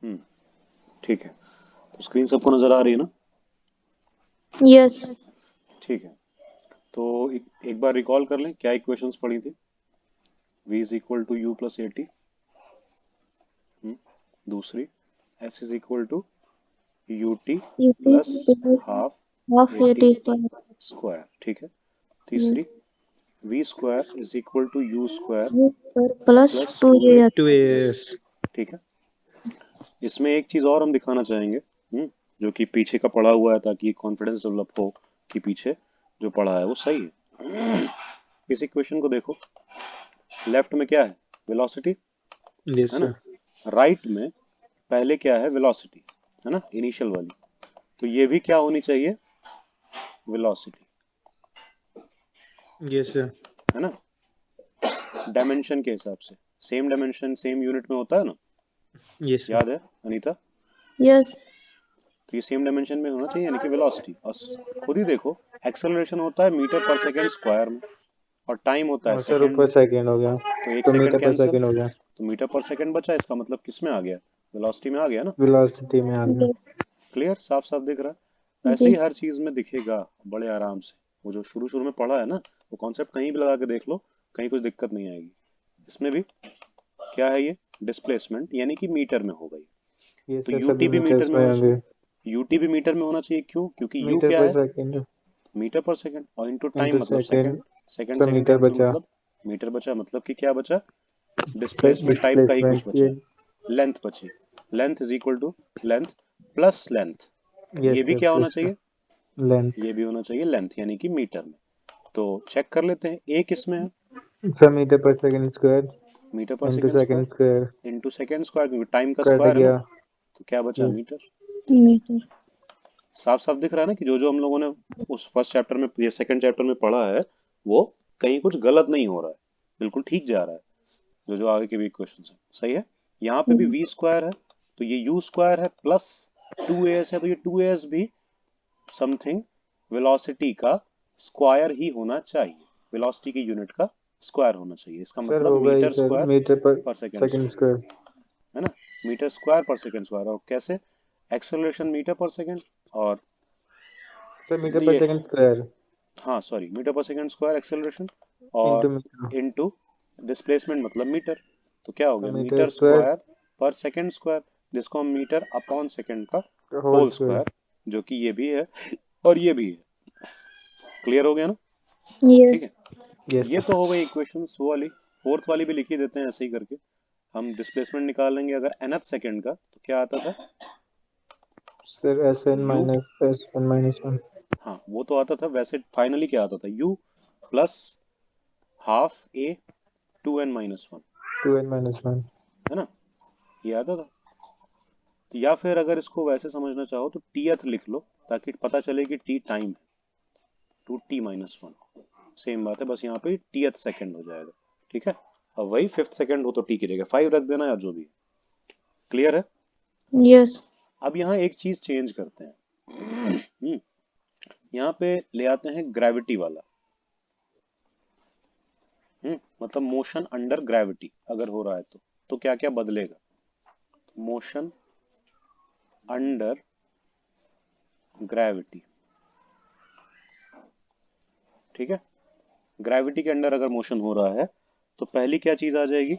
ठीक है, तो स्क्रीन सबको नजर आ रही है ना? यस। ठीक है, तो एक बार रिकॉल कर लें क्या इक्वेशंस पढ़ी थी। v is equal to you plus A T. दूसरी, s is equal to you T UP plus half half A T AT पर। स्क्वायर। ठीक है, यस। तीसरी, v square is equal to you square U पर plus plus two two A A two S. S. ठीक है, इसमें एक चीज और हम दिखाना चाहेंगे, जो कि पीछे का पढ़ा हुआ है, ताकि कॉन्फिडेंस डेवलप हो कि पीछे जो पढ़ा है वो सही है। इस इक्वेशन को देखो, लेफ्ट में क्या है, वेलोसिटी, यस है ना? सर। राइट में पहले क्या है, वेलोसिटी, है ना, इनिशियल वाली। तो ये भी क्या होनी चाहिए, वेलोसिटी, यस सर। है ना? डायमेंशन के हिसाब से सेम डायमेंशन सेम यूनिट में होता है ना, यस सर। याद है अनीता? यस। तो ये सेम डायमेंशन में होना चाहिए, यानी कि वेलोसिटी। और खुद ही देखो, एक्सेलरेशन होता है मीटर पर सेकंड स्क्वायर में, और टाइम होता है और सर सेकंड ऊपर में। सेकंड हो गया, तो एक तो सेकंड मीटर पर कैंसिल, सेकंड हो गया, तो मीटर पर सेकंड बचा, इसका मतलब किस में आ गया, वेलोसिटी में आ गया ना। वेलोसिटी में आ गया। क्लियर, साफ साफ दिख रहा है? ऐसे जी। ही हर चीज में दिखेगा बड़े आराम से। वो जो शुरू शुरू में पढ़ा है ना, वो कॉन्सेप्ट कहीं भी लगा के देख लो, कहीं कुछ दिक्कत नहीं आएगी। इसमें भी क्या है, ये डिस्प्लेसमेंट यानी कि मीटर में होगा ये। ये तो सर सभी यूटी भी मीटर मीटर्स में में होना होंगे। चाहिए, यूटी भी मीटर में होना चाहिए। क्यों? क्योंकि यू मीटर क्या पर है, सेकंड मीटर पर सेकंड, और इनटू टाइम इंटू मतलब सेकंड। सेकंड, सेकंड तो सेकंड मीटर कैंसिल बचा। मतलब मीटर बचा, मतलब कि क्या बचा, सर डिस्प्लेसमेंट टाइप का ही कुछ डिस्प्लेसमेंट ये। बचा, लेंथ बची। Length is equal to length plus length. Yes ये भी सर क्या होना प्लस चाहिए, लेंथ। ये भी होना चाहिए लेंथ, यानी कि मीटर में। तो चेक कर लेते हैं, ए किस में है, सर मीटर पर सेकंड स्क्वायर मीटर पर into second second square square into second square, क्योंकि टाइम का कट स्क्वायर है ना। गया। तो क्या बचा, यस। मीटर। मीटर। साफ साफ दिख रहा है ना कि जो हम लोगों ने उस फर्स्ट चैप्टर में या सेकंड चैप्टर में पढ़ा है, वो कहीं कुछ गलत नहीं हो रहा है, बिल्कुल ठीक जा रहा है। जो आगे के भी क्वेश्चन है सही है। यहाँ पे भी वी स्क्वायर है, तो ये यू स्क्वायर है, प्लस टू एस है, तो ये टू एस भी समथिंग वेलोसिटी का स्क्वायर ही होना चाहिए, वेलोसिटी की यूनिट का स्क्वायर होना चाहिए। इसका सर मतलब होगा ही मीटर सर स्क्वायर मीटर पर पर सेकंड सेकंड स्क्वायर, स्क्वायर। है ना? मीटर स्क्वायर पर सेकंड स्क्वायर। और कैसे, एक्सेलरेशन मीटर पर सेकंड, और सर मीटर पर ये, सेकंड स्क्वायर हाँ सॉरी, मीटर पर सेकंड स्क्वायर एक्सेलरेशन, और इंटू मीटर, इनटू डिस्प्लेसमेंट मतलब मीटर। तो क्या हो तो गया, मीटर मीटर स्क्वायर स्क्वायर पर सेकंड स्क्वायर, जिसको हम मीटर अपॉन सेकंड का होल होल स्क्वायर। स्क्वायर, जो कि ये भी है और ये भी है। क्लियर हो गया ना? ठीक यस। है, यस ये सर। तो हो गई इक्वेशंस वो वाली। फोर्थ वाली भी लिख ही देते हैं ऐसे ही करके। हम डिस्प्लेसमेंट निकालेंगे अगर nth सेकंड का, तो क्या आता था, sir S N u, minus S one minus one. हाँ वो तो आता था। वैसे फाइनली क्या आता था, u plus half a two N minus one, two N minus one. है ना? ये आता था। तो या फिर अगर इसको वैसे समझना चाहो तो टीएथ लिख लो, ताकि पता चले कि टी टाइम है, two T minus one. Same बात है, बस यहाँ पे टीएथ सेकंड हो जाएगा। ठीक है, अब वही फिफ्थ सेकंड हो तो टी की जगह 5 रख देना, या जो भी। क्लियर है? यस। अब यहाँ एक चीज चेंज करते हैं। यहाँ पे ले आते हैं ग्रेविटी वाला। मतलब मोशन अंडर ग्रेविटी अगर हो रहा है तो क्या क्या बदलेगा, मोशन अंडर ग्रेविटी। ठीक है, ग्रेविटी के अंडर अगर मोशन हो रहा है, तो पहली क्या चीज आ जाएगी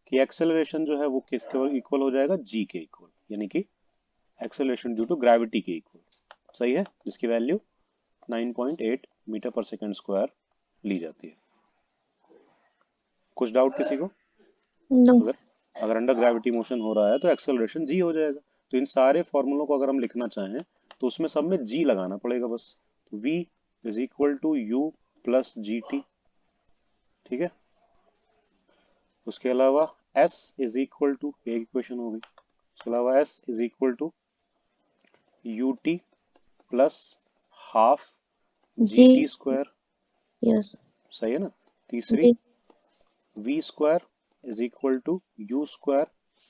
कि एक्सेलरेशन जो है वो किसके इक्वल हो जाएगा, जी के इक्वल, यानी कि एक्सेलरेशन ड्यू टू ग्रेविटी के इक्वल। सही है, जिसकी वैल्यू 9.8 मीटर पर सेकंड स्क्वायर ली जाती है। कुछ डाउट किसी को? नो। अगर अगर अंडर ग्रेविटी मोशन हो रहा है तो एक्सेलरेशन जी हो जाएगा। तो इन सारे फॉर्मूलों को अगर हम लिखना चाहें, तो उसमें सब में जी लगाना पड़ेगा बस। तो v is equal to you plus ji t. ठीक है, उसके अलावा s इज इक्वल टू, एक इक्वेशन हो गई। उसके अलावा s is equal to U T plus half g g. T square. Yes. सही है ना? तीसरी, जी। v square is equal to you square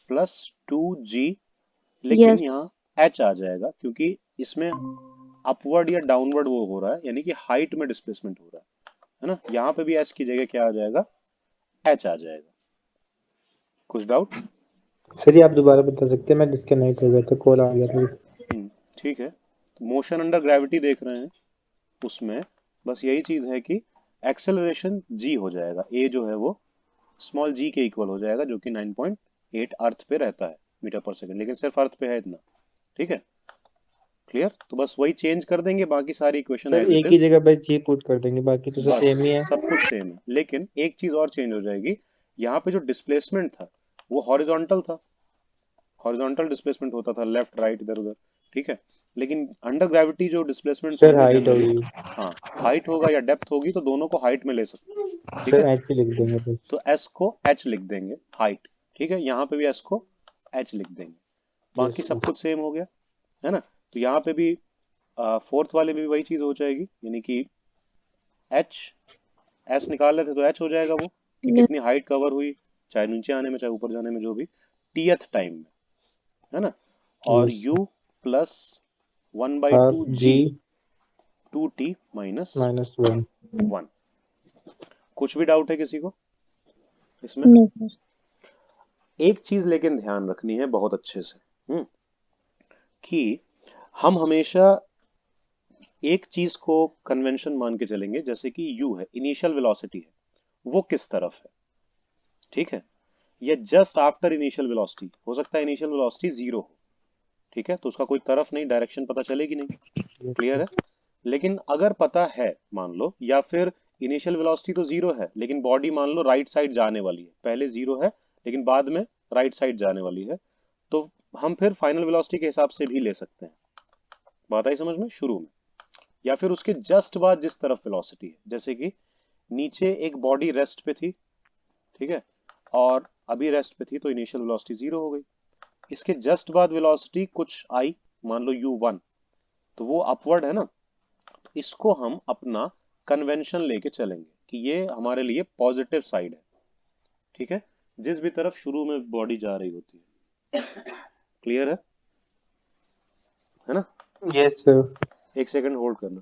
plus two g. लेकिन यस। यहाँ h आ जाएगा, क्योंकि इसमें अपवर्ड या डाउनवर्ड वो हो रहा है, यानी कि हाइट में डिस्प्लेसमेंट हो रहा है ना? यहाँ पे भी s की जगह क्या आ जाएगा, h आ जाएगा। कुछ डाउट? सर ये आप दोबारा बता सकते हैं, मैं डिस्कनेक्ट हो गया था, कॉल आ गया था। ठीक है, मोशन अंडर ग्रेविटी देख रहे हैं, उसमें बस यही चीज है कि एक्सेलरेशन जी हो जाएगा, ए जो है वो स्मॉल जी के इक्वल हो जाएगा, जो कि 9.8 अर्थ पे रहता है मीटर पर सेकंड, लेकिन सिर्फ अर्थ पे है इतना। ठीक है, क्लियर? तो बस वही चेंज कर देंगे, बाकी सारी इक्वेशन सर एज इट एक ही इज। जगह बस जी पुट कर देंगे, बाकी तो सब बस सेम ही है। सब कुछ सेम है, लेकिन एक चीज और चेंज हो जाएगी। यहाँ पे जो डिस्प्लेसमेंट था वो हॉरिजॉन्टल था, हॉरिजॉन्टल डिस्प्लेसमेंट होता था, लेफ्ट राइट इधर उधर। ठीक है, लेकिन अंडर ग्रेविटी जो डिस्प्लेसमेंट सर होंगे हाइट जनरली, होगी। हाँ, हाइट होगा या डेप्थ होगी, तो दोनों को हाइट में ले सकते हैं। ठीक सर है, एच लिख देंगे बस। तो एस को एच लिख देंगे, हाइट। ठीक है, यहाँ पे भी एस को एच लिख देंगे, यस बाकी सब सर। कुछ सेम हो गया, है ना? तो यहाँ पे भी फोर्थ वाले में भी वही चीज हो जाएगी, यानी कि एच, एस निकाल लेते तो एच हो जाएगा वो, कि Yes. कितनी हाइट कवर हुई, चाहे नीचे आने में चाहे ऊपर जाने में, जो भी टीएथ टाइम में, है ना? और yes u plus 1 by half two G G 2t minus -1। 1। कुछ भी डाउट है किसी को इसमें? No, sir. एक चीज लेकिन ध्यान रखनी है बहुत अच्छे से, कि हम हमेशा एक चीज को कन्वेंशन मान के चलेंगे, जैसे कि u है, इनिशियल वेलोसिटी है, वो किस तरफ है? ठीक है, ये जस्ट आफ्टर इनिशियल वेलोसिटी हो सकता है, इनिशियल वेलोसिटी जीरो हो, ठीक है, तो उसका कोई तरफ नहीं, डायरेक्शन पता चलेगी नहीं। Yes clear sir. है? लेकिन अगर पता है, मान लो, या फिर इनिशियल वेलोसिटी तो जीरो है, लेकिन बॉडी मान लो राइट साइड जाने वाली है, पहले जीरो है लेकिन बाद में राइट साइड जाने वाली है, तो हम फिर फाइनल वेलोसिटी के हिसाब से भी ले सकते हैं। बात आई समझ में शुरू में? या फिर उसके जस्ट बाद जिस तरफ वेलोसिटी है, जैसे कि नीचे एक बॉडी रेस्ट पे थी, ठीक है, और अभी रेस्ट पे थी, तो इनिशियल वेलोसिटी जीरो हो गई। इसके जस्ट बाद वेलोसिटी कुछ आई, मान लो u1, तो वो अपवर्ड है ना, तो इसको हम अपना कन्वेंशन लेके चलेंगे कि ये हमारे लिए पॉजिटिव साइड है। ठीक है, जिस भी तरफ शुरू में बॉडी जा रही होती है। क्लियर है ना? Yes sir. एक सेकंड होल्ड करना।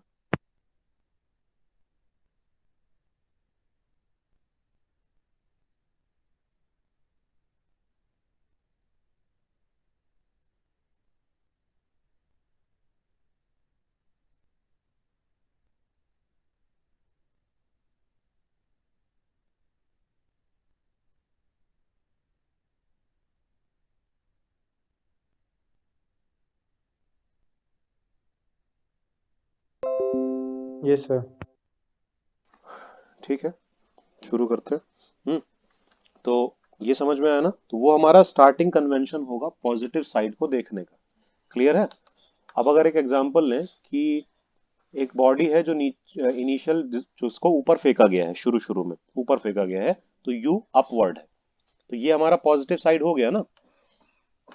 Yes sir. ठीक है, शुरू करते हैं। तो ये समझ में आया ना? तो वो हमारा स्टार्टिंग कन्वेंशन होगा पॉजिटिव साइड को देखने का। क्लियर है? अब अगर एक एग्जांपल लें कि एक बॉडी है जो इनिशियल, जो उसको ऊपर फेंका गया है, शुरू शुरू में ऊपर फेंका गया है, तो यू अपवर्ड है, तो ये हमारा पॉजिटिव साइड हो गया ना?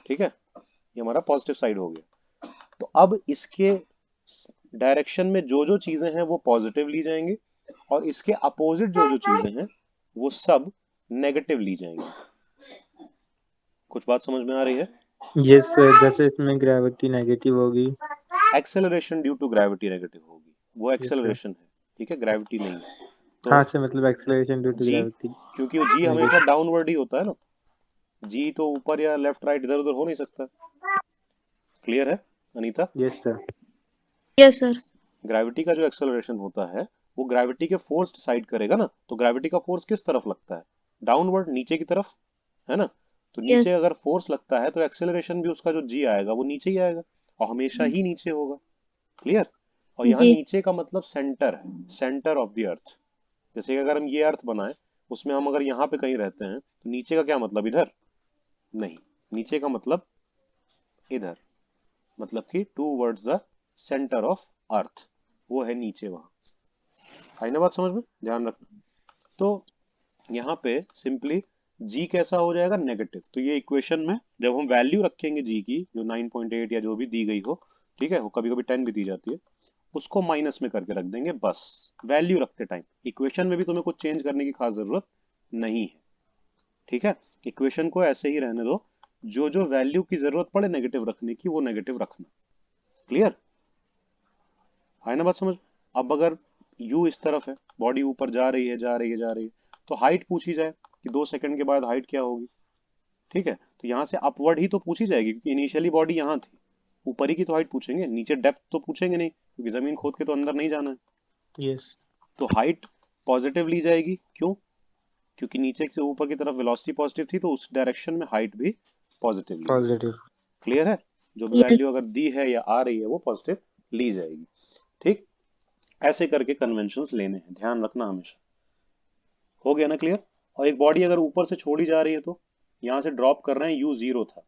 ठीक है, ये हमारा पॉजिटिव साइड हो गया। तो अब इसके डायरेक्शन में जो जो चीजें हैं वो पॉजिटिव ली जाएंगी, और इसके अपोजिट जो जो चीजें हैं वो सब नेगेटिव ली जाएंगी। कुछ बात समझ में आ रही है? यस सर, जैसे इसमें ग्रेविटी नेगेटिव होगी। Acceleration due to gravity negative होगी, वो यस सर। एक्सेलरेशन है, ठीक है, ग्रेविटी नहीं है। तो हाँ सर, मतलब acceleration due to G, gravity क्योंकि वो जी हमेशा नेगेटिव। डाउनवर्ड ही होता है ना, जी तो ऊपर या लेफ्ट राइट इधर उधर हो नहीं सकता। क्लियर है Anita? Yes sir. Yes, sir. Gravity का जो एक्सेलरेशन होता है वो ग्रेविटी के फोर्स डिसाइड करेगा ना, तो ग्रेविटी का फोर्स किस तरफ लगता है? डाउनवर्ड, नीचे की तरफ, है ना? तो नीचे Yes. अगर फोर्स लगता है तो एक्सेलरेशन भी उसका जो जी आएगा वो नीचे ही आएगा, और हमेशा ही नीचे होगा। क्लियर? और यहाँ जी. नीचे का मतलब सेंटर है, सेंटर ऑफ द अर्थ। जैसे कि अगर हम ये अर्थ बनाए, उसमें हम अगर यहाँ पे कहीं रहते हैं, तो नीचे का क्या मतलब? इधर नहीं, नीचे का मतलब इधर, मतलब कि towards the centre of earth, वो है नीचे वहां। आई ना बात समझ में? ध्यान रखना। तो यहाँ पे सिंपली g कैसा हो जाएगा? नेगेटिव। तो ये इक्वेशन में जब हम वैल्यू रखेंगे g की, जो 9.8 या जो भी दी गई हो, ठीक है, वो कभी कभी 10 भी दी जाती है, उसको माइनस में करके रख देंगे बस, वैल्यू रखते टाइम। इक्वेशन में भी तुम्हें कुछ चेंज करने की खास जरूरत नहीं है। ठीक है, इक्वेशन को ऐसे ही रहने दो, जो जो वैल्यू की जरूरत पड़े नेगेटिव रखने की, वो नेगेटिव रखना। क्लियर? है ना बात समझ? अब अगर u इस तरफ है, बॉडी ऊपर जा रही है जा रही है जा रही है, तो हाइट पूछी जाए कि 2 सेकंड के बाद हाइट क्या होगी, ठीक है, तो यहाँ से अपवर्ड ही तो पूछी जाएगी, क्योंकि इनिशियली बॉडी यहाँ थी। ऊपर ही की तो हाइट पूछेंगे, नीचे डेप्थ तो पूछेंगे नहीं, क्योंकि जमीन खोद के तो अंदर नहीं जाना है। यस तो हाइट पॉजिटिव ली जाएगी, क्यों? क्योंकि नीचे से ऊपर की तरफ वेलोसिटी पॉजिटिव थी, तो उस डायरेक्शन में हाइट भी पॉजिटिव ली जाएगी। पॉजिटिव क्लियर है? जो भी Yes. वैल्यू अगर दी है या आ रही है वो पॉजिटिव ली जाएगी। ठीक, ऐसे करके कन्वेंशंस लेने हैं, ध्यान रखना हमेशा। हो गया ना क्लियर? और एक बॉडी अगर ऊपर से छोड़ी जा रही है तो यहाँ से ड्रॉप कर रहे हैं, u 0 था,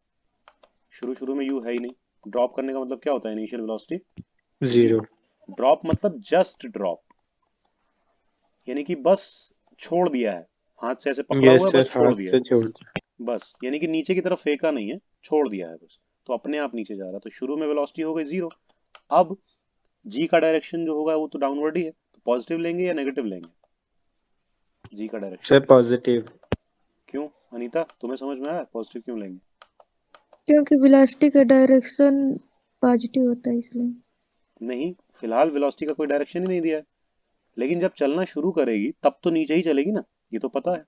शुरू शुरू में u है ही नहीं। ड्रॉप करने का मतलब क्या होता है? Initial velocity zero. ड्रॉप मतलब जस्ट ड्रॉप, यानी कि बस छोड़ दिया है, हाथ से ऐसे पकड़ा हुआ यस है, बस सर, छोड़ हाथ दिया से है, छोड़ दिया। बस, यानी कि नीचे की तरफ फेंका नहीं है, छोड़ दिया है बस, तो अपने आप नीचे जा रहा है। तो शुरू में वेलोसिटी हो गई 0। अब जी का डायरेक्शन जो होगा वो तो डाउनवर्ड ही है, तो पॉजिटिव लेंगे या नेगेटिव लेंगे? जी का डायरेक्शन सर पॉजिटिव। क्यों? अनीता, तुम्हें समझ में आया पॉजिटिव क्यों लेंगे? क्योंकि वेलोसिटी का डायरेक्शन पॉजिटिव होता है इसलिए। नहीं, फिलहाल वेलोसिटी का कोई डायरेक्शन ही नहीं दिया है, लेकिन जब चलना शुरू करेगी तब तो नीचे ही चलेगी ना, ये तो पता है।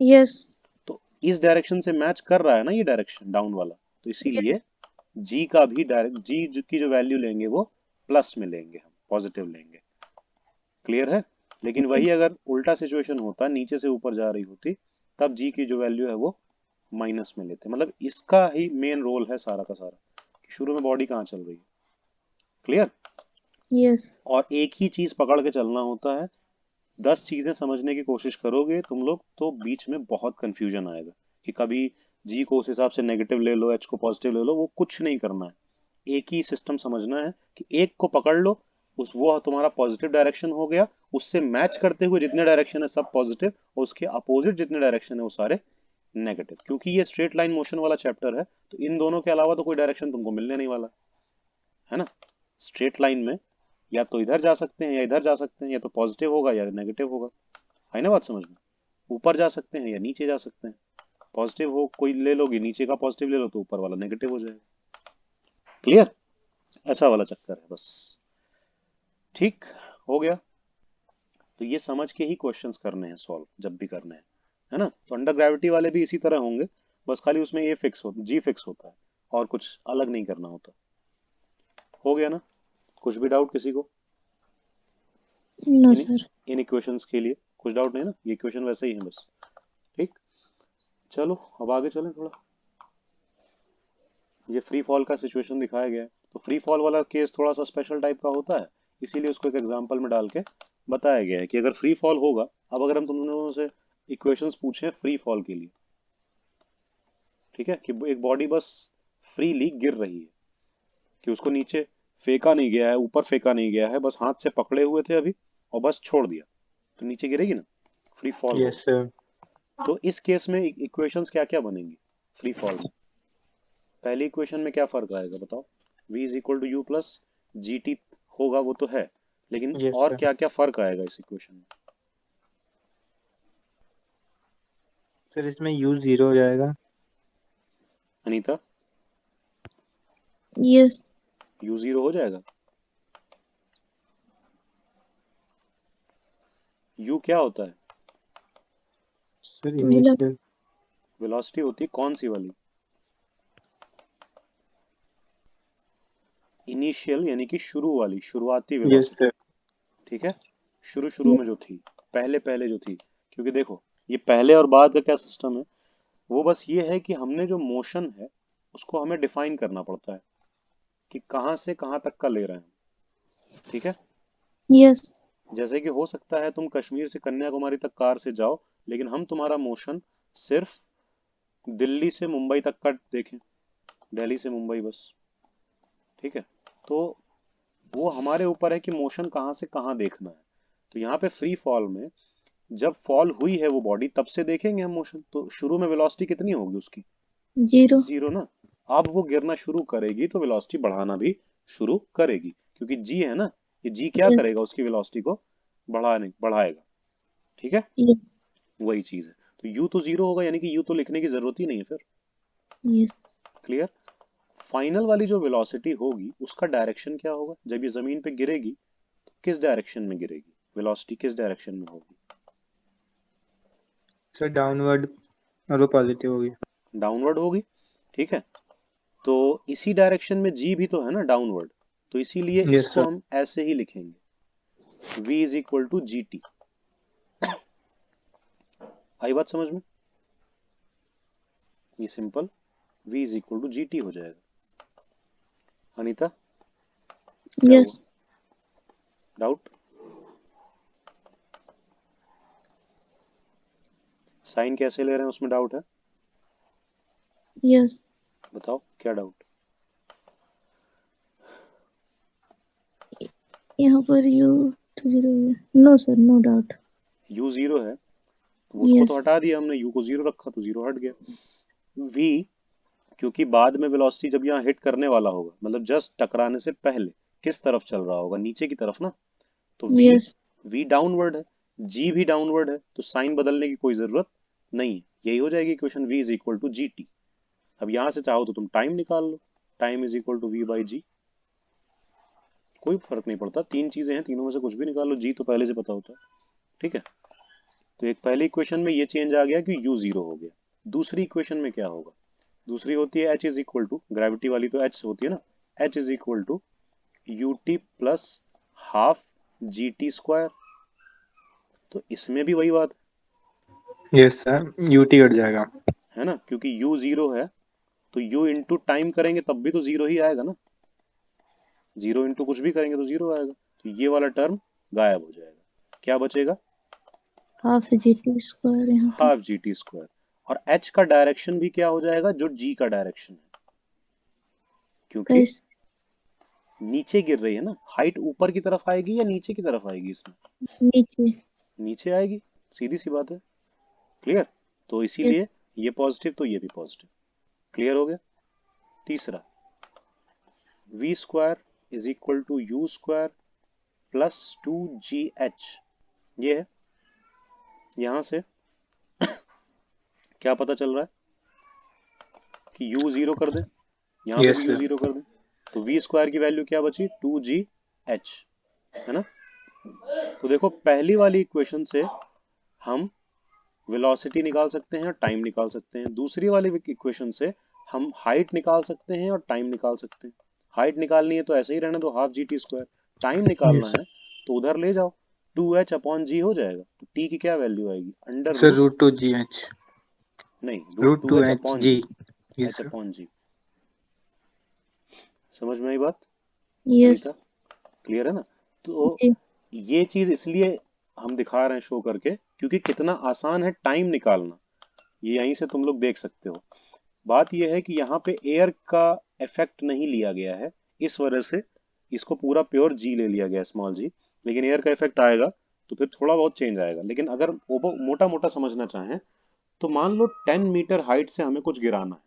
यस। तो इस डायरेक्शन से मैच कर रहा है ना ये डायरेक्शन डाउन वाला, तो इसीलिए जी का भी डायरेक्ट, जी की जो वैल्यू लेंगे वो प्लस में लेंगे, हम पॉजिटिव लेंगे। क्लियर है? लेकिन वही अगर उल्टा सिचुएशन होता, नीचे से ऊपर जा रही होती, तब जी की जो वैल्यू है वो माइनस में लेते। मतलब इसका ही मेन रोल है सारा का सारा, कि शुरू में बॉडी कहाँ चल रही है। क्लियर? यस। और एक ही चीज पकड़ के चलना होता है। 10 चीजें समझने की कोशिश करोगे तुम लोग तो बीच में बहुत कंफ्यूजन आएगा, कि कभी जी को उस हिसाब से नेगेटिव ले लो, एच को पॉजिटिव ले लो, वो कुछ नहीं करना है। एक ही सिस्टम समझना है कि एक को पकड़ लो, उस वो तुम्हारा पॉजिटिव डायरेक्शन हो गया, उससे मैच करते हुए जितने डायरेक्शन है सब पॉजिटिव, और उसके अपोजिट जितने डायरेक्शन है वो सारे नेगेटिव। क्योंकि ये स्ट्रेट लाइन मोशन वाला चैप्टर है, तो इन दोनों के अलावा तो कोई डायरेक्शन तुमको मिलने नहीं वाला, है ना? स्ट्रेट लाइन में या तो इधर जा सकते हैं या इधर जा सकते हैं, या तो पॉजिटिव होगा या नेगेटिव होगा, है ना बात समझ में? ऊपर जा सकते हैं या नीचे जा सकते हैं, पॉजिटिव हो कोई ले लोगी, नीचे का पॉजिटिव ले लो तो ऊपर वाला नेगेटिव हो जाएगा। क्लियर? ऐसा वाला चक्कर है बस। ठीक, हो गया। तो ये समझ के ही क्वेश्चंस करने हैं सॉल्व, जब भी करने हैं, है ना? तो अंडर ग्रेविटी वाले भी इसी तरह होंगे, बस खाली उसमें ये फिक्स हो, जी फिक्स होता है, और कुछ अलग नहीं करना होता। हो गया ना? कुछ भी डाउट किसी को नो इन सर। इन इक्वेशंस के लिए? कुछ डाउट नहीं ना, ये इक्वेशन वैसे ही है बस। ठीक, चलो अब आगे चलें थोड़ा। ये फ्री फॉल का सिचुएशन दिखाया गया है, तो फ्री फॉल वाला केस थोड़ा सा स्पेशल टाइप का होता है, इसीलिए उसको एक एग्जांपल में डाल के बताया गया है कि अगर फ्री फॉल होगा, अब अगर हम तुम लोगों से इक्वेशंस पूछें फ्री फॉल के लिए, ठीक है, कि एक बॉडी बस फ्रीली गिर रही है, कि उसको नीचे फेंका नहीं गया है, ऊपर फेंका नहीं गया है, बस हाथ से पकड़े हुए थे अभी और बस छोड़ दिया, तो नीचे गिरेगी ना, फ्री फॉल यस होगा। सर। तो इस केस में इक्वेशंस क्या क्या बनेंगी फ्री फॉल में? पहली इक्वेशन में क्या फर्क आएगा बताओ? v is equal to you plus ji T होगा, वो तो है, लेकिन यस और सर। क्या क्या फर्क आएगा इस इक्वेशन में? सर इसमें u जीरो हो जाएगा। अनीता, यस। u 0 हो जाएगा? u क्या होता है? Sir initial. वेलोसिटी होती है कौन सी वाली? इनिशियल, यानी कि शुरू वाली, शुरुआती यस वेलोसिटी। सर। ठीक है, शुरू शुरू में जो थी, पहले पहले जो थी। क्योंकि देखो, ये पहले और बाद का क्या सिस्टम है, वो बस ये है कि हमने जो मोशन है उसको हमें डिफाइन करना पड़ता है, कि कहाँ से कहाँ तक का ले रहे हैं। ठीक है, यस। जैसे कि हो सकता है तुम कश्मीर से कन्याकुमारी तक कार से जाओ, लेकिन हम तुम्हारा मोशन सिर्फ दिल्ली से मुंबई तक का देखें, दिल्ली से मुंबई बस। ठीक है, तो वो हमारे ऊपर है कि मोशन कहाँ से कहाँ देखना है। तो यहाँ पे फ्री फॉल में जब फॉल हुई है वो बॉडी, तब से देखेंगे हम मोशन, तो शुरू में वेलोसिटी कितनी होगी उसकी? जीरो। 0 ना। अब वो गिरना शुरू करेगी तो वेलोसिटी बढ़ाना भी शुरू करेगी, क्योंकि जी है ना, ये जी क्या यस। करेगा, उसकी वेलोसिटी को बढ़ाएगा। ठीक है, यस। वही चीज है। तो u तो 0 होगा, यानी कि u तो लिखने की जरूरत ही नहीं है फिर। यस। क्लियर? फाइनल वाली जो वेलोसिटी होगी उसका डायरेक्शन क्या होगा? जब ये जमीन पे गिरेगी तो किस डायरेक्शन में गिरेगी, वेलोसिटी किस डायरेक्शन में होगी? सर डाउनवर्ड, और वो पॉजिटिव होगी। डाउनवर्ड होगी, ठीक है, तो इसी डायरेक्शन में जी भी तो है ना, डाउनवर्ड, तो इसीलिए यस इसको सर। हम ऐसे ही लिखेंगे, v is equal to g t. आई बात समझ में? ये simple v is equal to g t हो जाएगा। अनीता, क्या हुआ? Yes doubt? साइन कैसे ले रहे हैं उसमें डाउट है? यस बताओ क्या डाउट? यहाँ पर यू तो जीरो है। No sir, no doubt. u zero है तो उसको तो यस हटा दिया हमने, u को जीरो रखा तो जीरो हट गया। v, क्योंकि बाद में वेलोसिटी जब यहाँ हिट करने वाला होगा, मतलब जस्ट टकराने से पहले किस तरफ चल रहा होगा, नीचे की तरफ ना, तो v, यस v डाउनवर्ड है, g भी डाउनवर्ड है, तो साइन बदलने की कोई जरूरत नहीं है। यही हो जाएगी equation, v is equal to g t. अब यहां से चाहो तो तुम टाइम निकाल लो, time is equal to v by g, कोई फर्क नहीं पड़ता, तीन चीजें हैं, तीनों में से कुछ भी निकाल लो, जी तो पहले से पता होता है। ठीक है, तो एक पहली इक्वेशन में ये चेंज आ गया कि u जीरो हो गया। दूसरी इक्वेशन में क्या होगा? दूसरी होती है h is equal to, gravity वाली तो h होती है ना, h is equal to U T plus half G T square. तो इसमें भी वही बात यस सर, यूटी कट जाएगा। है ना, क्योंकि u जीरो है तो u इंटू टाइम करेंगे तब भी तो जीरो ही आएगा ना, जीरो इंटू कुछ भी करेंगे तो जीरो आएगा, तो ये वाला टर्म गायब हो जाएगा। क्या बचेगा? हाफ जी टी स्क्वायर यहाँ पे। Half G T square. और h का डायरेक्शन भी क्या हो जाएगा, जो g का डायरेक्शन है, क्योंकि कैसे? नीचे गिर रही है ना, हाइट ऊपर की तरफ आएगी या नीचे की तरफ आएगी इसमें? नीचे। नीचे आएगी, सीधी सी बात है। क्लियर? तो यस इसीलिए ये पॉजिटिव तो ये भी पॉजिटिव। क्लियर हो गया? तीसरा, V square is equal to you square plus two ji H, ये है। यहां से क्या पता चल रहा है कि u जीरो कर दे, यहां पे यस भी u सर। जीरो कर दे, तो वी स्क्वायर की वैल्यू क्या बची, टू जी एच, है ना। तो देखो पहली वाली इक्वेशन से हम वेलोसिटी निकाल सकते हैं और टाइम निकाल सकते हैं, दूसरी वाली इक्वेशन से हम हाइट निकाल सकते हैं और टाइम निकाल सकते हैं। हाइट निकालनी है तो ऐसे ही रहने दो, half G T square. Time निकालना यस है तो उधर ले जाओ, टू एच अपॉन जी हो जाएगा, तो टी की क्या वैल्यू आएगी, under sir, root, root two जी एच। नहीं, root root two two h h upon g. जी, yes h sir. Upon g. समझ में आई बात? यस अनीता, क्लियर है ना? तो जी। ये चीज इसलिए हम दिखा रहे हैं शो करके, क्योंकि कितना आसान है टाइम निकालना, ये यहीं से तुम लोग देख सकते हो। बात यह है कि यहाँ पे एयर का इफेक्ट नहीं लिया गया है, इस वजह से इसको पूरा प्योर जी ले लिया गया, स्मॉल जी। लेकिन एयर का इफेक्ट आएगा तो फिर थोड़ा बहुत चेंज आएगा। लेकिन अगर मोटा मोटा समझना चाहें तो मान लो 10 मीटर हाइट से हमें कुछ गिराना है,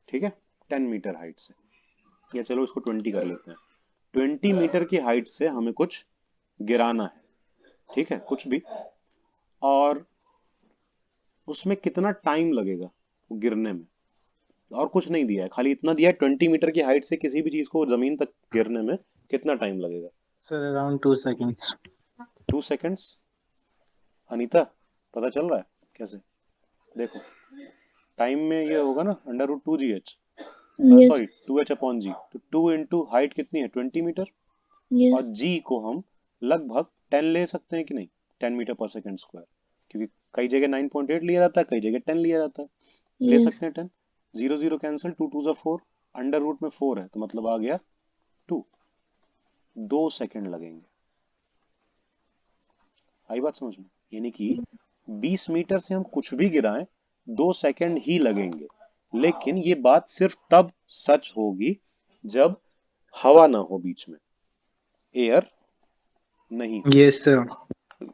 ठीक है, 10 मीटर हाइट से, या चलो इसको 20 कर लेते हैं, 20 मीटर की हाइट से हमें कुछ गिराना है, ठीक है, कुछ भी, और उसमें कितना टाइम लगेगा वो गिरने में, और कुछ नहीं दिया है, खाली इतना दिया है 20 मीटर की हाइट से किसी भी चीज को जमीन तक गिरने में कितना टाइम लगेगा। Sir, around 2 seconds. 2 seconds. Anita, पता चल रहा है कैसे? देखो, टाइम में ये होगा ना अंडर रूट टू जी h, yes sorry two h upon g, तो टू इंटू हाइट कितनी है, 20 मीटर, और यस जी को हम लगभग 10 ले सकते हैं कि नहीं, 10 मीटर पर सेकेंड स्क्वायर, क्योंकि कई जगह 9.8 लिया जाता है, कई जगह 10 लिया जाता है, ले यस सकते हैं 10। Zero zero cancel, two two ज़ा फोर, अंडर रूट में 4 है तो मतलब आ गया 2, 2 सेकंड लगेंगे। आई बात समझ में? यानी कि 20 मीटर से हम कुछ भी गिराएं 2 सेकंड ही लगेंगे। लेकिन ये बात सिर्फ तब सच होगी जब हवा ना हो बीच में, एयर नहीं हो, यस सर।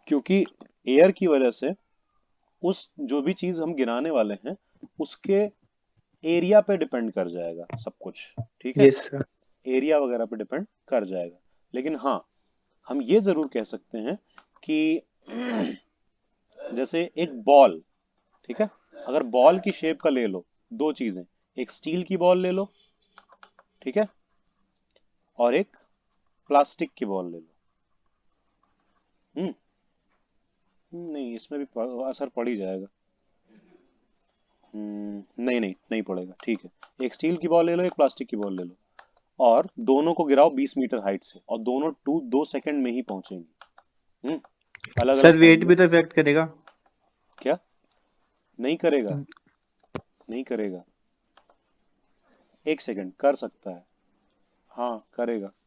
क्योंकि एयर की वजह से उस जो भी चीज हम गिराने वाले हैं उसके एरिया पे डिपेंड कर जाएगा सब कुछ, ठीक है, यस सर। एरिया वगैरह पे डिपेंड कर जाएगा। लेकिन हाँ, हम ये जरूर कह सकते हैं कि जैसे एक बॉल, ठीक है, अगर बॉल की शेप का ले लो, दो चीजें, एक स्टील की बॉल ले लो, ठीक है, और एक प्लास्टिक की बॉल ले लो। नहीं, इसमें भी असर पड़ ही जाएगा। नहीं नहीं नहीं पड़ेगा, ठीक है। एक स्टील की बॉल ले लो, एक प्लास्टिक की बॉल ले लो, और दोनों को गिराओ 20 मीटर हाइट से, और दोनों 2 सेकंड में ही पहुंचेंगी। अलग अलग सर टाइम वेट में। भी तो इफेक्ट करेगा। क्या? नहीं करेगा, नहीं करेगा। 1 सेकंड कर सकता है, हाँ करेगा, सर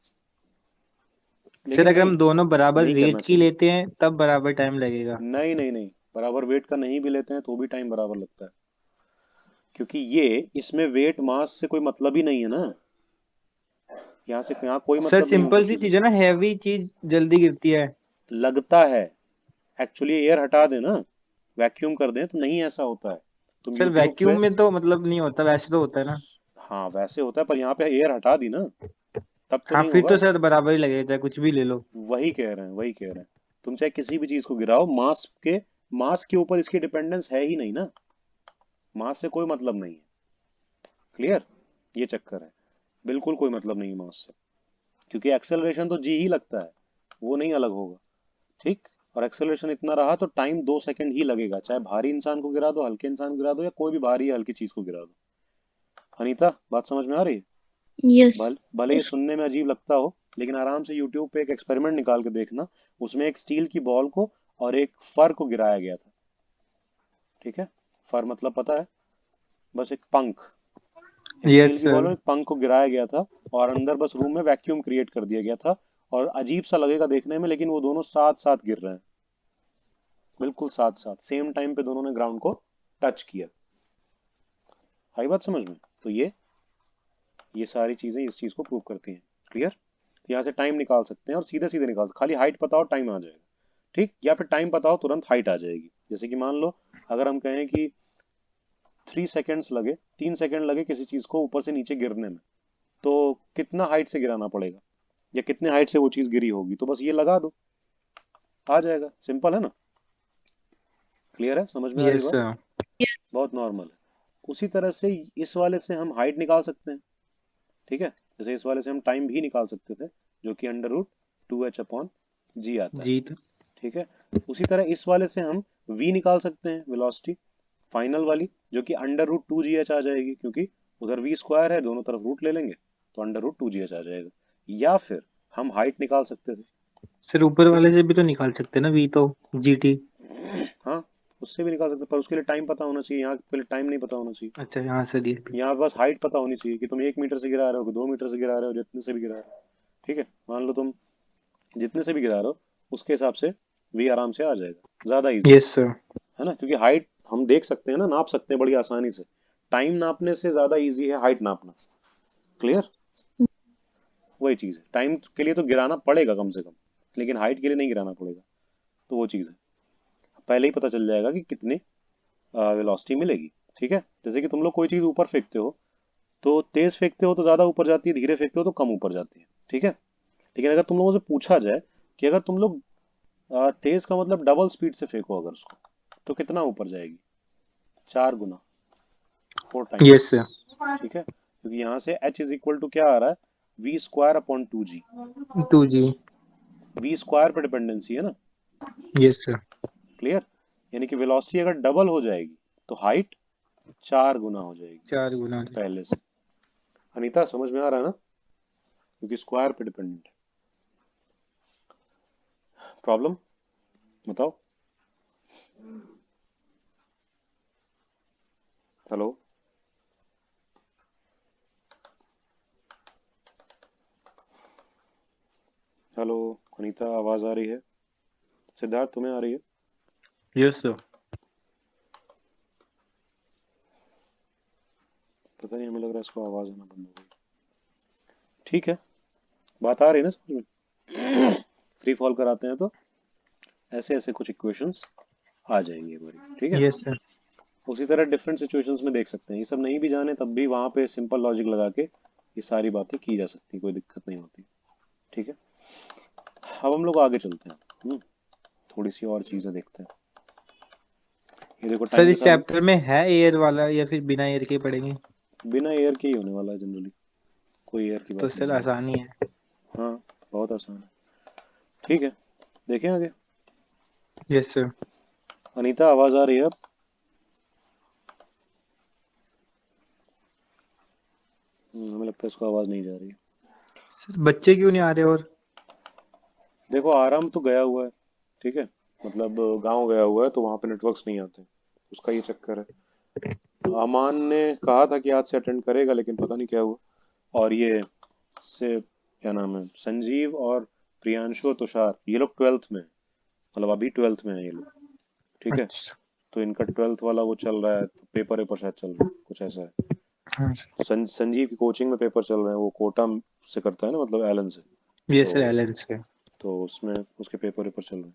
लेकिन अगर नहीं, हम दोनों बराबर नहीं करना वेट की चाहिए। लेते हैं तब बराबर टाइम लगेगा। नहीं नहीं नहीं, बराबर वेट का नहीं भी लेते हैं तो भी टाइम बराबर लगता है, क्योंकि ये इसमें वेट मास से कोई मतलब ही नहीं है ना, यहाँ कोई सर मतलब नहीं है उन सब सिंपल सी चीजों चीज है से। ना, हैवी चीज जल्दी गिरती है। लगता है, एक्चुअली एयर हटा दें ना, वैक्यूम कर दें तो नहीं ऐसा होता है। तुम सर यूट्यूब वैक्यूम पे, में तो मतलब नहीं होता, वैसे तो होता है ना। हाँ वैसे होता है, पर यहाँ पे एयर हटा दी ना, तब तो हाँ नहीं फिर तो होगा। सर बराबर ही लगेगा चाहे कुछ भी ले लो। वही कह रहे हैं, वही कह रहे हैं। तुम चाहे किसी भी चीज को गिराओ, मास के ऊपर इसकी डिपेंडेंस है ही नहीं ना, मास से कोई मतलब नहीं है। क्लियर? ये चक्कर है, बिल्कुल कोई मतलब नहीं है मास से, क्योंकि एक्सेलरेशन तो जी ही लगता है, वो नहीं अलग होगा। ठीक। और एक्सेलरेशन इतना रहा तो टाइम 2 सेकंड ही लगेगा, चाहे भारी इंसान को गिरा दो, हल्के इंसान को गिरा दो, या कोई भी भारी या हल्की चीज को गिरा दो। अनीता, बात समझ में आ रही है? यस। भले ये सुनने में अजीब लगता हो, लेकिन आराम से यूट्यूब पे एक एक्सपेरिमेंट निकाल के देखना। उसमें एक स्टील की बॉल को और एक फर को गिराया गया था। ठीक है? फर मतलब पता है, बस एक पंख। एक यस स्टील की बॉल सर। और एक पंख को गिराया गया था, और अंदर बस रूम में वैक्यूम क्रिएट कर दिया गया था। और अजीब सा लगेगा देखने में, लेकिन वो दोनों साथ साथ गिर रहे हैं, बिल्कुल साथ साथ सेम टाइम पे दोनों ने ग्राउंड को टच किया। आई बात समझ में? तो ये सारी चीजें इस चीज को प्रूव करती हैं। क्लियर? तो यहाँ से टाइम निकाल सकते हैं, और सीधे सीधे निकाल, खाली हाइट पता हो टाइम आ जाएगा। ठीक, या फिर टाइम पता हो तुरंत हाइट आ जाएगी। जैसे कि मान लो, अगर हम कहें कि 3 सेकेंड्स लगे, 3 सेकेंड लगे किसी चीज को ऊपर से नीचे गिरने में, तो कितना हाइट से गिराना पड़ेगा, या कितने हाइट से वो चीज गिरी होगी, तो बस ये लगा दो, आ जाएगा। सिंपल है ना? क्लियर है? समझ में आ रही यस बात? सर। बहुत नॉर्मल है। उसी तरह से इस वाले से हम हाइट निकाल सकते हैं। ठीक है? जैसे इस वाले से हम टाइम भी निकाल सकते थे, जो कि √2h/g आता है। जी तो ठीक है? उसी तरह इस वाले से हम v निकाल सकते हैं, वेलोसिटी फाइनल वाली, जो कि √2gh आ जाएगी, क्योंकि उधर v स्क्वायर है, दोनों तरफ रूट ले लेंगे तो √2gh आ जाएगा। या फिर हम हाइट निकाल सकते थे। सर ऊपर ठीक वाले से भी तो निकाल सकते हैं ना, वी तो जीटी। है? हाँ, उससे भी निकाल सकते, पर उसके लिए टाइम पता होना चाहिए, यहाँ पहले टाइम नहीं पता होना चाहिए। अच्छा यहाँ से ये भी। यहाँ बस हाइट पता होनी चाहिए कि तुम 1 मीटर से गिरा रहे हो कि 2 मीटर से गिरा रहे हो, जितने से भी गिरा रहे हो। ठीक है? मान लो तुम जितने से भी गिरा रहे हो, उसके हिसाब से वी आराम से आ जाएगा, ज्यादा इजी यस सर। है ना, क्योंकि हाइट हम देख सकते हैं ना, नाप सकते हैं बड़ी आसानी से। टाइम नापने से ज्यादा इजी है हाइट नापना। क्लियर? वही चीज है, टाइम के लिए तो गिराना पड़ेगा कम से कम, लेकिन हाइट के लिए नहीं गिराना पड़ेगा। तो वो चीज है, पहले ही पता चल जाएगा कि कितनी वेलोसिटी मिलेगी। ठीक है? जैसे कि तुम लोग कोई चीज ऊपर फेंकते हो, तो तेज फेंकते हो तो ज्यादा ऊपर जाती है, धीरे फेंकते हो तो कम ऊपर जाती है। ठीक है? लेकिन अगर तुम लोगों से पूछा जाए कि अगर तुम लोग तेज का मतलब डबल स्पीड से फेंको अगर उसको, तो कितना ऊपर जाएगी? 4 गुना, 4 टाइम्स। Yes sir. ठीक है? क्योंकि यहाँ से h = क्या आ रहा है, v²/2g। 2G। v स्क्वायर पे डिपेंडेंसी है ना। Yes sir. क्लियर? यानी कि वेलोसिटी अगर डबल हो जाएगी तो हाइट 4 गुना हो जाएगी 4 गुना। पहले से। अनीता, समझ में आ रहा है ना? क्योंकि स्क्वायर पे डिपेंडेंट है। प्रॉब्लम बताओ। हेलो? हेलो? अनीता, आवाज आ रही है? सिद्धार्थ, तुम्हें आ रही है? Yes sir. पता नहीं, हमें लग रहा है इसको आवाज आना बंद हो गई। ठीक है, बात आ रही है ना समझ में? फ्री फॉल कराते हैं तो ऐसे ऐसे कुछ इक्वेशंस आ जाएंगी हमारी। ठीक है? Yes sir. उसी तरह डिफरेंट सिचुएशंस में देख सकते हैं, ये सब नहीं भी जाने तब भी वहां पे सिंपल लॉजिक लगा के ये सारी बातें की जा सकती, कोई दिक्कत नहीं होती। ठीक है? अब हम लोग आगे चलते हैं। थोड़ी सी और चीजें देखते हैं। ये देखो, सर टाइम के इस साथ चैप्टर में है एयर वाला या फिर बिना एयर के पढ़ेंगे? बिना एयर के ही होने वाला है जनरली, कोई एयर की तो बात नहीं सर होने वाली। आसानी है। हाँ, बहुत आसान है। ठीक है, देखें आगे। Yes sir. अनीता, आवाज आ रही है अब? हमें लगता है इसको आवाज नहीं जा रही। सर बच्चे क्यों नहीं आ रहे? और देखो आराम तो गया हुआ है, ठीक है, मतलब गांव गया हुआ है तो वहां पे नेटवर्क्स नहीं आते, उसका ये चक्कर है। अमान ने कहा था कि आज से अटेंड करेगा लेकिन पता नहीं क्या हुआ। और ये से क्या नाम है, संजीव और प्रियांशु और तुषार, ये लोग 12th में हैं, मतलब अभी 12th में है ये लोग, ठीक है। अच्छा। तो इनका 12th वाला वो चल रहा है, तो पेपर वेपर शायद चल रहा है, कुछ ऐसा है। हाँ संजीव की कोचिंग में पेपर चल रहे हैं, वो कोटा से करता है ना, मतलब एलन से। ये तो सर एलन से। तो उसमें उसके पेपर वेपर चल रहे हैं,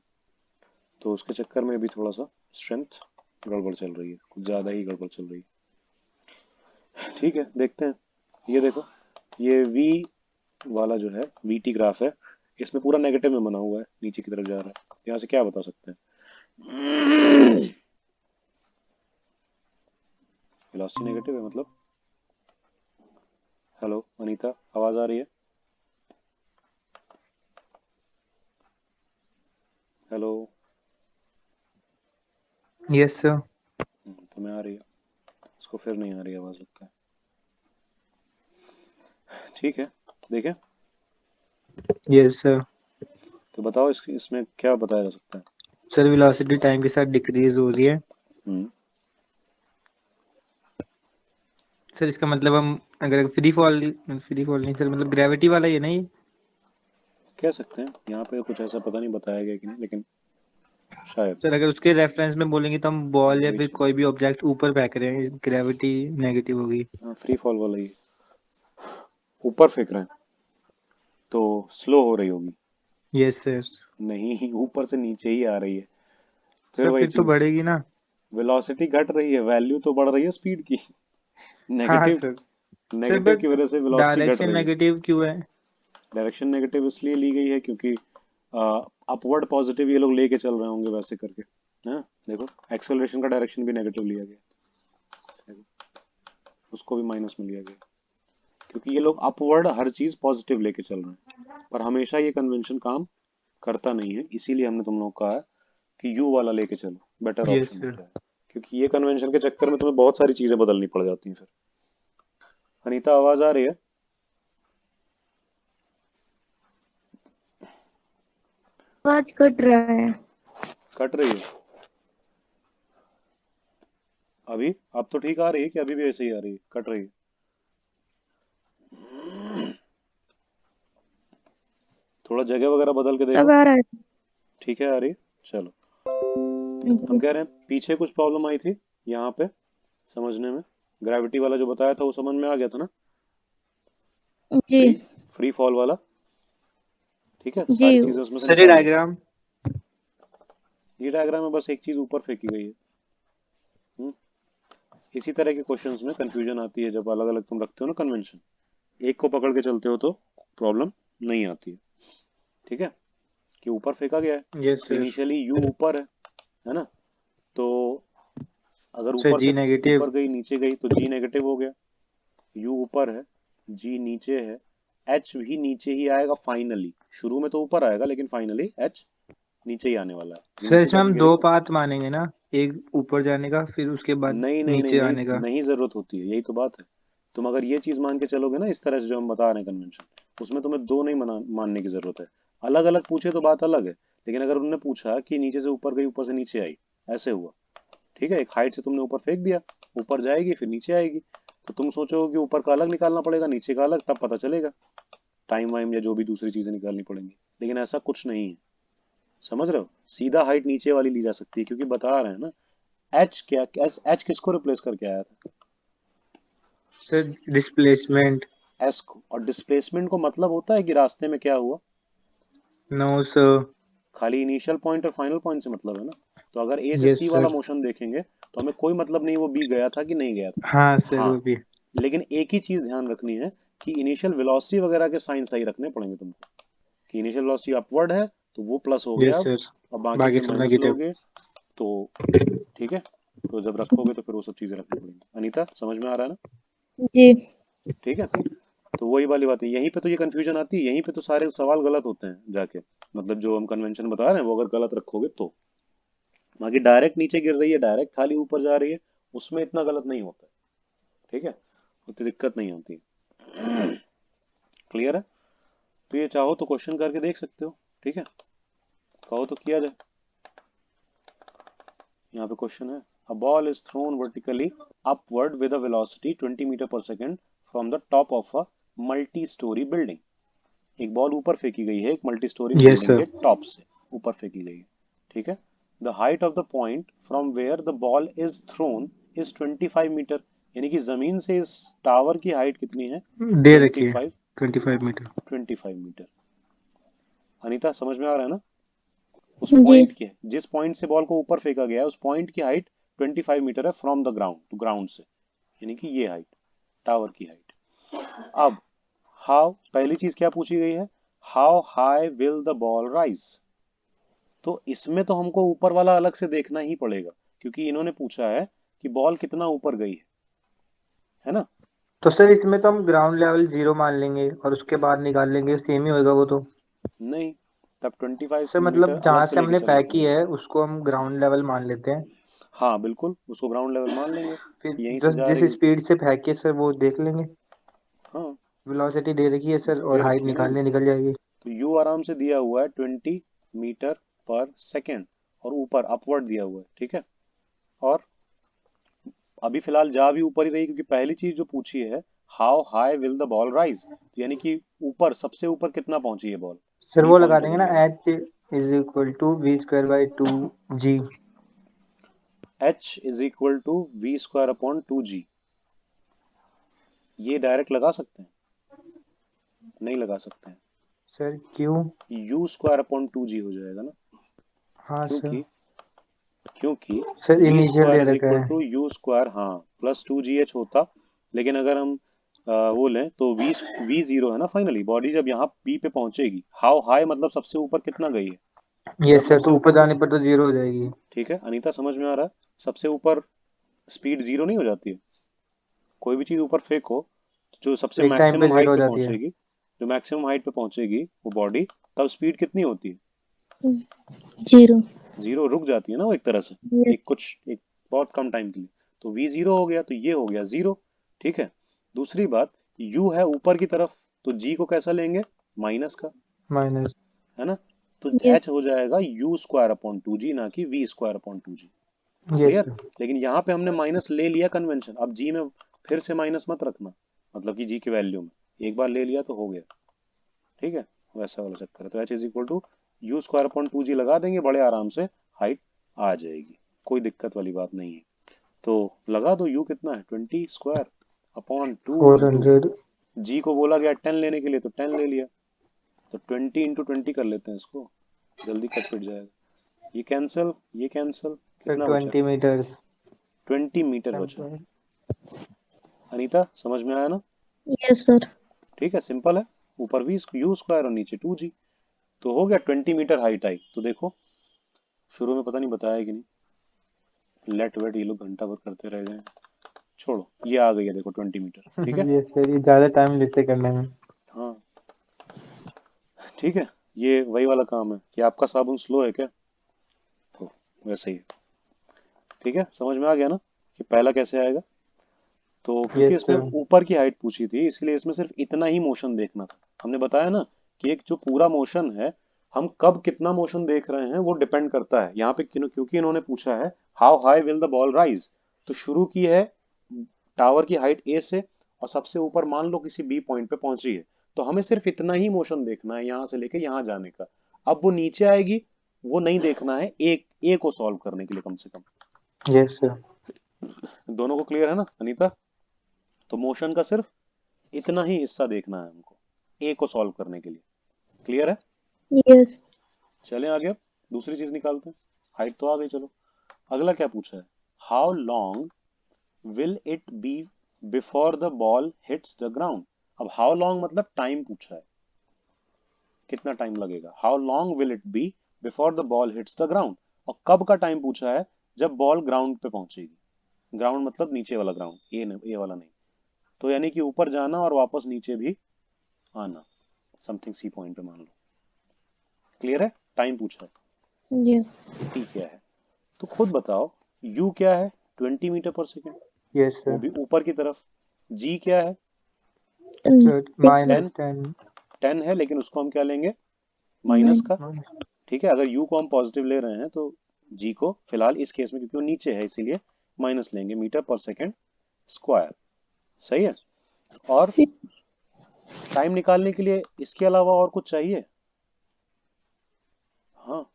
तो उसके चक्कर में भी थोड़ा सा स्ट्रेंथ गड़बड़ चल रही है, कुछ ज़्यादा ही गड़बड़ चल रही है। ठीक है, देखते हैं। ये देखो, ये वी वाला जो है वी टी ग्राफ है, इसमें पूरा नेगेटिव में बना हुआ है, नीचे की तरफ जा रहा है। यहाँ से क्या बता सकते हैं? वेलोसिटी नेगेटिव है मतलब। हेलो अनीता, आवाज आ रही है? हेलो। Yes sir. तुम्हें आ रही है, इसको फिर नहीं आ रही आवाज लगता है। ठीक है, देखें। Yes sir. तो बताओ इसमें क्या बताया जा सकता है? सर वेलोसिटी टाइम के साथ डिक्रीज हो रही है। हम्म सर इसका मतलब हम अगर फ्री फॉल नहीं सर, मतलब ग्रेविटी वाला ही है ना ये? कह सकते हैं, यहाँ पे कुछ ऐसा पता नहीं बताया गया कि नहीं, लेकिन शायद। सर अगर उसके रेफरेंस में बोलेंगे तो हम बॉल या वही फिर चीज, कोई भी ऑब्जेक्ट ऊपर फेंक रहे हैं, ग्रेविटी नेगेटिव होगी। हाँ फ्री फॉल वाला ही, ऊपर फेंक रहे हैं तो स्लो हो रही होगी। Yes sir. नहीं, ऊपर से नीचे ही आ रही है, फिर सर वही फिर तो चीज। बढ़ेगी ना? वेलोसिटी घट रही है, वैल्यू तो बढ़ रही है स्पीड की। हाँ negative, sir. Sir negative but की वजह से वेलोसिटी घट डायरेक्शन रही है। नेगेटिव क्यों है? डायरेक्शन नेगेटिव इसलिए ली गई है क्योंकि अपवर्ड पॉजिटिव ये लोग लेके चल रहे होंगे वैसे करके। हाँ देखो, एक्सेलरेशन का डायरेक्शन भी नेगेटिव लिया गया, देखो, उसको भी माइनस में लिया गया, क्योंकि ये लोग अपवर्ड हर चीज पॉजिटिव लेके चल रहे हैं। पर हमेशा ये कन्वेंशन काम करता नहीं है, इसीलिए हमने तुम लोग को कहा है कि यू वाला लेके चलो, बेटर यस ऑप्शन सर। होता है। क्योंकि ये कन्वेंशन के चक्कर में तुम्हें बहुत सारी चीजें बदलनी पड़ जाती हैं फिर। अनीता आवाज आ रही है? आवाज कट रहा है। कट रही है अभी? अब तो ठीक आ रही है कि अभी भी ऐसे ही आ रही है, कट रही है? थोड़ा जगह वगैरह बदल के अब देखो। आ रहा है। ठीक है, आ रही है, चलो। हम जी। कह रहे हैं पीछे कुछ प्रॉब्लम आई थी यहाँ पे समझने में, ग्रेविटी वाला जो बताया था वो समझ में आ गया था ना? जी। फ्री फ्री फॉल वाला, ठीक है, जी। सारी चीजें उसमें से सर ये निकाल लो। डायग्राम। ये डायग्राम में बस एक चीज ऊपर फेंकी गई है। हम्म, इसी तरह के क्वेश्चंस में कंफ्यूजन आती है जब अलग अलग तुम रखते हो ना कन्वेंशन, एक को पकड़ के चलते हो तो प्रॉब्लम नहीं आती है। ठीक है, कि ऊपर फेंका गया है, यस तो सर। इनिशियली यू ऊपर है ना? तो अगर सर ऊपर जी से नेगेटिव। ऊपर गई नीचे गई तो जी नेगेटिव हो गया। यू ऊपर है, जी नीचे है, एच भी नीचे ही आएगा फाइनली। शुरू में तो ऊपर आएगा लेकिन फाइनली एच नीचे ही आने वाला है। ये सर नीचे इसमें जाके हम दो गिरेगा। पाथ मानेंगे ना, एक ऊपर जाने का फिर उसके बाद नहीं नहीं नहीं नीचे नहीं, आने का। नहीं जरूरत होती है, यही तो बात है। तुम अगर ये चीज मान के चलोगे ना इस तरह से जो हम बता रहे हैं कन्वेंशन, उसमें तुम्हें दो नहीं मानने की जरूरत है। अलग अलग पूछे तो बात अलग है, लेकिन अगर उन्होंने पूछा कि नीचे से ऊपर गई ऊपर से नीचे आई, ऐसे हुआ, ठीक है, एक हाइट से तुमने ऊपर फेंक दिया, ऊपर जाएगी फिर नीचे आएगी, तो तुम सोचोगे कि ऊपर का अलग निकालना पड़ेगा नीचे का अलग, तब पता चलेगा टाइम वाइम या जो भी दूसरी चीजें निकालनी पड़ेंगी। लेकिन ऐसा कुछ नहीं है, समझ रहे हो? सीधा हाइट नीचे वाली ली जा सकती है, क्योंकि बता रहे हैं ना एच क्या, एच किसको रिप्लेस करके आया था? Sir displacement. एस को। और डिस्प्लेसमेंट को मतलब होता है कि रास्ते में क्या हुआ, नो सर। खाली इनिशियल पॉइंट और फाइनल पॉइंट से मतलब है ना। तो अगर ए से सी यस वाला सर। मोशन देखेंगे तो हमें कोई मतलब नहीं वो बी गया था कि नहीं गया था। हाँ सर हाँ, वो भी। लेकिन एक ही चीज ध्यान रखनी है कि इनिशियल वेलोसिटी वगैरह के साइन सही रखने पड़ेंगे तुमको, कि इनिशियल वेलोसिटी अपवर्ड है तो वो प्लस हो गया यस अब, सर। और बाकी बाकी फिर सब माइनस नेगेटिव। लोगे तो, ठीक है। तो जब रखोगे तो फिर वो सब चीजें रखनी पड़ेंगी। अनीता समझ में आ रहा है ना? जी। ठीक है, तो वही वाली बात है, यहीं पे तो ये कंफ्यूजन आती है, यहीं पे तो सारे सवाल गलत होते हैं जाके, मतलब जो हम कन्वेंशन बता रहे हैं वो अगर गलत रखोगे तो। बाकी डायरेक्ट नीचे गिर रही है, डायरेक्ट खाली ऊपर जा रही है, उसमें इतना गलत नहीं होता है, ठीक है, उतनी दिक्कत नहीं होती। क्लियर है? तो ये चाहो तो क्वेश्चन करके देख सकते हो, ठीक है, कहो तो किया जाए। यहाँ पे क्वेश्चन है, a ball is thrown vertically upward with a velocity 20 metre per second from the top of a multi storey building. एक बॉल ऊपर फेंकी गई है एक multi storey yes building sir. के टॉप से ऊपर फेंकी गई है, ठीक है। The height of the point from where the ball is thrown is 25 metre, यानी कि जमीन से इस टावर की हाइट कितनी है? दे रखी है 25 25 मीटर। 25 मीटर। अनीता समझ में आ रहा है ना? उस जी पॉइंट की, जिस पॉइंट से बॉल को ऊपर फेंका गया है उस पॉइंट की हाइट 25 मीटर है from the ground, to ground से, यानी कि ये हाइट टावर की हाइट। अब हाउ, पहली चीज क्या पूछी गई है? How high will the ball rise. तो इसमें तो हमको ऊपर वाला अलग से देखना ही पड़ेगा, क्योंकि इन्होंने पूछा है कि बॉल कितना ऊपर गई है ना? तो सर इसमें तो हम ग्राउंड लेवल 0 मान लेंगे और उसके बाद निकाल लेंगे, सेम ही होगा वो तो। नहीं, तब 25 सर मीटर मतलब अलग जहाँ से से लेके हमने चलना पैक की पड़ेगा। है उसको हम ग्राउंड लेवल मान लेते हैं, हाँ बिल्कुल, उसको ग्राउंड लेवल मान लेंगे फिर कि यहीं से जिस जा जिस रही है। स्पीड से फेंके सर वो देख लेंगे। हाँ, वेलोसिटी दे रखी है सर दे और हाइट रखी है ना, निकालने निकल जाएगी। तो यू आराम से दिया हुआ है 20 मीटर पर सेकेंड और ऊपर अपवर्ड दिया हुआ है, ठीक है। और अभी फिलहाल जा भी ऊपर ही रही, क्योंकि पहली चीज जो पूछी है how high will the ball rise, यानी कि ऊपर, सबसे ऊपर कितना पहुंची है बॉल, सर बी वो लगा पॉइंट पे देंगे ना, गिरी है। H is equal to V square by 2g। H is equal to V square upon 2g। ये डायरेक्ट लगा सकते हैं? नहीं लगा सकते हैं, सर क्यों? यू स्क्वायर अपॉन 2g हो जाएगा ना, हाँ सर। क्योंकि क्योंकि सर वी इनिशियल स्क्वायर दे इज रखा इक्वल है। टू यू स्क्वायर, हाँ, प्लस 2gh होता। लेकिन अगर हम वो लें तो वी जीरो है ना, फाइनली बॉडी जब यहाँ बी पे पहुंचेगी, हाउ हाई मतलब सबसे ऊपर कितना गई है, ये जब सर सबसे तो ऊपर ऊपर जाने पर तो 0 हो जाएगी। ठीक है अनीता समझ में आ रहा है? सबसे ऊपर स्पीड जीरो नहीं हो जाती है? कोई भी चीज ऊपर फेंको, जो सबसे एक टाइम पे मैक्सिमम 0 हाइट हो पे जाती है। पहुंचेगी, जो मैक्सिमम हाइट पे पहुंचेगी वो बॉडी, तब स्पीड कितनी होती है? 0। जीरो, रुक जाती है ना वो एक तरह से, यस एक बहुत कम टाइम के लिए। तो वी जीरो हो गया, तो ये हो गया जीरो, ठीक है। दूसरी बात, यू है ऊपर की तरफ, तो जी को कैसा लेंगे? माइनस का, माइनस। है ना? तो यस एच हो जाएगा यू स्क्वायर अपॉन 2g, ना कि वी स्क्वायर अपॉन 2g। ये क्लियर? सर। लेकिन यहाँ पे हमने माइनस ले लिया कन्वेंशन, अब जी में फिर से माइनस मत रखना, मतलब कि जी की वैल्यू में एक बार ले लिया तो हो गया, ठीक है, वैसा वाला चक्कर है। तो H is equal to you square upon 2g लगा देंगे, बड़े आराम से हाइट आ जाएगी, कोई दिक्कत वाली बात नहीं है। तो लगा दो, यू कितना है 20 स्क्वायर अपॉन 2 इंटू 400। जी को बोला गया 10 लेने के लिए, तो 10 ले लिया, तो 20 इंटू 20 कर लेते हैं इसको, जल्दी कट पिट जाएगा। ये कैंसिल, ये कैंसिल, सर कितना बचा? 20 मीटर। 20 मीटर बचा। सर अनीता समझ में आया ना? Yes sir. ठीक है, सिंपल है, ऊपर भी यू स्क्वायर और नीचे 2g, तो हो गया 20 मीटर हाइट आई। तो देखो शुरू में पता नहीं बताया कि नहीं, लेट वेट ये लोग घंटा भर करते रह गए, छोड़ो, ये आ गई है देखो 20 मीटर, ठीक है। ये सर ये ज्यादा टाइम लेते करने में। हाँ ठीक है, ये वही वाला काम है कि आपका साबुन स्लो है क्या, तो वैसे ही है। ठीक है, समझ में आ गया ना कि पहला कैसे आएगा? तो ये क्योंकि इसमें सर। ऊपर की हाइट पूछी थी, इसलिए इसमें सिर्फ इतना ही मोशन देखना था। हमने बताया ना कि एक जो पूरा मोशन है, हम कब कितना मोशन देख रहे हैं वो डिपेंड करता है। यहाँ पे क्योंकि इन्होंने पूछा है how high will the ball rise, तो शुरू की है टावर की हाइट ए से, और सबसे ऊपर मान लो किसी बी पॉइंट पे पहुंची है, तो हमें सिर्फ इतना ही मोशन देखना है यहाँ से लेके यहाँ जाने का। अब वो नीचे आएगी, वो नहीं देखना है, एक ए को सॉल्व करने के लिए कम से कम। ये सर। दोनों को क्लियर है ना अनीता? तो मोशन का सिर्फ इतना ही हिस्सा देखना है हमको, ए को सॉल्व करने के लिए। क्लियर है? यस चलें आगे, अब दूसरी चीज निकालते हैं। हाइट तो आ गई, चलो अगला क्या पूछा है? How long will it be before the ball hits the ground. अब हाउ लॉन्ग मतलब टाइम पूछा है, कितना टाइम लगेगा, how long will it be before the ball hits the ground. और कब का टाइम पूछा है? जब बॉल ग्राउंड पे पहुंचेगी। ग्राउंड मतलब नीचे वाला ग्राउंड, ए वाला नहीं। तो यानी कि ऊपर जाना और वापस नीचे भी आना, समथिंग सी पॉइंट पे मान लो। क्लियर है? टाइम पूछा है, यस टी क्या है? तो खुद बताओ, यू क्या है? 20 मीटर पर सेकेंड, ये वो सर। भी ऊपर की तरफ। जी क्या है? माइनस 10 10 है, लेकिन उसको हम क्या लेंगे, माइनस का। ठीक है, अगर u को हम पॉजिटिव ले रहे हैं तो g को फिलहाल इस केस में, क्योंकि वो नीचे है इसीलिए माइनस लेंगे, मीटर पर सेकेंड स्क्वायर। सही है। और टाइम निकालने के लिए इसके अलावा और कुछ चाहिए? हाँ,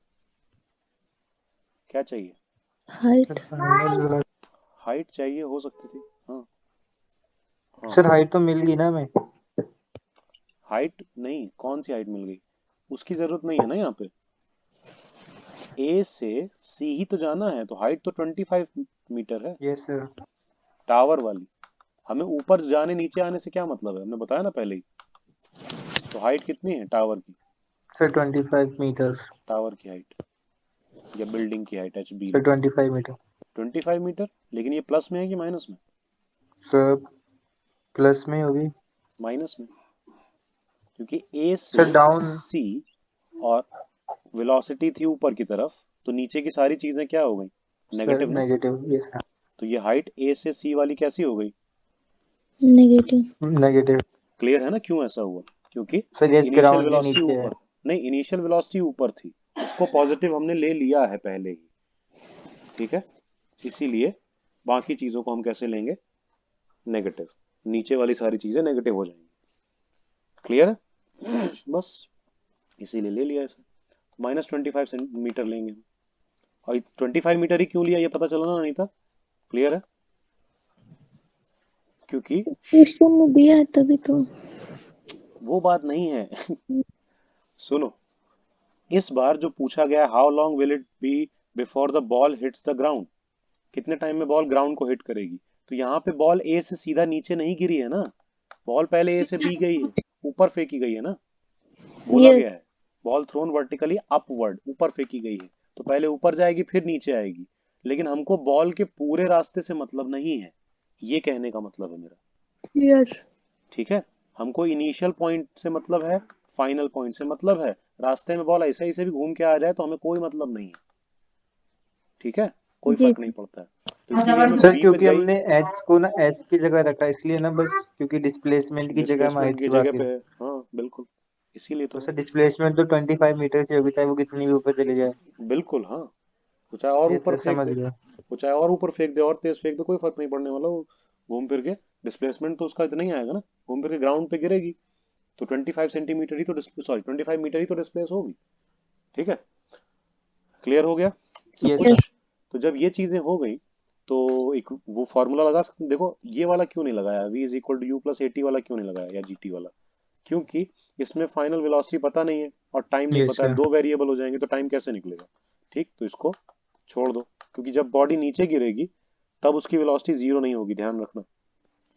क्या चाहिए? हाइट। हाइट चाहिए, हो सकती थी। हाँ हाँ, सर हाइट तो मिल गई ना हमें। हाइट नहीं, कौन सी हाइट मिल गई? उसकी जरूरत नहीं है ना यहाँ पे, ए से सी ही तो जाना है, तो हाइट तो 25 मीटर है, यस सर। टावर वाली। हमें ऊपर जाने नीचे आने से क्या मतलब है, हमने बताया ना पहले ही। तो हाइट कितनी है टावर की? Sir 25 metre. टावर की हाइट या बिल्डिंग की हाइट, एच बी सर में 25 मीटर। 25 मीटर। लेकिन ये प्लस में है कि माइनस में? सर प्लस में होगी। माइनस में, क्योंकि ए सर से डाउन। सी और वेलोसिटी थी ऊपर की तरफ, तो नीचे की सारी चीजें क्या हो गई, सर नेगेटिव ना। नेगेटिव। Yes sir. तो ये हाइट ए से सी वाली कैसी हो गई, नेगेटिव। नेगेटिव। क्लियर है ना क्यों ऐसा हुआ? क्योंकि सर ये इनिशियल ग्राउंड के वेलोसिटी नीचे है। ऊपर, नहीं, इनिशियल वेलोसिटी ऊपर थी, उसको पॉजिटिव हमने ले लिया है पहले ही। ठीक है, इसीलिए बाकी चीजों को हम कैसे लेंगे, नेगेटिव। नीचे वाली सारी चीजें नेगेटिव हो जाएंगी। क्लियर है? बस इसीलिए ले लिया इसे। माइनस 25 सेंटीमीटर लेंगे हम। और 25 मीटर ही क्यों लिया, ये पता चला ना अनीता? क्लियर है? क्योंकि क्वेश्चन में दिया है तभी तो। वो बात नहीं है। सुनो, इस बार जो पूछा गया, how long will it be before the ball hits the ground, कितने टाइम में बॉल ग्राउंड को हिट करेगी। तो यहाँ पे बॉल ए से सीधा नीचे नहीं गिरी है ना, बॉल पहले ए से बी गई है, ऊपर फेंकी गई है ना। बोला यस। गया है बॉल थ्रोन वर्टिकली अपवर्ड, ऊपर फेंकी गई है, तो पहले ऊपर जाएगी फिर नीचे आएगी। लेकिन हमको बॉल के पूरे रास्ते से मतलब नहीं है, ये कहने का मतलब है मेरा। यस। ठीक है, हमको इनिशियल पॉइंट से मतलब है, फाइनल पॉइंट से मतलब है। रास्ते में बॉल ऐसे ऐसे भी घूम के आ जाए तो हमें कोई मतलब नहीं है। ठीक है, कोई जी। फर्क नहीं पड़ता है। तो इसीलिए हमें सर बी पे क्योंकि गई, हमने एच को ना एच की जगह रखा है इसलिए ना, बस क्योंकि डिस्प्लेसमेंट की जगह हम डिस्प्लेसमेंट हाइट की की जगह बात पे करें। है। हाँ बिल्कुल, इसीलिए तो तो सर डिस्प्लेसमेंट तो 25 मीटर की होगी, चाहे वो कितनी भी ऊपर चले जाए। बिल्कुल। हाँ, वो चाहे और ये ऊपर सर फेंक समझ दे, गया। वो चाहे और ऊपर फेंक दे और तेज फेंक दे, कोई फर्क नहीं पड़ने वाला। वो घूम फिर के डिस्प्लेसमेंट तो उसका इतना ही आएगा ना, घूम फिर के ग्राउंड पे गिरेगी। तो 25 सेंटीमीटर ही तो, सॉरी 25 मीटर ही तो डिस्प्लेस होगी। ठीक है, क्लियर हो गया सब ये कुछ? सर। यस। तो जब ये चीजें हो गई, तो एक वो फॉर्मूला लगा सकते। देखो ये वाला क्यों नहीं लगाया, v is equal to you plus A T वाला क्यों नहीं लगाया, या gt वाला? क्योंकि इसमें फाइनल वेलोसिटी पता नहीं है और टाइम नहीं ये पता है, सर। दो वेरिएबल हो जाएंगे तो टाइम कैसे निकलेगा। ठीक, तो इसको छोड़ दो, क्योंकि जब बॉडी नीचे गिरेगी तब उसकी वेलोसिटी जीरो नहीं होगी, ध्यान रखना।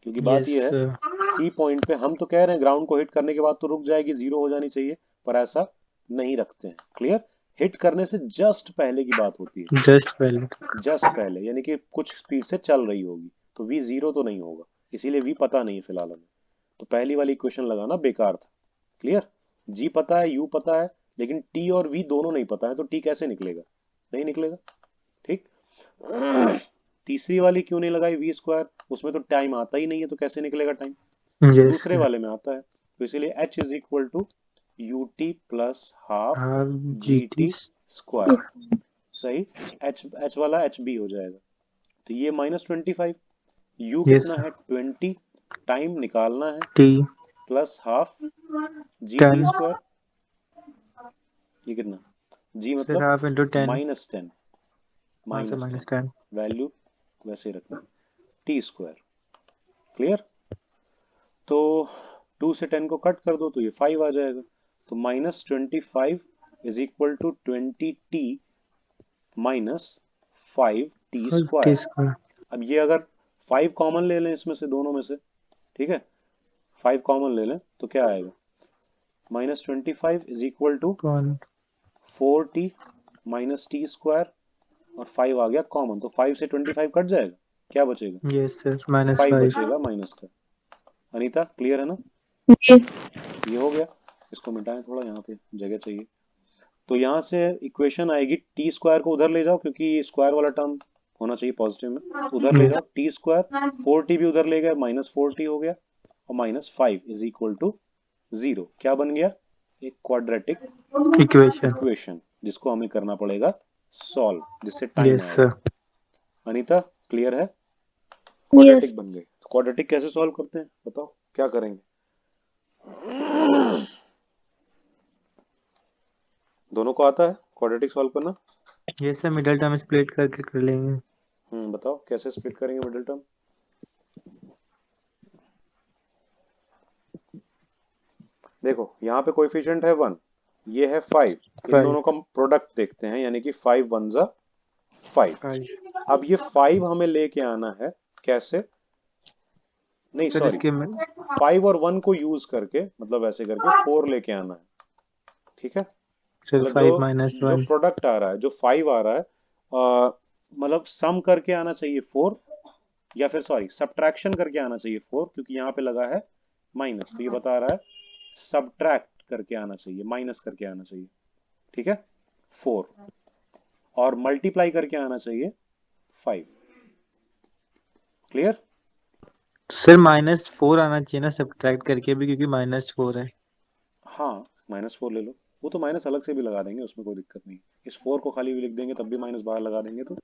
क्योंकि बात यस यह है, सर। सी पॉइंट पे हम तो कह रहे हैं ग्राउंड को हिट करने के बाद तो रुक जाएगी, जीरो हो जानी चाहिए, पर ऐसा नहीं रखते हैं। क्लियर? हिट करने से जस्ट पहले की बात होती है, जस्ट पहले। जस्ट पहले, यानी कि कुछ स्पीड से चल रही होगी, तो v जीरो तो नहीं होगा, इसीलिए v पता नहीं है फिलहाल हमें। तो पहली वाली इक्वेशन लगाना बेकार था। क्लियर? g पता है, u पता है, लेकिन t और v दोनों नहीं पता है, तो t कैसे निकलेगा, नहीं निकलेगा। ठीक। तीसरी वाली क्यों नहीं लगाई v स्क्वायर, उसमें तो टाइम आता ही नहीं है, तो कैसे निकलेगा टाइम। यस दूसरे सर। वाले में आता है, तो इसीलिए h is equal to U T plus half half G G T. T square. सही, h वाला एच बी हो जाएगा। तो ये -25, u यस कितना सर। है 20, टाइम निकालना है, T plus half G T 10। Square. ये कितना, g सर मतलब हाफ इंटू 10। -10, हाँ सर -10 -10। वैल्यू वैसे ही रखना, टी स्क्वायर। क्लियर? तो 2 से 10 को कट कर दो तो ये 5 आ जाएगा। तो -25 is equal to 20t minus 5t T square. Square. अब ये अगर 5 कॉमन ले लें इसमें से, दोनों में से, ठीक है, 5 कॉमन ले लें तो क्या आएगा, -25 इज इक्वल टू कौन। 4t माइनस टी स्क्वायर, और 5 आ गया कॉमन, तो 5 से 25 कट जाएगा, क्या बचेगा, यस सर 5 -5। बचेगा माइनस का। अनीता क्लियर है ना? जी। ये हो गया। इसको मिटाएं थोड़ा, यहाँ पे जगह चाहिए। तो यहाँ से इक्वेशन आएगी, टी स्क्वायर को उधर ले जाओ, क्योंकि स्क्वायर वाला टर्म होना चाहिए पॉजिटिव में, तो उधर ले जाओ टी स्क्वायर, 4t भी उधर ले गए, -4t हो गया, और -5 इज इक्वल टू 0। क्या बन गया? एक क्वाड्रेटिक इक्वेशन। इक्वेशन जिसको हमें करना पड़ेगा सॉल्व, जिससे टाइम यस आएगा। सर। अनीता क्लियर है? यस क्वाड्रेटिक बन गए। क्वाड्रेटिक कैसे सॉल्व करते हैं बताओ, क्या करेंगे? दोनों को आता है क्वाड्रेटिक सॉल्व करना? Yes sir, middle term split करके कर लेंगे। बताओ कैसे स्प्लिट करेंगे मिडिल टर्म? देखो यहाँ पे कोएफिशिएंट है 1, ये है 5, इन 5 दोनों का प्रोडक्ट देखते हैं, यानी कि 5 1 जा 5। 5 अब ये 5 हमें लेके आना है कैसे? नहीं सर सॉरी, इसके में 5 और 1 को यूज करके, मतलब ऐसे करके 4 लेके आना है। ठीक है, सर मतलब 5 माइनस जो 1। प्रोडक्ट आ रहा है, जो 5 आ रहा है, मतलब सम करके आना चाहिए 4, या फिर सॉरी सब्ट्रैक्शन करके आना चाहिए 4, क्योंकि यहाँ पे लगा है माइनस, तो ये बता रहा है सब्ट्रैक्ट करके आना चाहिए, माइनस करके आना चाहिए। ठीक है, 4 और मल्टीप्लाई करके आना चाहिए 5। क्लियर? सर -4 आना चाहिए ना सब्ट्रैक्ट करके भी, क्योंकि -4 है। हाँ -4 ले लो, वो तो माइनस अलग से भी लगा देंगे, उसमें कोई दिक्कत नहीं। इस 4 को खाली भी लिख देंगे तब भी माइनस बाहर लगा देंगे तो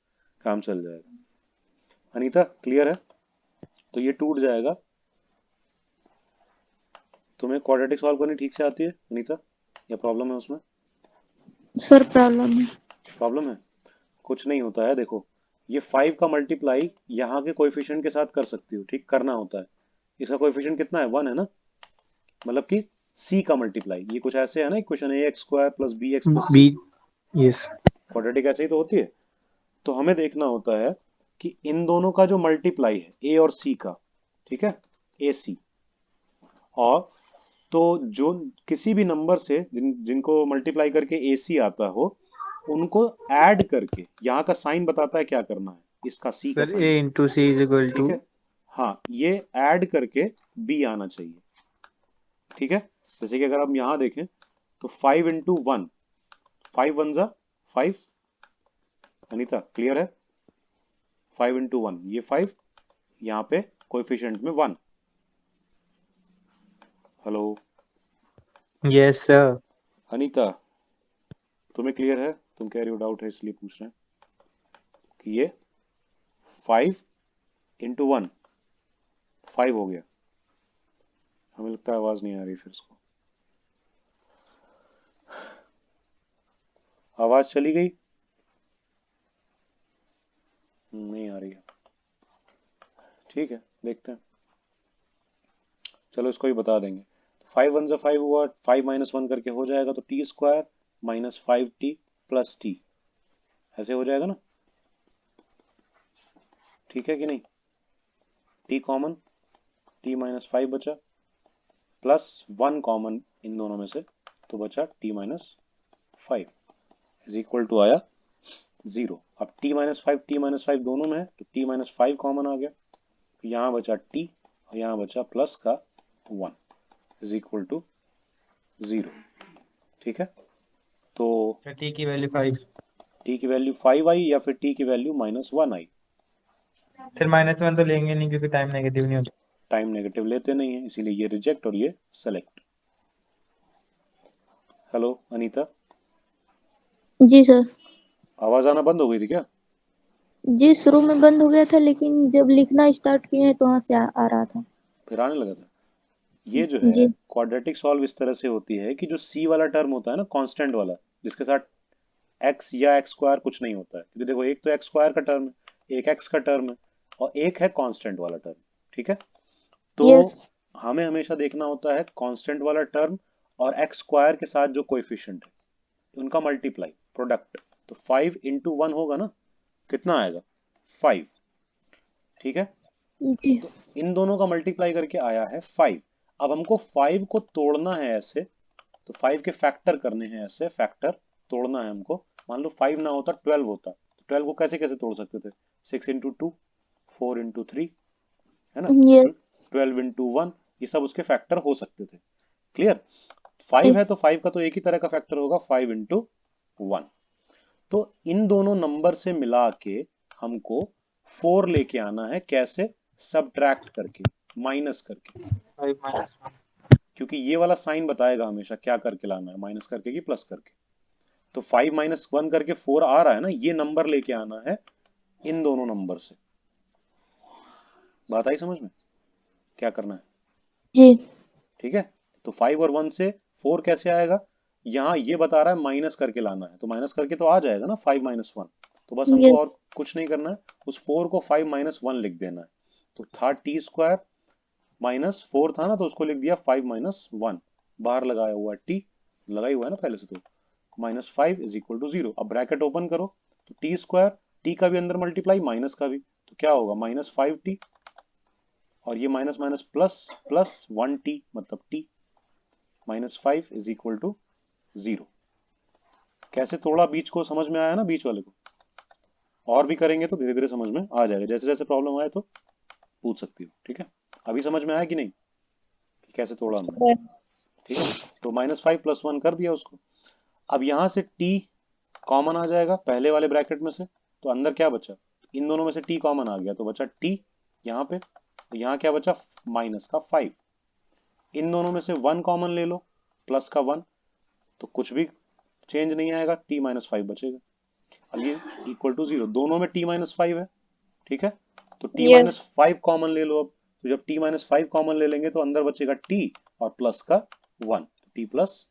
काम चल जाएगा। अनीता क्लियर है? तो ये टूट जाएगा। तुम्हें क्वाड्रेटिक सॉल्व करनी ठीक से आती है अनीता, या प्रॉब्लम है उसमें? सर प्रॉब्लम है। प्रॉब्लम है? कुछ नहीं होता है, देखो ये 5 का मल्टीप्लाई यहाँ के कोएफिशिएंट के साथ कर सकती हो, ठीक करना होता है। इसका कोएफिशिएंट कितना है? 1 है ना, मतलब कि c का मल्टीप्लाई, ये कुछ ऐसे है ना equation, ax² + bx + B. c। Yes. Quadratic ऐसे ही तो होती है। तो हमें देखना होता है कि इन दोनों का जो मल्टीप्लाई है a और c का, ठीक है, ac, और तो जो किसी भी नंबर से जिनको मल्टीप्लाई करके ac आता हो, उनको ऐड करके, यहाँ का साइन बताता है क्या करना है, इसका c का सर साइन। a × c = ठीक है, हाँ ये ऐड करके b आना चाहिए। ठीक है, जैसे कि अगर हम यहाँ देखें तो 5 × 1, 5 1 जा 5। अनीता क्लियर है? 5 × 1 ये 5, यहाँ पे कोएफिशिएंट में 1। Hello yes sir. अनीता, तुम्हें क्लियर है? तुम कह रही हो डाउट है इसलिए पूछ रहे हैं कि ये 5 × 1 5 हो गया। हमें लगता है आवाज नहीं आ रही, फिर इसको आवाज चली गई? नहीं आ रही है। ठीक है, देखते हैं, चलो इसको भी बता देंगे। 5 1 जा 5 हुआ, 5 - 1 करके हो जाएगा, तो t² - 5t + t, ऐसे हो जाएगा ना? ठीक है कि नहीं? t कॉमन, t - 5 बचा, प्लस 1 कॉमन इन दोनों में से, तो बचा t - 5 इज इक्वल टू आया 0। अब t - 5 t - 5 दोनों में है, तो t - 5 कॉमन आ गया, तो यहाँ बचा t और यहाँ बचा प्लस का 1 इज इक्वल टू 0। ठीक है, तो t की वैल्यू 5। t की वैल्यू 5 आई या फिर t की वैल्यू -1 आई? सर -1 तो लेंगे नहीं, क्योंकि टाइम नेगेटिव नहीं होता। टाइम नेगेटिव लेते नहीं है, इसीलिए ये रिजेक्ट और ये सेलेक्ट। हेलो अनीता, जी सर। आवाज आना बंद हो गई थी क्या? जी शुरू में बंद हो गया था, लेकिन जब लिखना स्टार्ट किए हैं तो वहां से आ रहा था। फिर आने लगा था। ये जो है जी। क्वाड्रेटिक सॉल्व इस तरह से होती है कि जो c वाला टर्म होता है ना, कांस्टेंट वाला, जिसके साथ x या x² कुछ नहीं होता है, क्योंकि देखो एक तो x² का टर्म है, एक x का टर्म है, और एक है कांस्टेंट वाला टर्म। ठीक है, तो यस। हमें हमेशा देखना होता है कांस्टेंट वाला टर्म और x² के साथ जो कोएफिशिएंट है उनका मल्टीप्लाई, प्रोडक्ट। तो 5 × 1 होगा ना, कितना आएगा? 5। ठीक है, जी। तो इन दोनों का मल्टीप्लाई करके आया है 5। अब हमको 5 को तोड़ना है ऐसे, तो 5 के फैक्टर करने हैं ऐसे, फैक्टर तोड़ना है हमको। मान लो 5 ना होता 12 होता, तो 12 को कैसे कैसे तोड़ सकते थे? 6 × 2, 4 × 3, है ना, यस। 12 × 1, ये सब उसके फैक्टर हो सकते थे। क्लियर? 5 है तो 5 का तो एक ही तरह का फैक्टर होगा, 5 × 1। तो इन दोनों नंबर से मिला के हमको 4 लेके आना है, कैसे? सब्ट्रैक्ट करके। माइनस करके, 5 माइनस 1। क्योंकि ये वाला साइन बताएगा हमेशा क्या करके लाना है, माइनस करके कि प्लस करके। तो 5 माइनस 1 करके 4 आ रहा है ना, ये नंबर लेके आना है इन दोनों नंबर से। बात आई समझ में? क्या करना है? जी। ठीक है। तो 5 और 1 से 4 कैसे आएगा? यहाँ ये बता रहा है माइनस करके लाना है, तो माइनस करके तो आ जाएगा ना 5 माइनस 1। तो बस हमको यस। और कुछ नहीं करना है, उस 4 को 5 माइनस 1 लिख देना है। तो था टी स्क्वायर माइनस 4 था ना, तो उसको लिख दिया 5 माइनस 1। बाहर लगाया हुआ टी, लगाई हुआ है ना पहले से, तो माइनस 5 इज इक्वल टू 0। अब ब्रैकेट ओपन करो, तो टी स्क्वायर, टी का भी अंदर मल्टीप्लाई माइनस का भी, तो क्या होगा माइनस 5t, और ये minus minus plus, plus 1t मतलब t, minus 5 is equal to 0। कैसे तोड़ा बीच को, समझ में आया ना बीच वाले को? और भी करेंगे तो धीरे धीरे समझ में आ जाएगा, जैसे जैसे प्रॉब्लम आए तो पूछ सकती हो। ठीक है, अभी समझ में आया कि नहीं कि कैसे तोड़ा हमने? सर। ठीक है, तो माइनस 5 प्लस 1 कर दिया उसको। अब यहां से t कॉमन आ जाएगा पहले वाले ब्रैकेट में से, तो अंदर क्या बचा? इन दोनों में से t कॉमन आ गया, तो बचा t यहाँ पे, तो यहाँ क्या बचा? माइनस का 5। इन दोनों में से 1 कॉमन ले लो, प्लस का 1, तो कुछ भी चेंज नहीं आएगा, t माइनस 5 बचेगा। अब ये इक्वल टू 0, दोनों में t माइनस 5 है। ठीक है, तो t यस। माइनस 5 कॉमन ले लो अब। तो जब t माइनस 5 कॉमन ले लेंगे तो अंदर बचेगा t और प्लस का 1, t प्लस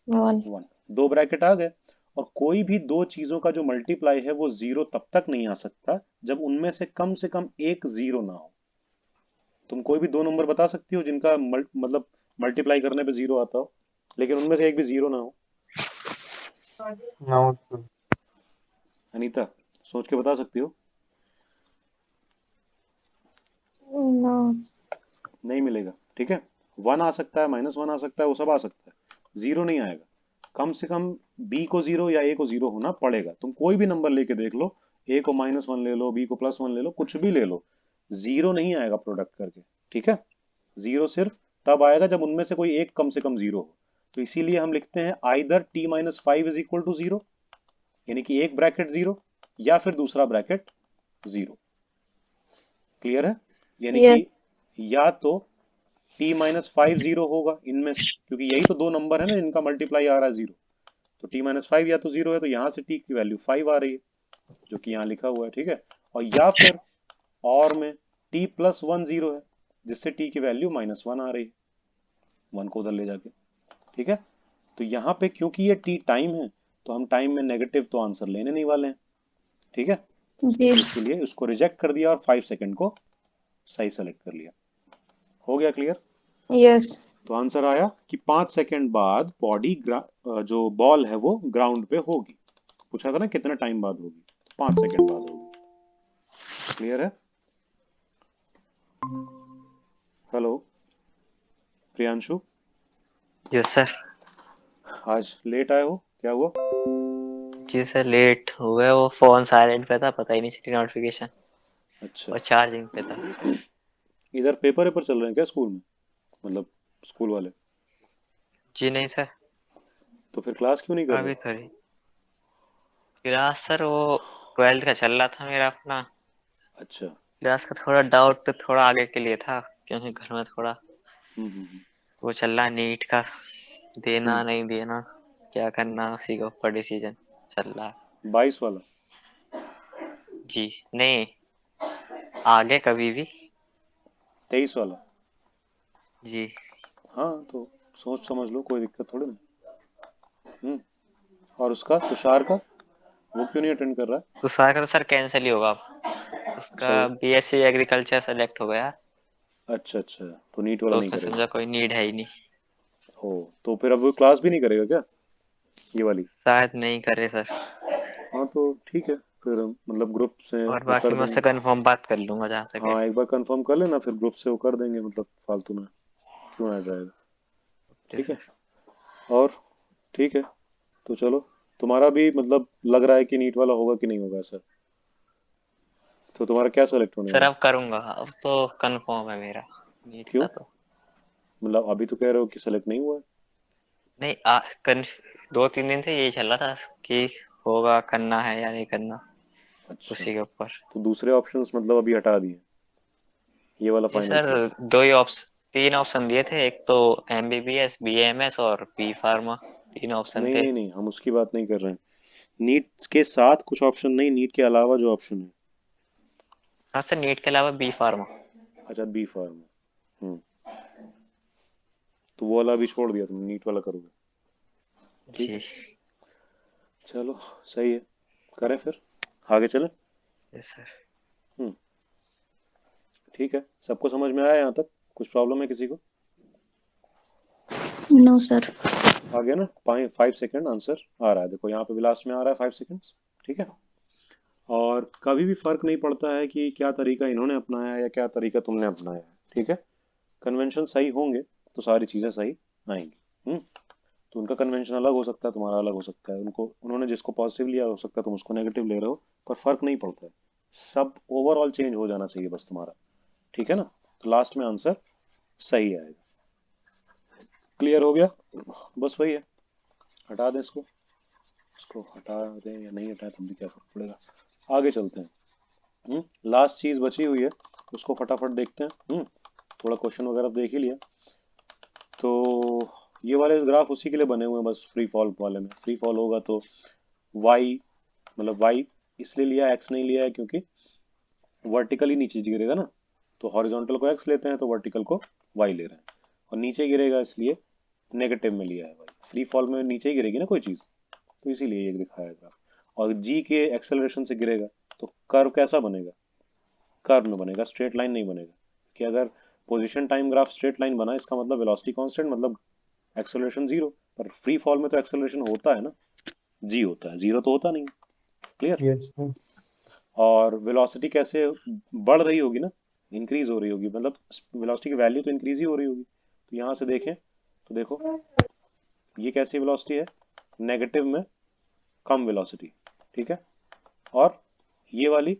1। 1, दो ब्रैकेट आ गए। और कोई भी दो चीजों का जो मल्टीप्लाई है वो जीरो तब तक नहीं आ सकता जब उनमें से कम एक जीरो ना हो। तुम कोई भी दो नंबर बता सकती हो जिनका मतलब मल्टीप्लाई करने पे जीरो आता हो, लेकिन उनमें से एक भी जीरो ना हो? No sir. अनीता, सोच के बता सकती हो? नो। नहीं मिलेगा। ठीक है, 1 आ सकता है, माइनस 1 आ सकता है, वो सब आ सकता है, जीरो नहीं आएगा। कम से कम बी को जीरो या ए को जीरो होना पड़ेगा। तुम कोई भी नंबर लेके देख लो, ए को माइनस 1 ले लो, बी को प्लस 1 ले लो, कुछ भी ले लो, जीरो नहीं आएगा प्रोडक्ट करके। ठीक है, जीरो सिर्फ तब आएगा जब उनमें से कोई एक कम से कम जीरो हो। तो इसीलिए हम लिखते हैं either T minus 5 is equal to zero, यानी कि एक ब्रैकेट जीरो या फिर दूसरा ब्रैकेट जीरो। क्लियर है? यानी यस। कि या तो t माइनस 5 जीरो होगा इनमें से, क्योंकि यही तो दो नंबर है ना जिनका मल्टीप्लाई आ रहा है जीरो। तो t माइनस 5 या तो जीरो है, तो यहां से t की वैल्यू 5 आ रही है, जो कि यहाँ लिखा हुआ है। ठीक है, और या फिर और में t प्लस 1 जीरो है, जिससे t की वैल्यू माइनस 1 आ रही है, 1 को उधर ले जाके। ठीक है, तो यहाँ पे क्योंकि ये t टाइम है, तो हम टाइम में नेगेटिव तो आंसर लेने नहीं वाले हैं। ठीक है, जी। तो इसीलिए उसको रिजेक्ट कर दिया और 5 सेकंड को सही सेलेक्ट कर लिया। हो गया क्लियर? यस। तो आंसर आया कि 5 सेकंड बाद बॉडी जो बॉल है वो ग्राउंड पे होगी। पूछा था ना कितना टाइम बाद होगी, तो 5 सेकंड बाद होगी। क्लियर है? Hello Priyanshu, yes sir. आज लेट आए हो, क्या हुआ? जी सर, लेट हो गया, वो फोन साइलेंट पे था, पता ही नहीं चली नोटिफिकेशन, अच्छा, और चार्जिंग पे था। इधर पेपर वेपर चल रहे हैं क्या स्कूल में, मतलब स्कूल वाले? जी नहीं सर, तो फिर क्लास क्यों नहीं कर रहे? अभी तो नहीं। क्लास सर वो 12th का चल रहा था मेरा अपना, अच्छा। क्लास का थोड़ा डाउट थोड़ा आगे के लिए था, क्योंकि घर में थोड़ा हम्म। वो चल रहा नीट का, देना हम्म, नहीं देना, क्या करना, उसी के ऊपर डिसीजन चल रहा है। 22 वाला? जी नहीं, आगे कभी भी। 23 वाला? जी। हाँ तो सोच समझ लो, कोई दिक्कत थोड़ी ना। हम्म, और उसका तुषार का, वो क्यों नहीं अटेंड कर रहा है? तो सारा सर कैंसिल ही होगा अब, अच्छा उसका बीएससी एग्रीकल्चर सेलेक्ट हो गया, अच्छा अच्छा, तो नीट वाला तो नहीं उसमें करेगा? समझा कोई नीड है ही नहीं। ओ, तो फिर अब वो क्लास भी नहीं करेगा क्या, ये वाली? शायद नहीं करे सर। हाँ तो ठीक है, फिर मतलब ग्रुप से और वो कर बाकी मैं देंगे। उससे कंफर्म बात कर लूंगा जहाँ तक है। हाँ एक बार कंफर्म कर लेना, फिर ग्रुप से वो कर देंगे, मतलब फालतू में क्यों आ जाएगा। ओके ठीक है, सर। और ठीक है, तो चलो, तुम्हारा भी मतलब लग रहा है कि नीट वाला होगा कि नहीं होगा ऐसा? तो तुम्हारा क्या सेलेक्ट होने सर वाला? अब करूंगा, अब तो कंफर्म है मेरा नीट क्यों, का तो। मतलब अभी तो कह रहे हो कि सेलेक्ट नहीं हुआ है? नहीं दो तीन दिन से यही चल रहा था कि होगा, करना है या नहीं करना, अच्छा, उसी के ऊपर। तो दूसरे ऑप्शंस मतलब अभी हटा दिए? ये वाला जी फाइनल सर, क्वेश्चन। दो ही ऑप्शन, तीन ऑप्शन दिए थे, एक तो एमबीबीएस, बीएमएस और बी फार्मा, तीन ऑप्शन नहीं थे। नहीं नहीं, हम उसकी बात नहीं कर रहे हैं। नीट के साथ कुछ ऑप्शन नहीं, नीट के अलावा जो ऑप्शन है। हाँ सर, नीट के अलावा बी फार्मा। अच्छा, बी फार्म। तो वो वाला भी छोड़ दिया तुमने, नीट वाला करोगे। ठीक जी। है, चलो सही है, करें फिर, आगे चलें। Yes sir. हम्म ठीक है, सबको समझ में आया यहाँ तक? कुछ प्रॉब्लम है किसी को? No sir. आ गया ना? 5 सेकेंड आंसर आ रहा है, देखो यहाँ पे भी लास्ट में आ रहा है 5 सेकेंड्स। ठीक है, और कभी भी फर्क नहीं पड़ता है कि क्या तरीका इन्होंने अपनाया है या क्या तरीका तुमने अपनाया है। ठीक है, कन्वेंशन सही होंगे तो सारी चीजें सही आएंगी। तो उनका कन्वेंशन अलग हो सकता है, तुम्हारा अलग हो सकता है, उनको उन्होंने जिसको पॉजिटिव लिया हो सकता है तुम उसको नेगेटिव ले रहे हो, पर फर्क नहीं पड़ता है। सब ओवरऑल चेंज हो जाना चाहिए बस तुम्हारा। ठीक है ना? तो लास्ट में आंसर सही आएगा। क्लियर हो गया? बस वही है, हटा दें इसको, इसको हटा दें या नहीं हटाएं तब भी क्या फर्क पड़ेगा। आगे चलते हैं। लास्ट चीज बची हुई है, उसको फटाफट देखते हैं। थोड़ा क्वेश्चन वगैरह देख ही लिया, तो ये वाले ग्राफ उसी के लिए बने हुए हैं बस, फ्री फॉल वाले में फ्री फॉल होगा तो वाई, मतलब वाई इसलिए लिया, एक्स नहीं लिया है क्योंकि वर्टिकली नीचे गिरेगा ना, तो हॉरिजॉन्टल को एक्स लेते हैं तो वर्टिकल को वाई ले रहे हैं, और नीचे गिरेगा इसलिए नेगेटिव में लिया है वाई। फ्री फॉल में नीचे ही गिरेगी ना कोई चीज, तो इसीलिए ये दिखाया ग्राफ। और जी के एक्सेलरेशन से गिरेगा तो कर्व कैसा बनेगा? कर्व में बनेगा, स्ट्रेट लाइन नहीं बनेगा। कि अगर position time graph straight line बना, इसका मतलब वेलोसिटी कांस्टेंट, मतलब एक्सेलरेशन जीरो। पर फ्री फॉल में तो एक्सेलरेशन होता है ना, जी होता है, जीरो तो होता नहीं। क्लियर? Yes sir. और वेलोसिटी कैसे बढ़ रही होगी ना, इंक्रीज हो रही होगी, मतलब वेलोसिटी की वैल्यू तो इंक्रीज ही हो रही होगी। तो यहां से देखें तो देखो, ये कैसी वेलोसिटी है? नेगेटिव में कम वेलोसिटी। ठीक है, और ये वाली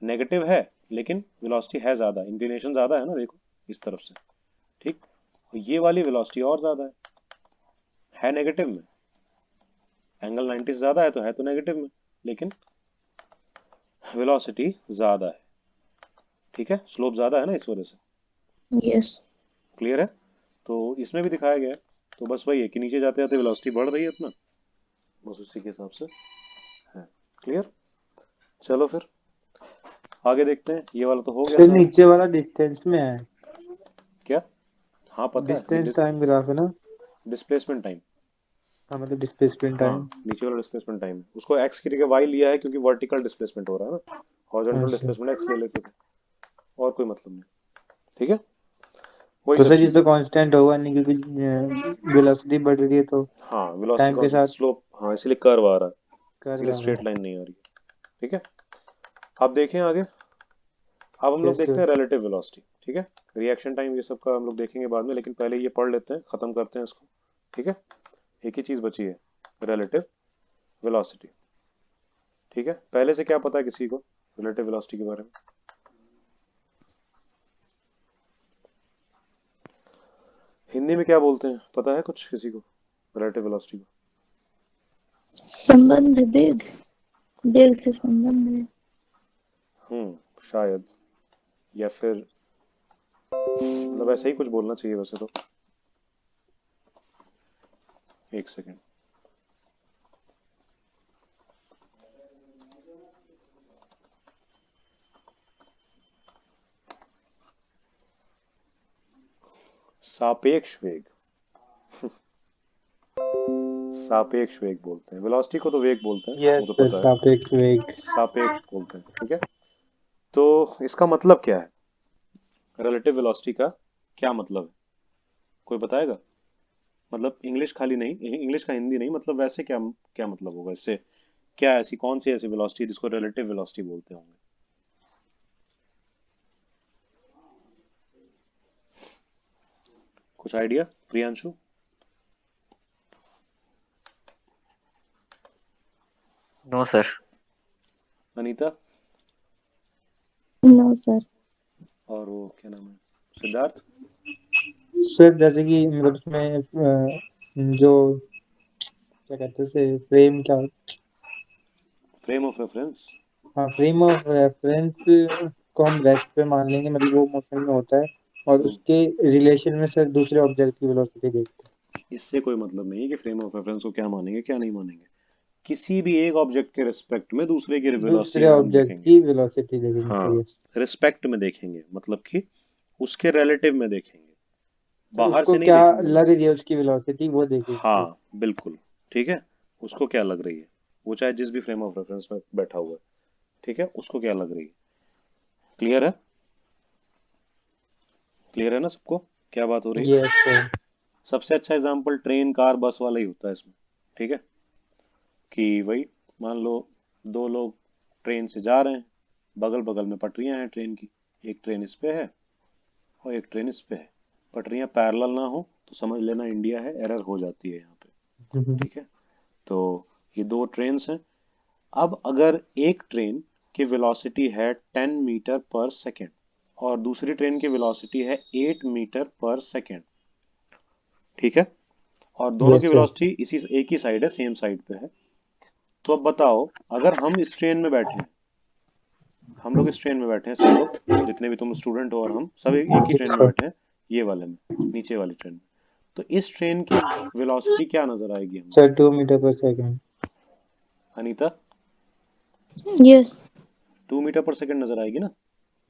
नेगेटिव है लेकिन वेलोसिटी है ज्यादा, इंक्लिनेशन ज्यादा है ना, देखो इस तरफ से। ठीक, और ये वाली वेलोसिटी और ज्यादा है नेगेटिव में, एंगल 90 से ज्यादा है तो नेगेटिव में, लेकिन वेलोसिटी ज्यादा है। ठीक है, स्लोप ज्यादा है ना इस वजह से। यस। क्लियर है? तो इसमें भी दिखाया गया है। तो बस वही है कि नीचे जाते जाते वेलोसिटी बढ़ रही है अपना, बस उसी के हिसाब से है। क्लियर? चलो फिर आगे देखते हैं, ये वाला तो हो गया सर सारा। नीचे वाला डिस्टेंस में है, क्या? हाँ पता है, डिस्टेंस टाइम ग्राफ है ना। Displacement time. हाँ मतलब डिस्प्लेसमेंट हाँ, टाइम। नीचे वाला डिस्प्लेसमेंट टाइम है, उसको एक्स की जगह वाई लिया है क्योंकि वर्टिकल डिस्प्लेसमेंट हो रहा है ना, हॉरिजॉन्टल अच्छा, डिस्प्लेसमेंट एक्स ले लेते थे, और कोई मतलब नहीं। ठीक है, वही तो सब सर ये चीजें। तो कांस्टेंट होगा नहीं क्योंकि वेलोसिटी बढ़ रही है तो हाँ, वेलोसिटी टाइम के कांस्टेंट, साथ स्लोप, हाँ इसीलिए कर्व आ रहा है, कर्व इसीलिए आ रहा स्ट्रेट है। लाइन नहीं आ रही है। ठीक है, अब देखें आगे। अब हम लोग यस देखते सर। हैं रिलेटिव वेलोसिटी। ठीक है, रिएक्शन टाइम ये सब का हम लोग देखेंगे बाद में, लेकिन पहले ये पढ़ लेते हैं, खत्म करते हैं इसको। ठीक है, एक ही चीज बची है, रिलेटिव वेलोसिटी। ठीक है, पहले से क्या पता है किसी को रिलेटिव वेलोसिटी के बारे में? हिंदी में क्या बोलते हैं, पता है कुछ किसी को रिलेटिव वेलोसिटी को? संबंध वेग, वेग से संबंध है। शायद, या फिर मतलब ऐसा ही कुछ बोलना चाहिए वैसे तो। एक सेकेंड, सापेक्ष वेग। सापेक्ष वेग बोलते हैं वेलोसिटी को, तो वेग बोलते हैं वो यस तो सर, पता है। सापेक्ष वेग। सापेक्ष बोलते हैं। ठीक है, तो इसका मतलब क्या है, रिलेटिव वेलोसिटी का क्या मतलब है, कोई बताएगा? मतलब इंग्लिश खाली नहीं, इंग्लिश का हिंदी नहीं, मतलब वैसे क्या क्या मतलब होगा इससे? क्या ऐसी कौन सी ऐसी वेलोसिटी जिसको रिलेटिव वेलोसिटी बोलते होंगे? कुछ idea Priyanshu? No sir. Anita? No sir. और वो क्या नाम है, सिद्धार्थ? सर जैसे कि मतलब उसमें जो क्या कहते हैं उसे, फ्रेम क्या, फ्रेम ऑफ रेफरेंस। हाँ फ्रेम ऑफ रेफरेंस उसको हम रेस्ट पे मान लेंगे, मतलब वो मोशन में होता है और हम्म, उसके रिलेशन में सर दूसरे ऑब्जेक्ट की वेलोसिटी देखते इससे कोई मतलब नहीं है कि फ्रेम ऑफ रेफरेंस को क्या मानेंगे क्या नहीं मानेंगे। किसी भी एक ऑब्जेक्ट के रिस्पेक्ट में दूसरे की हैं, वेलोसिटी दूसरे अगर हम ऑब्जेक्ट देखेंगे, की वेलोसिटी देखेंगे हाँ, सर। यस रिस्पेक्ट में देखेंगे, मतलब कि उसके रिलेटिव में देखेंगे, सर, बाहर उसको से नहीं क्या देखेंगे लग बस। रही है उसकी वेलोसिटी वो देखेंगे। हाँ बिल्कुल, ठीक है, उसको क्या लग रही है, वो चाहे जिस भी फ्रेम ऑफ रेफरेंस में बैठा हुआ है, ठीक है, उसको क्या लग रही है। क्लियर है, क्लियर है ना सबको, क्या बात हो रही है। Yes sir. सबसे अच्छा एग्जाम्पल ट्रेन कार बस वाला ही होता है इसमें, ठीक है, कि वही मान लो दो लोग ट्रेन से जा रहे हैं, बगल बगल में पटरियां हैं ट्रेन की, एक ट्रेन इस पे है और एक ट्रेन इस पे है, पटरियां पैरेलल ना हो तो समझ लेना इंडिया है, एरर हो जाती है यहाँ पे, ठीक है। तो ये दो ट्रेन्स हैं। अब अगर एक ट्रेन की वेलोसिटी है 10 मीटर पर सेकेंड और दूसरी ट्रेन की वेलोसिटी है 8 मीटर पर सेकेंड, ठीक है, और दोनों की यस सर। वेलोसिटी इसी एक ही साइड है, सेम साइड पे है, तो अब बताओ अगर हम इस ट्रेन में बैठे हैं, हम लोग इस ट्रेन में बैठे हैं सब लोग, जितने भी तुम स्टूडेंट हो और हम सब एक ही ट्रेन में सर बैठे हैं, ये वाले में, नीचे वाली ट्रेन में, तो इस ट्रेन की वेलोसिटी क्या नजर आएगी हमें। Sir 2 metre per second. Anita, yes 2 metre पर सेकंड नजर आएगी ना,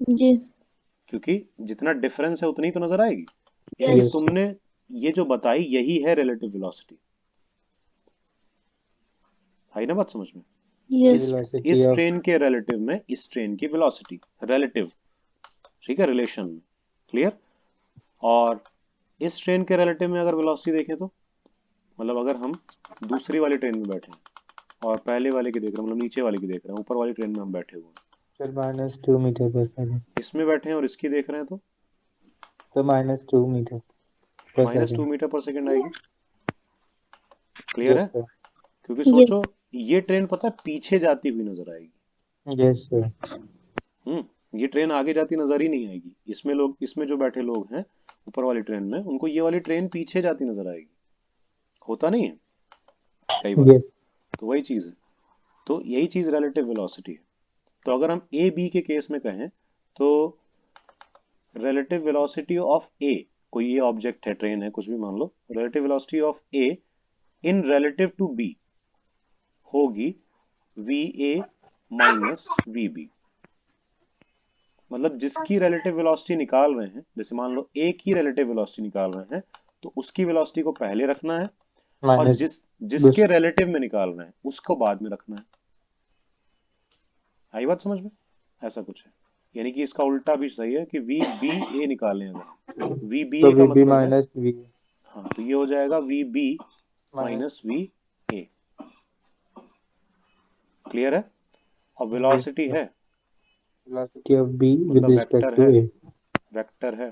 जी। क्योंकि जितना डिफरेंस है उतनी तो नजर आएगी, यानी यस यस सर। तुमने ये जो बताई यही है रिलेटिव वेलोसिटी। आई ना बात समझ में। यस इस वेलोसिटी इस ऑफ। ट्रेन के रिलेटिव में इस ट्रेन की वेलोसिटी, रिलेटिव, ठीक है, रिलेशन में, क्लियर। और इस ट्रेन के रिलेटिव में अगर वेलोसिटी देखें तो मतलब अगर हम दूसरी वाली ट्रेन में बैठे हैं और पहले वाले की देख रहे हैं, मतलब नीचे वाले की देख रहे हैं, ऊपर वाली ट्रेन में हम बैठे हुए हैं, सर -2 मीटर पर सेकेंड। इसमें बैठे हैं और इसकी देख रहे हैं तो सर -2 मीटर पर -2 सेकेंड। मीटर पर सेकेंड आएगी। क्लियर यस है, सर। क्योंकि यस सोचो ये ट्रेन पता है पीछे जाती हुई नजर आएगी। Yes sir. ये ट्रेन आगे जाती नजर ही नहीं आएगी, इसमें लोग, इसमें जो बैठे लोग हैं ऊपर वाली ट्रेन में, उनको ये वाली ट्रेन पीछे जाती नजर आएगी, होता नहीं है कई बार। यस। तो वही चीज है, तो यही चीज रिलेटिव वेलोसिटी है। तो अगर हम ए बी के केस में कहें तो रिलेटिव वेलोसिटी ऑफ ए, कोई ये ऑब्जेक्ट है, ट्रेन है, कुछ भी मान लो, relative velocity of a in relative to b होगी v a minus v b. मतलब जिसकी रिलेटिव वेलोसिटी निकाल रहे हैं, जैसे मान लो ए की रिलेटिव वेलोसिटी निकाल रहे हैं, तो उसकी वेलोसिटी को पहले रखना है और माइनस जिसके रिलेटिव में निकाल रहे हैं उसको बाद में रखना है। आई बात समझ में, ऐसा कुछ है, यानी कि इसका उल्टा भी सही है कि वी बी ए निकालें अगर, वी बी तो ए का वी बी मतलब है, माइनस वी हाँ, तो ये हो जाएगा V B minus. Minus V A. Clear है। और यस वेलोसिटी सर। है, वेलोसिटी ऑफ बी विद मतलब रिस्पेक्ट वेक्टर टू है, ए। वेक्टर है,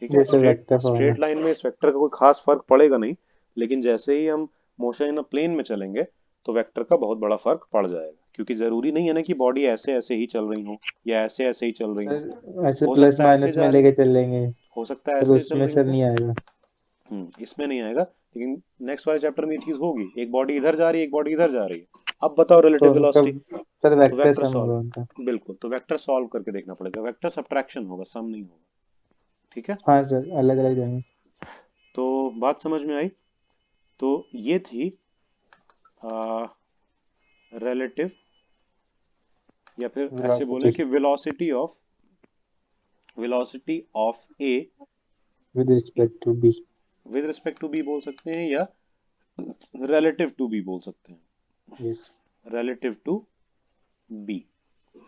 ठीक है। Yes sir, straight vector form है। स्ट्रेट लाइन में इस वेक्टर का कोई खास फर्क पड़ेगा नहीं, लेकिन जैसे ही हम मोशन इन प्लेन में चलेंगे तो वेक्टर का बहुत बड़ा फर्क पड़ जाएगा, क्योंकि जरूरी नहीं है ना कि बॉडी ऐसे ऐसे ही चल रही हो या ऐसे ऐसे ही चल रही हो सर ऐसे हो प्लस सकता है ऐसे माइनस में जा रही लेके हो, चल लेंगे, हो सकता है पर ऐसे चल उसमें रही सर हो। नहीं आएगा। इसमें नहीं आएगा, लेकिन नेक्स्ट वाले चैप्टर में ये चीज होगी, एक बॉडी इधर जा रही है, एक बॉडी इधर जा रही है, अब बताओ रिलेटिव तो उनका वेलोसिटी। सर तो वेक्टर वेक्टर सम होगा उनका। सॉल्व, बिल्कुल, तो वेक्टर सॉल्व करके देखना पड़ेगा, वेक्टर सब्ट्रैक्शन होगा, सम नहीं होगा, ठीक है। हाँ सर, अलग अलग जाएंगे। तो बात समझ में आई। तो ये थी रिलेटिव, या फिर ऐसे बोलें वेलोसिटी कि velocity of A with respect to B. With respect to B बोल सकते हैं या रिलेटिव टू बी बोल सकते हैं, यस। Relative to B.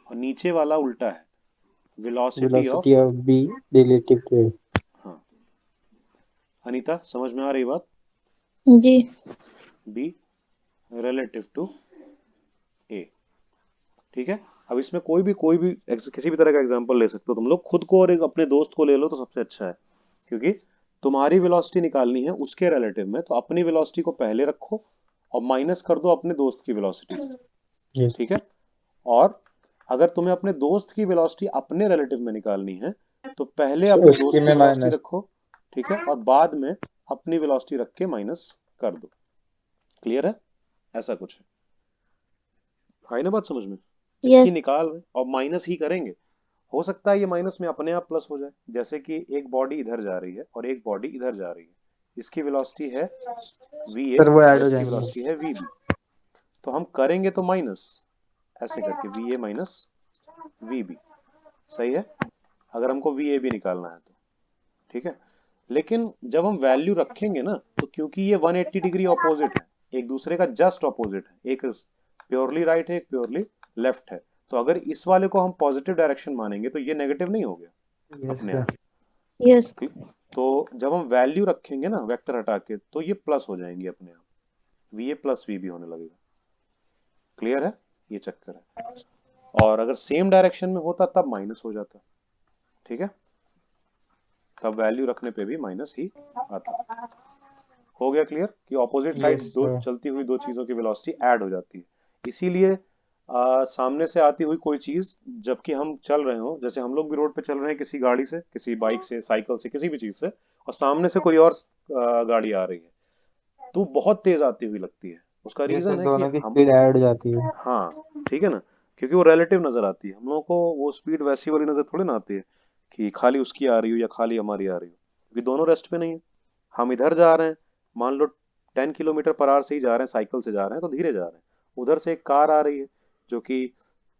और नीचे वाला उल्टा है, velocity velocity of, of b relative to a. हाँ, अनीता समझ में आ रही बात, जी। बी रिलेटिव टू ए, ठीक है। अब इसमें कोई भी किसी भी तरह का एग्जांपल ले सकते हो तुम लोग, खुद को और एक अपने दोस्त को ले लो तो सबसे अच्छा है, क्योंकि तुम्हारी वेलोसिटी निकालनी है उसके रिलेटिव में, तो अपनी वेलोसिटी को पहले रखो और माइनस कर दो अपने दोस्त की वेलोसिटी को, यस। ठीक है। और अगर तुम्हें अपने दोस्त की वेलोसिटी अपने रिलेटिव में निकालनी है तो पहले तो अपने उसके दोस्त की में वेलोसिटी माइनस। रखो, ठीक है, और बाद में अपनी वेलोसिटी रख के माइनस कर दो। क्लियर है, ऐसा कुछ है, आई ना बात समझ में। जिसकी यस। निकाल रहे और माइनस ही करेंगे, हो सकता है ये माइनस में अपने आप प्लस हो जाए, जैसे कि एक बॉडी इधर जा रही है और एक बॉडी इधर जा रही है, इसकी वेलोसिटी है va सर वो और ऐड हो इसकी जाएंगे। वेलोसिटी है vb। तो हम करेंगे तो माइनस ऐसे करके va माइनस vb, सही है, अगर हमको vab निकालना है तो, ठीक है। लेकिन जब हम वैल्यू रखेंगे ना, तो क्योंकि ये 180 डिग्री ऑपोजिट है, एक दूसरे का जस्ट ऑपोजिट है, एक प्योरली राइट है, एक प्योरली लेफ्ट है, तो अगर इस वाले को हम पॉजिटिव डायरेक्शन मानेंगे तो ये नेगेटिव नहीं हो गया यस अपने सर। आप। यस तो जब हम वैल्यू रखेंगे ना वेक्टर हटा के, तो ये प्लस हो जाएंगे अपने आप, va प्लस vb होने लगेगा। क्लियर है, ये चक्कर है। और अगर सेम डायरेक्शन में होता तब माइनस हो जाता, ठीक है, तब वैल्यू रखने पे भी माइनस ही आता। हो गया क्लियर कि ऑपोजिट यस साइड दो सर। चलती हुई दो चीजों की वेलोसिटी ऐड हो जाती है। इसीलिए सामने से आती हुई कोई चीज जबकि हम चल रहे हो, जैसे हम लोग भी रोड पे चल रहे हैं किसी गाड़ी से, किसी बाइक से, साइकिल से, किसी भी चीज से, और सामने से कोई और गाड़ी आ रही है, तो बहुत तेज आती हुई लगती है। उसका यस सर, रीजन है कि दोनों की हम, स्पीड ऐड हो जाती है। हाँ ठीक है ना, क्योंकि वो रिलेटिव नजर आती है हम लोगों को, वो स्पीड वैसी वाली नजर थोड़ी ना आती है कि खाली उसकी आ रही हो या खाली हमारी आ रही हो, क्योंकि दोनों रेस्ट पे नहीं है। हम इधर जा रहे हैं, मान लो 10 किलोमीटर पर आवर से ही जा रहे हैं, साइकिल से जा रहे हैं तो धीरे जा रहे हैं, उधर से एक कार आ रही है जो कि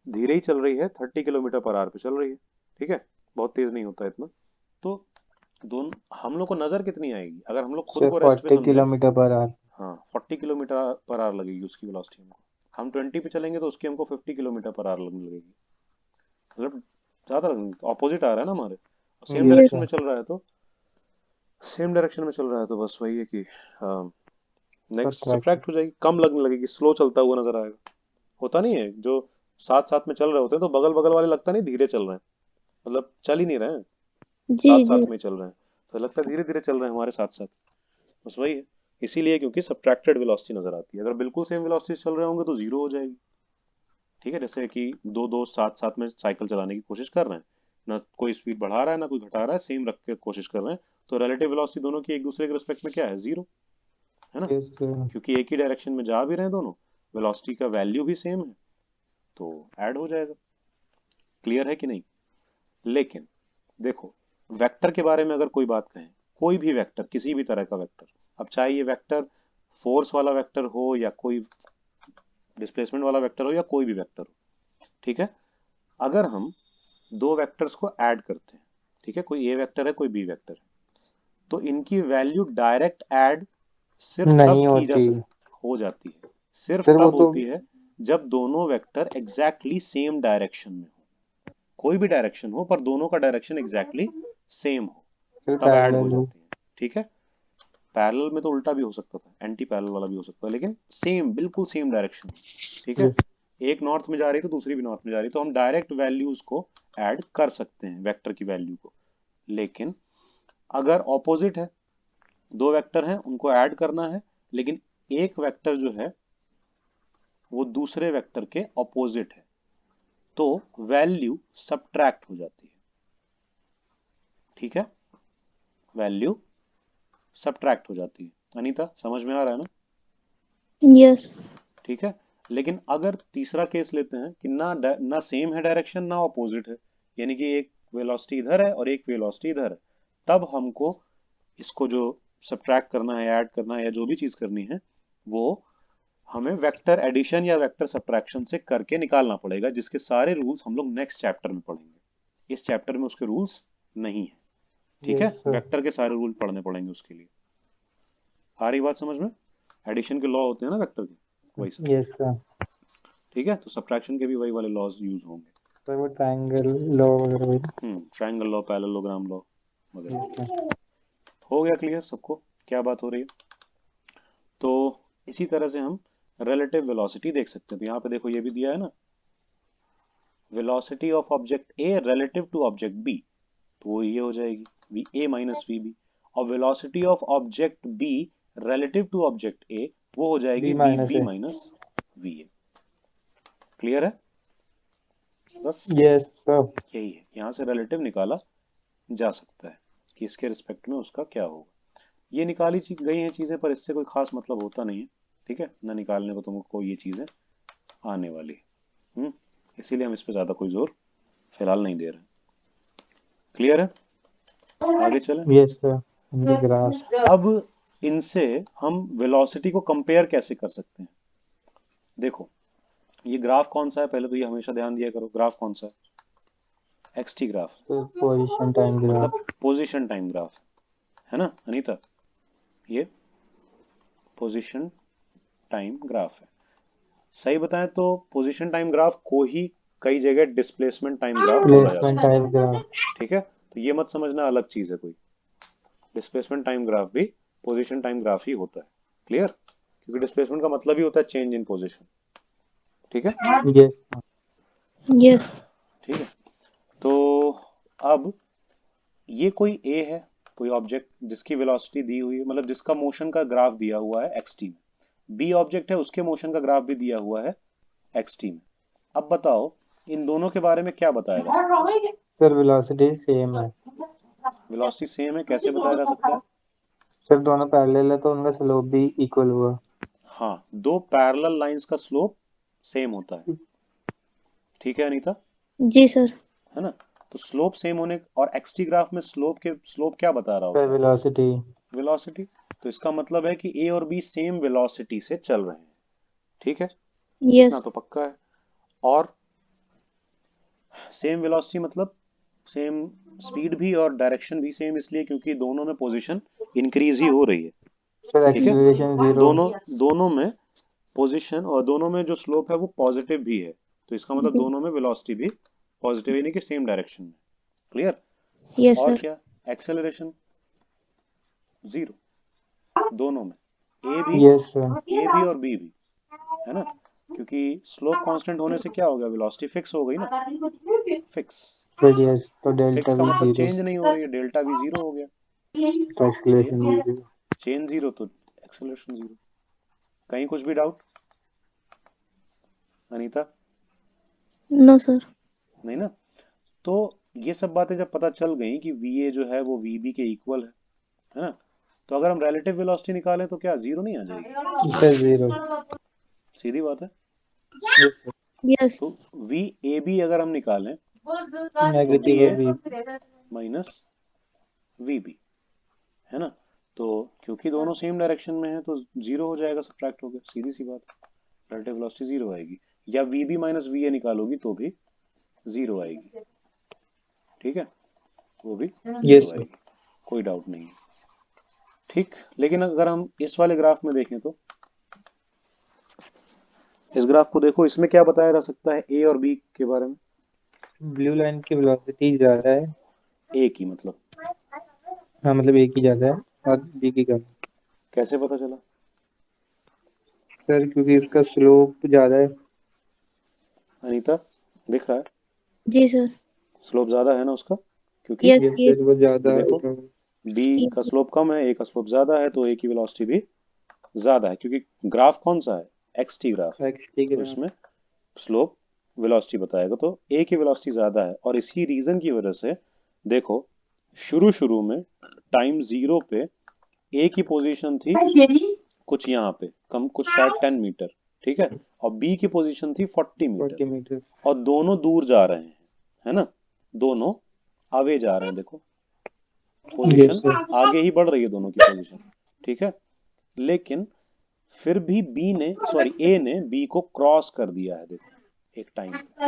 धीरे ही चल रही है, 30 किलोमीटर पर आवर पे चल रही है, ठीक है, बहुत तेज नहीं होता इतना। तो दोनों हम लोग को नजर कितनी आएगी अगर हम लोग खुद सर को रेस्ट पे 40 समझेंगे। Kilometre per hour. हाँ 40 किलोमीटर पर आवर लगेगी उसकी वेलोसिटी हमको, हम 20 पे चलेंगे तो उसकी हमको 50 किलोमीटर पर आवर लगने लगेगी, मतलब ज्यादा ऑपोजिट आ रहा है ना हमारे, सेम यस डायरेक्शन सर। में चल रहा है तो, सेम डायरेक्शन में चल रहा है तो बस वही है कि नेक्स्ट सब्ट्रैक्ट। सब्ट्रैक्ट हो जाएगी, कम लगने लगेगी, स्लो चलता हुआ नजर आएगा। होता नहीं है जो साथ साथ में चल रहे होते हैं तो बगल बगल वाले लगता नहीं धीरे चल रहे हैं, मतलब चल ही नहीं रहे हैं, जी साथ जी साथ में ही चल रहे हैं, तो लगता है धीरे धीरे चल रहे हैं हमारे साथ साथ, बस वही है। इसीलिए क्योंकि सब्ट्रैक्टेड वेलोसिटी नजर आती है, अगर बिल्कुल सेम वेलोसिटी चल रहे होंगे तो जीरो हो जाएगी, ठीक है। जैसे कि दो दोस्त साथ साथ में साइकिल चलाने की कोशिश कर रहे हैं, ना कोई स्पीड बढ़ा रहा है ना कोई घटा रहा है, सेम रख के कोशिश कर रहे हैं, तो रिलेटिव वेलोसिटी दोनों की एक दूसरे के रिस्पेक्ट में क्या है, जीरो, है ना, यस सर। क्योंकि एक ही डायरेक्शन में जा भी रहे हैं दोनों, वेलोसिटी का वैल्यू भी सेम है, तो ऐड हो जाएगा। क्लियर है कि नहीं। लेकिन देखो, वेक्टर के बारे में अगर कोई बात कहें, कोई भी वेक्टर, किसी भी तरह का वेक्टर, अब चाहे ये वेक्टर फोर्स वाला वेक्टर हो या कोई डिस्प्लेसमेंट वाला वेक्टर हो या कोई भी वेक्टर हो, ठीक है, अगर हम दो वेक्टर्स को ऐड करते हैं, ठीक है, कोई ए वेक्टर है कोई बी वेक्टर है, तो इनकी वैल्यू डायरेक्ट ऐड सिर्फ तब नहीं की जा होती सक हो जाती है, सिर्फ सर, वो तब तो होती है जब दोनों वेक्टर एग्जैक्टली सेम डायरेक्शन में हो, कोई भी डायरेक्शन हो पर दोनों का डायरेक्शन एग्जैक्टली सेम हो, फिर तब ऐड हो पैरेलल हो। जाती है, ठीक है। पैरेलल में तो उल्टा भी हो सकता था, एंटी पैरेलल वाला भी हो सकता है, लेकिन सेम, बिल्कुल सेम डायरेक्शन, ठीक है, यस एक नॉर्थ में जा रही है तो दूसरी भी नॉर्थ में जा रही है, तो हम डायरेक्ट वैल्यूज को ऐड कर सकते हैं वेक्टर की वैल्यू को। लेकिन अगर ऑपोजिट है, दो वेक्टर हैं उनको ऐड करना है, लेकिन एक वेक्टर जो है वो दूसरे वेक्टर के ऑपोजिट है, तो वैल्यू सब्ट्रैक्ट हो जाती है, ठीक है, वैल्यू सब्ट्रैक्ट हो जाती है। अनीता समझ में आ रहा है ना, यस ठीक है। लेकिन अगर तीसरा केस लेते हैं कि ना सेम है डायरेक्शन ना ऑपोजिट है, यानी कि एक वेलोसिटी इधर है और एक वेलोसिटी इधर है, तब हमको इसको जो सब्ट्रैक्ट करना है, ऐड करना है या जो भी चीज करनी है, वो हमें वेक्टर एडिशन या वेक्टर सब्ट्रैक्शन से करके निकालना पड़ेगा, जिसके सारे रूल्स हम लोग नेक्स्ट चैप्टर में पढ़ेंगे। इस चैप्टर में उसके रूल्स नहीं है, ठीक है, यस सर। वेक्टर के सारे रूल पढ़ने पड़ेंगे उसके लिए। आ रही बात समझ में, एडिशन के लॉ होते हैं ना वेक्टर के, वही सब, यस सर। ठीक है, तो सब्ट्रैक्शन के भी वही वाले लॉज यूज होंगे। सर वो ट्रायंगल लॉ वगैरह वही। ट्रायंगल लॉ, पैरेललोग्राम लॉ वगैरह। Yes sir. हो गया क्लियर सबको क्या बात हो रही है। तो इसी तरह से हम रिलेटिव वेलोसिटी देख सकते हैं, तो यहाँ पे देखो ये भी दिया है ना, velocity of object a relative to object b, तो वो ये हो जाएगी v a minus v b, और velocity of object b relative to object a वो हो जाएगी बी वी माइनस बी है। Minus V A. क्लियर है, बस यस सर। यही है, यहाँ से रिलेटिव निकाला जा सकता है कि इसके रिस्पेक्ट में उसका क्या होगा। ये निकाली गई हैं चीजें, पर इससे कोई खास मतलब होता नहीं है, ठीक है ना, निकालने को तुमको ये चीजें आने वाली है। इसीलिए हम इस पे ज्यादा कोई जोर फिलहाल नहीं दे रहे। क्लियर है? आगे चलें। यस सर, इनके ग्राफ। अब इनसे हम वेलोसिटी को कंपेयर कैसे कर सकते हैं? देखो, ये ग्राफ कौन सा है, पहले तो ये हमेशा ध्यान दिया करो, ग्राफ कौन सा है? एक्सटी ग्राफ, तो पोजीशन टाइम मतलब ग्राफ। पोजीशन टाइम ग्राफ, है ना अनीता? ये पोजीशन टाइम ग्राफ है। सही बताएं तो पोजीशन टाइम ग्राफ को ही कई जगह डिस्प्लेसमेंट टाइम ग्राफ बोला जाता प्लेसमेंट है। Time graph. ठीक है, तो ये मत समझना अलग चीज है कोई। डिस्प्लेसमेंट टाइम ग्राफ भी पोजीशन टाइम ग्राफ ही होता है। क्लियर? क्योंकि डिस्प्लेसमेंट का मतलब ही होता है चेंज इन पोजीशन। ठीक है? यस। यस। ठीक है, तो अब ये कोई ए है, कोई ऑब्जेक्ट जिसकी वेलोसिटी दी हुई है, मतलब जिसका मोशन का ग्राफ दिया हुआ है एक्स टी में। बी ऑब्जेक्ट है, उसके मोशन का ग्राफ भी दिया हुआ है एक्स टी में। अब बताओ इन दोनों के बारे में क्या बताया जा सकता है? सर वेलोसिटी सेम है। वेलोसिटी सेम है, कैसे बताया जा सकता है? सर दोनों पैरेलल है तो उनका स्लोप भी इक्वल हुआ। हाँ, दो पैरेलल लाइंस का स्लोप सेम होता है। ठीक है अनीता? जी सर। है ना? तो स्लोप सेम होने और एक्सटी ग्राफ में स्लोप क्या बता रहा सर होता है? वेलोसिटी। वेलोसिटी। तो इसका मतलब है कि ए और बी सेम वेलोसिटी से चल रहे हैं। ठीक है, इतना यस। तो पक्का है। और सेम वेलोसिटी मतलब सेम स्पीड भी और डायरेक्शन भी सेम, इसलिए क्योंकि दोनों में पोजीशन इंक्रीज ही हो रही है। सर ठीक है, एक्सीलरेशन जीरो। दोनों दोनों में पोजीशन और दोनों में जो स्लोप है वो पॉजिटिव भी है, तो इसका मतलब दोनों में वेलोसिटी भी पॉजिटिव, यानी कि सेम डायरेक्शन में। क्लियर? यस और सर। क्या? एक्सेलरेशन जीरो, दोनों में, ए भी यस सर। और बी भी, है ना? क्योंकि स्लोप कांस्टेंट होने से क्या हो गया, वेलोसिटी फिक्स हो गई ना। फिक्स, सर यस, तो डेल्टा फिक्स का भी मतलब जीरो। चेंज नहीं हो रही है, डेल्टा भी जीरो हो गया। तो सही है, एक्सीलरेशन जीरो। चेंज जीरो तो एक्सेलरेशन जीरो। कहीं कुछ भी डाउट अनीता? No sir. नहीं ना? तो ये सब बातें जब पता चल गई कि वी ए जो है वो वी बी के इक्वल है ना, तो अगर हम रिलेटिव वेलोसिटी निकालें तो क्या जीरो नहीं आ जाएगी? Sir zero. सीधी बात है। Yes sir. यस। तो वी ए बी अगर हम निकालें तो वी नेगेटिव ए अभी। माइनस वी बी, है ना? तो क्योंकि दोनों सेम डायरेक्शन में है तो जीरो हो जाएगा, सब्ट्रैक्ट हो गया, सीधी सी बात। रिलेटिव वेलोसिटी जीरो आएगी, या v B minus we a निकालोगी तो भी जीरो आएगी। ठीक है, वो भी यस जीरो सर। आएगी, कोई डाउट नहीं है। ठीक, लेकिन अगर हम इस वाले ग्राफ में देखें तो इस ग्राफ को देखो, इसमें क्या बताया जा सकता है ए और बी के बारे में? ब्लू लाइन की वेलोसिटी ज्यादा है। ए की मतलब हाँ मतलब एक ही ज्यादा है और बी की कम। कैसे पता चला? सर क्योंकि उसका स्लोप ज्यादा है। अनीता, दिख रहा है? जी सर। स्लोप ज्यादा है ना उसका, क्योंकि यस यस ये। सर वो ज्यादा देखो होगा। बी का स्लोप कम है, ए का स्लोप ज्यादा है, तो ए की वेलोसिटी भी ज्यादा है, क्योंकि ग्राफ कौन सा है? एक्स टी ग्राफ है, एक्सटी तो ग्राफ। इसमें स्लोप वेलोसिटी बताएगा, तो ए की वेलोसिटी ज्यादा है। और इसी रीजन की वजह से देखो, शुरू शुरू में टाइम जीरो पे ए की पोजीशन थी कुछ यहाँ पे कम, कुछ शायद 10 मीटर, ठीक है, और बी की पोजीशन थी 40 मीटर, 40 मीटर। और दोनों दूर जा रहे हैं, है ना? दोनों आगे जा रहे हैं, देखो यस पोजीशन सर। आगे ही बढ़ रही है दोनों की पोजीशन। ठीक है, लेकिन फिर भी बी ने सॉरी ए ने बी को क्रॉस कर दिया है, देखो एक टाइम पे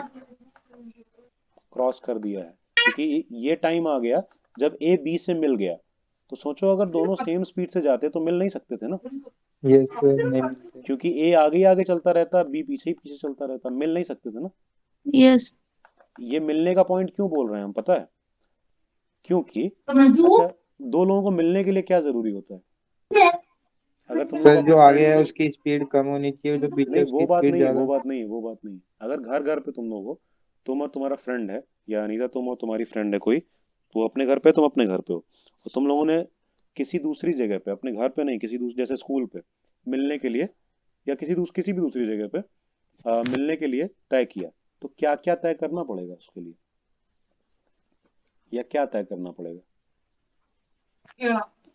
क्रॉस कर दिया है, क्योंकि ये टाइम आ गया जब ए बी से मिल गया। तो सोचो अगर दोनों सेम स्पीड से जाते तो मिल नहीं सकते थे ना, यस सर नहीं मिलते। क्योंकि ए आगे ही आगे चलता रहता, बी पीछे ही पीछे चलता रहता, मिल नहीं सकते थे ना। यस। ये मिलने का पॉइंट क्यों बोल रहे हैं हम, पता है? क्योंकि अच्छा, दो लोगों को मिलने के लिए क्या जरूरी होता है? अगर तुम लोग सर अपने जो फ्रेंड आगे है से, उसकी स्पीड कम होनी चाहिए, जो पीछे है नहीं वो उसकी बात स्पीड नहीं है, वो ज्यादा। बात नहीं है, वो बात नहीं है। अगर घर घर पे तुम लोग हो, तुम और तुम्हारा फ्रेंड है, या अनीता तुम और तुम्हारी फ्रेंड है कोई, वो अपने घर पे, तुम अपने घर पे हो, और तुम लोगों ने किसी दूसरी जगह पे, अपने घर पे नहीं, किसी दूसरी जैसे स्कूल पे मिलने के लिए, या किसी भी दूसरी जगह पे मिलने के लिए तय किया, तो क्या क्या तय करना पड़ेगा उसके लिए, या क्या तय करना पड़ेगा?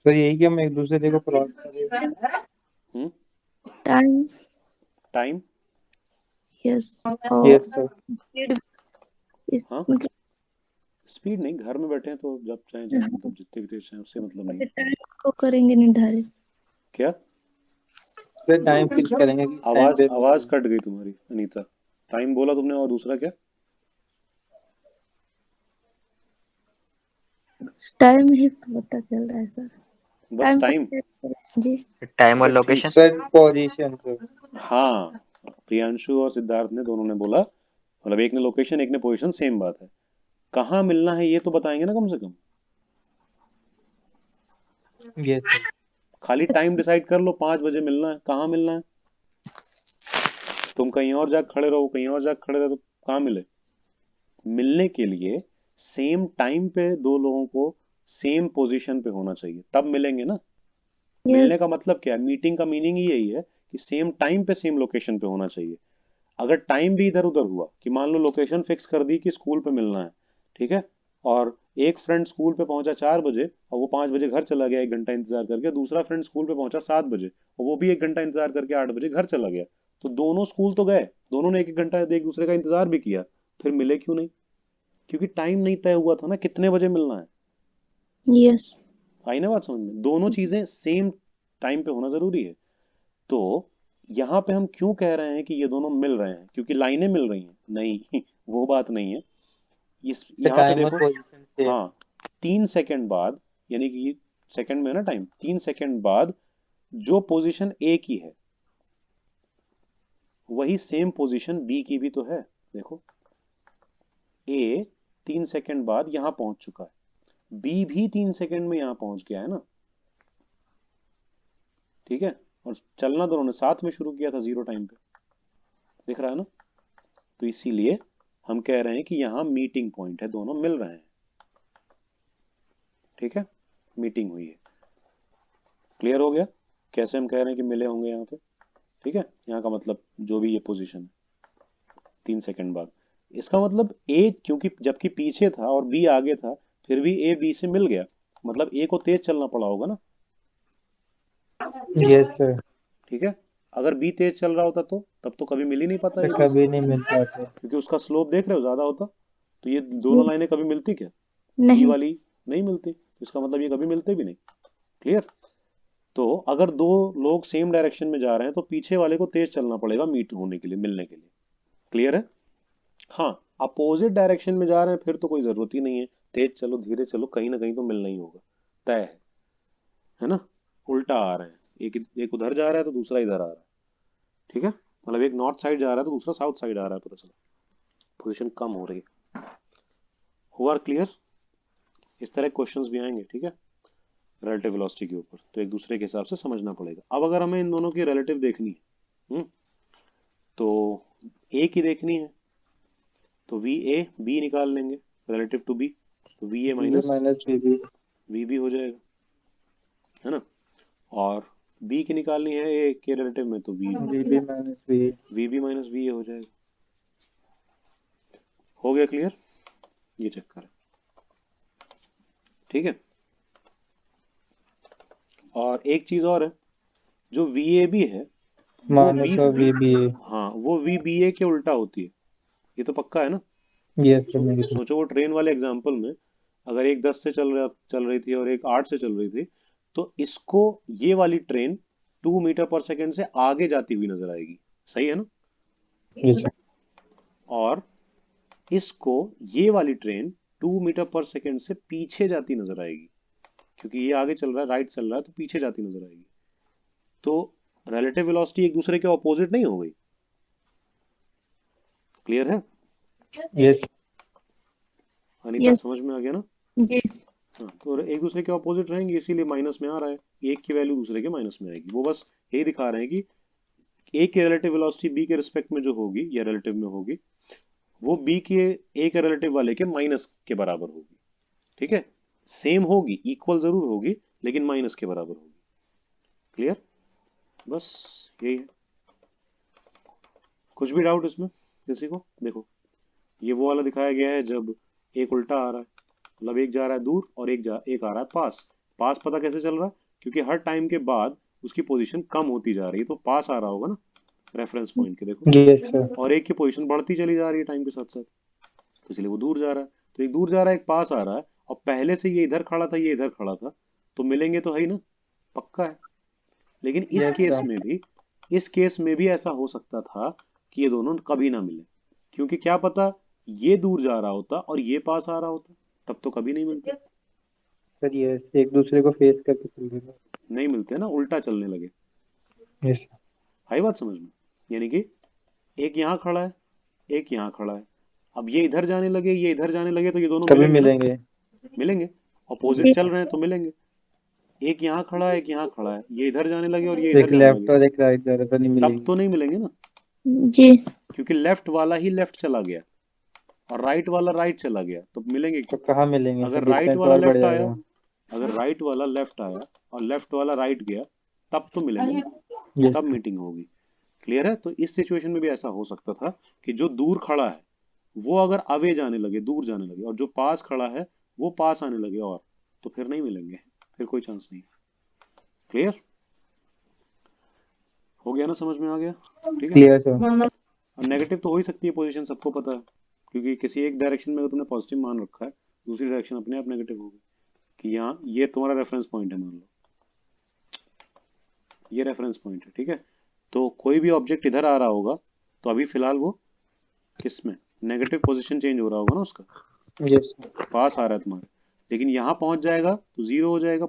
सर यही कि हम एक दूसरे को क्रॉस करें। हम्म, टाइम। टाइम। यस। यस और सर। स्पीड। इस हाँ, मतलब स्पीड नहीं, घर में बैठे हैं तो जब चाहे जाए, मतलब जितने भी तेज चाहे, उससे मतलब नहीं है। टाइम को करेंगे निर्धारित। क्या सर टाइम फिक्स करेंगे कि टाइम आवाज पे आवाज कट गई तुम्हारी अनीता। टाइम बोला तुमने और दूसरा क्या? टाइम ही तो पता चल रहा है सर। बस टाइम टाइम। जी टाइम और तो ठीक, लोकेशन। Sir position sir. हाँ प्रियांशु और सिद्धार्थ ने दोनों ने बोला, मतलब एक ने लोकेशन एक ने पोजीशन, सेम बात है। कहाँ मिलना है ये तो बताएंगे ना कम से कम। Yes sir. खाली टाइम डिसाइड कर लो, 5 बजे मिलना है, कहाँ मिलना है? तुम कहीं और जाकर खड़े रहो, कहीं और जाकर खड़े रहो, तो कहाँ मिले? मिलने के लिए सेम टाइम पे दो लोगों को सेम पोजीशन पे होना चाहिए, तब मिलेंगे ना। मिलने यस का मतलब क्या है? मीटिंग का मीनिंग ही यही है कि सेम टाइम पे सेम लोकेशन पे होना चाहिए। अगर टाइम भी इधर उधर हुआ, कि मान लो लोकेशन फिक्स कर दी कि स्कूल पे मिलना है, ठीक है, और एक फ्रेंड स्कूल पे पहुंचा 4 बजे और वो 5 बजे घर चला गया 1 घंटा इंतजार करके, दूसरा फ्रेंड स्कूल पे पहुंचा 7 बजे और वो भी 1 घंटा इंतजार करके 8 बजे घर चला गया, तो दोनों स्कूल तो गए, दोनों ने 1 1 घंटा एक दूसरे का इंतजार भी किया, फिर मिले क्यों नहीं? क्योंकि टाइम नहीं तय हुआ था ना कितने बजे मिलना है। यस आई ना बात समझ में? दोनों चीजें सेम टाइम पे होना जरूरी है। तो यहाँ पे हम क्यों कह रहे हैं कि ये दोनों मिल रहे हैं? क्योंकि लाइनें मिल रही हैं? नहीं वो बात नहीं है। इस सर यहाँ पे टाइम और देखो, पोजीशन सेम। हाँ 3 सेकंड बाद, यानी कि सेकंड में है ना टाइम, 3 सेकंड बाद जो पोजीशन ए की है वही सेम पोजीशन बी की भी तो है। देखो ए 3 सेकंड बाद यहाँ पहुंच चुका है, बी भी 3 सेकंड में यहाँ पहुंच गया है ना, ठीक है, और चलना दोनों ने साथ में शुरू किया था 0 टाइम पे, दिख रहा है ना? तो इसीलिए हम कह रहे हैं कि यहाँ मीटिंग पॉइंट है, दोनों मिल रहे हैं, ठीक है, मीटिंग हुई है। क्लियर हो गया कैसे हम कह रहे हैं कि मिले होंगे यहाँ पे? ठीक है, यहाँ का मतलब जो भी ये पोजीशन है 3 सेकंड बाद, इसका मतलब ए क्योंकि जबकि पीछे था और बी आगे था, फिर भी ए बी से मिल गया, मतलब ए को तेज चलना पड़ा होगा ना, यस सर। ठीक है। अगर बी तेज चल रहा होता तो तब तो कभी मिल ही नहीं पाता सर ए बी से, कभी नहीं मिल पाते। क्योंकि उसका स्लोप देख रहे हो ज्यादा होता, तो ये दोनों लाइनें कभी मिलती क्या? बी नहीं वाली नहीं मिलती, तो इसका मतलब ये कभी मिलते भी नहीं। क्लियर? तो अगर दो लोग सेम डायरेक्शन में जा रहे हैं तो पीछे वाले को तेज चलना पड़ेगा मीट होने के लिए, मिलने के लिए। क्लियर है? हाँ, अपोजिट डायरेक्शन में जा रहे हैं फिर तो कोई जरूरत ही नहीं है, तेज चलो धीरे चलो कहीं ना कहीं तो मिलना ही होगा, तय है ना? उल्टा आ रहे हैं, एक एक उधर जा रहा है तो दूसरा इधर आ रहा है, ठीक है, मतलब एक नॉर्थ साइड जा रहा है तो दूसरा साउथ साइड आ रहा है, पता चला पोजीशन कम हो रही है। हुआ क्लियर? इस तरह क्वेश्चंस भी आएंगे, ठीक है, रिलेटिव वेलोसिटी के ऊपर, तो एक दूसरे के हिसाब से समझना पड़ेगा। अब अगर हमें इन दोनों की रिलेटिव देखनी है, तो ए की देखनी है, तो वी ए बी निकाल लेंगे रिलेटिव टू बी, तो V A B minus minus B V B हो जाएगा, है ना? और बी की निकालनी है ए के रिलेटिव में, तो V B minus B minus we A हो जाएगा। हो गया क्लियर? ये चक्कर है, ठीक है। और एक चीज और है, जो वी ए बी है वो माइनस और वी बी ए। हाँ वो वी बी ए के उल्टा होती है, ये तो पक्का है ना? Yes sir negative. सोचो वो ट्रेन वाले एग्जाम्पल में, अगर एक 10 से चल रही थी और एक 8 से चल रही थी, तो इसको ये वाली ट्रेन 2 मीटर पर सेकेंड से आगे जाती हुई नजर आएगी, सही है ना? Yes sir. और इसको ये वाली ट्रेन 2 मीटर पर सेकेंड से पीछे जाती नजर आएगी, क्योंकि ये आगे चल रहा है, राइट चल रहा है, तो पीछे जाती नजर आएगी। तो रिलेटिव वेलोसिटी एक दूसरे के ऑपोजिट नहीं हो गई। क्लियर है यस अनीता? यस समझ में आ गया ना? जी हाँ, तो एक दूसरे के ऑपोजिट रहेंगे, इसीलिए माइनस में आ रहा है, एक की वैल्यू दूसरे के माइनस में आएगी। वो बस यही दिखा रहे हैं कि ए की रिलेटिव वेलोसिटी बी के रिस्पेक्ट में जो होगी या रिलेटिव में होगी, वो बी के ए के रिलेटिव वाले के माइनस के बराबर होगी, ठीक है, सेम होगी, इक्वल जरूर होगी, लेकिन माइनस के बराबर होगी। क्लियर? बस यही है। कुछ भी डाउट इसमें किसी को? देखो ये वो वाला दिखाया गया है जब एक उल्टा आ रहा है, मतलब एक जा रहा है दूर और एक आ रहा है पास। पास पता कैसे चल रहा है? क्योंकि हर टाइम के बाद उसकी पोजीशन कम होती जा रही है, तो पास आ रहा होगा ना रेफरेंस पॉइंट के, देखो, यस सर। और एक की पोजीशन बढ़ती चली जा रही है टाइम के साथ साथ, तो इसलिए वो दूर जा रहा है, तो एक दूर जा रहा है एक पास आ रहा है, और पहले से ये इधर खड़ा था ये इधर खड़ा था, तो मिलेंगे तो है ही ना, पक्का है। लेकिन यस सर। इस केस में भी ऐसा हो सकता था कि ये दोनों कभी ना मिले, क्योंकि क्या पता ये दूर जा रहा होता और ये पास आ रहा होता, तब तो कभी नहीं मिलते। सर यस, एक दूसरे को फेस करके चल रहे नहीं मिलते ना, उल्टा चलने लगे। हैं। यस आई बात समझ में? यानी कि एक यहाँ खड़ा है एक यहाँ खड़ा है, अब ये इधर जाने लगे ये इधर जाने लगे तो ये दोनों कभी मिलेंगे ना, मिलेंगे। मिलेंगे। अपोजिट चल रहे हैं तो मिलेंगे। एक यहाँ खड़ा है एक यहाँ खड़ा है, ये इधर जाने लगे और ये इधर एक जाने लेफ्ट लगे, और एक राइट जा रहा था, नहीं तब मिलेंगे। तो नहीं मिलेंगे ना, जी। क्योंकि लेफ्ट वाला ही लेफ्ट चला गया और राइट वाला राइट चला गया, तो मिलेंगे तो क्यों? कहाँ मिलेंगे सर, अगर राइट डिस्टेंस वाला और बढ़ लेफ्ट आया जाएगा। अगर राइट वाला लेफ्ट आया और लेफ्ट वाला राइट गया, तब तो मिलेंगे ना, यस तब मीटिंग होगी। क्लियर है? तो इस सिचुएशन में भी ऐसा हो सकता था कि जो दूर खड़ा है वो अगर अवे जाने लगे, दूर जाने लगे, और जो पास खड़ा है वो पास आने लगे, और तो फिर नहीं मिलेंगे, फिर कोई चांस नहीं। क्लियर हो गया ना, समझ में आ गया? ठीक है। Clear sir. और नेगेटिव तो हो ही सकती है पोजीशन, सबको पता है, क्योंकि किसी एक डायरेक्शन में अगर तुमने पॉजिटिव मान रखा है, दूसरी डायरेक्शन अपने आप नेगेटिव होगी। कि यहाँ ये तुम्हारा रेफरेंस पॉइंट है, मान लो ये रेफरेंस पॉइंट है, ठीक है। तो कोई भी ऑब्जेक्ट इधर आ रहा होगा तो अभी फिलहाल वो किस में नेगेटिव पोजीशन चेंज हो रहा होगा ना उसका, यस पास आ रहा है तुम्हारे, लेकिन यहाँ पहुंच जाएगा तो जीरो हो जाएगा,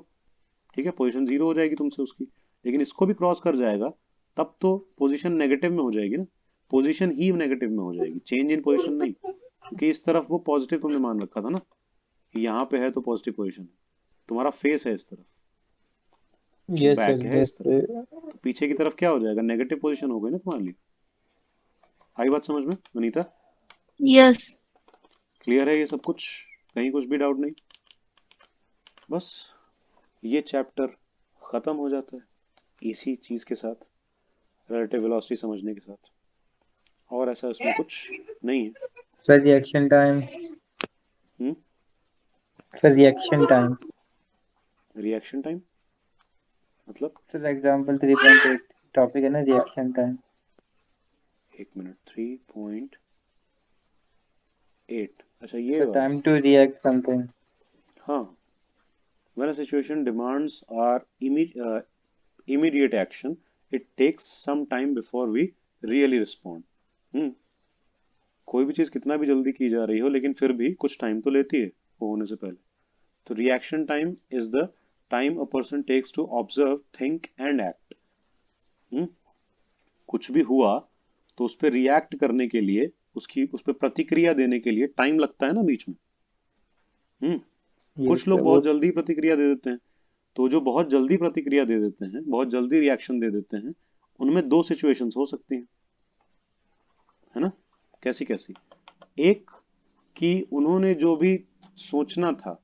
ठीक है, पोजीशन जीरो हो जाएगी तुमसे उसकी। लेकिन इसको भी क्रॉस कर जाएगा तब तो पोजीशन नेगेटिव में हो जाएगी ना, पोजीशन ही नेगेटिव में हो जाएगी, चेंज इन पोजीशन नहीं, क्योंकि इस तरफ वो पॉजिटिव तुमने मान रखा था ना कि यहाँ पे है तो पॉजिटिव पोजीशन है, तुम्हारा फेस है इस तरफ, यस बैक सर। है इस तरफ, यस तो पीछे की तरफ क्या हो जाएगा, नेगेटिव पोजीशन हो गई ना तुम्हारे लिए। आई बात समझ में अनीता? यस। क्लियर है ये सब कुछ? कहीं कुछ भी डाउट नहीं? बस ये चैप्टर खत्म हो जाता है इसी चीज के साथ, रिलेटिव वेलोसिटी समझने के साथ, और ऐसा उसमें कुछ नहीं है। Sir reaction time. Hmm sir reaction time. Reaction time मतलब? सर एग्जांपल 3.8 टॉपिक है ना, रिएक्शन टाइम। एक मिनट, 3.8, अच्छा ये सर वाला। Time to react something. हाँ, when a situation demands our immediate action, it takes some time before we really respond. हम्म कोई भी चीज कितना भी जल्दी की जा रही हो लेकिन फिर भी कुछ टाइम तो लेती है वो होने से पहले। तो reaction time is the time a person takes to observe, think and act. कुछ भी हुआ तो उस पर रिएक्ट करने के लिए, उसकी उस पर प्रतिक्रिया देने के लिए टाइम लगता है ना बीच में। हम्म यस कुछ लोग सर वो। बहुत जल्दी प्रतिक्रिया दे देते हैं, तो जो बहुत जल्दी प्रतिक्रिया दे देते हैं, बहुत जल्दी रिएक्शन दे देते हैं, उनमें दो सिचुएशंस हो सकती हैं, है ना? कैसी कैसी? एक कि उन्होंने जो भी सोचना था,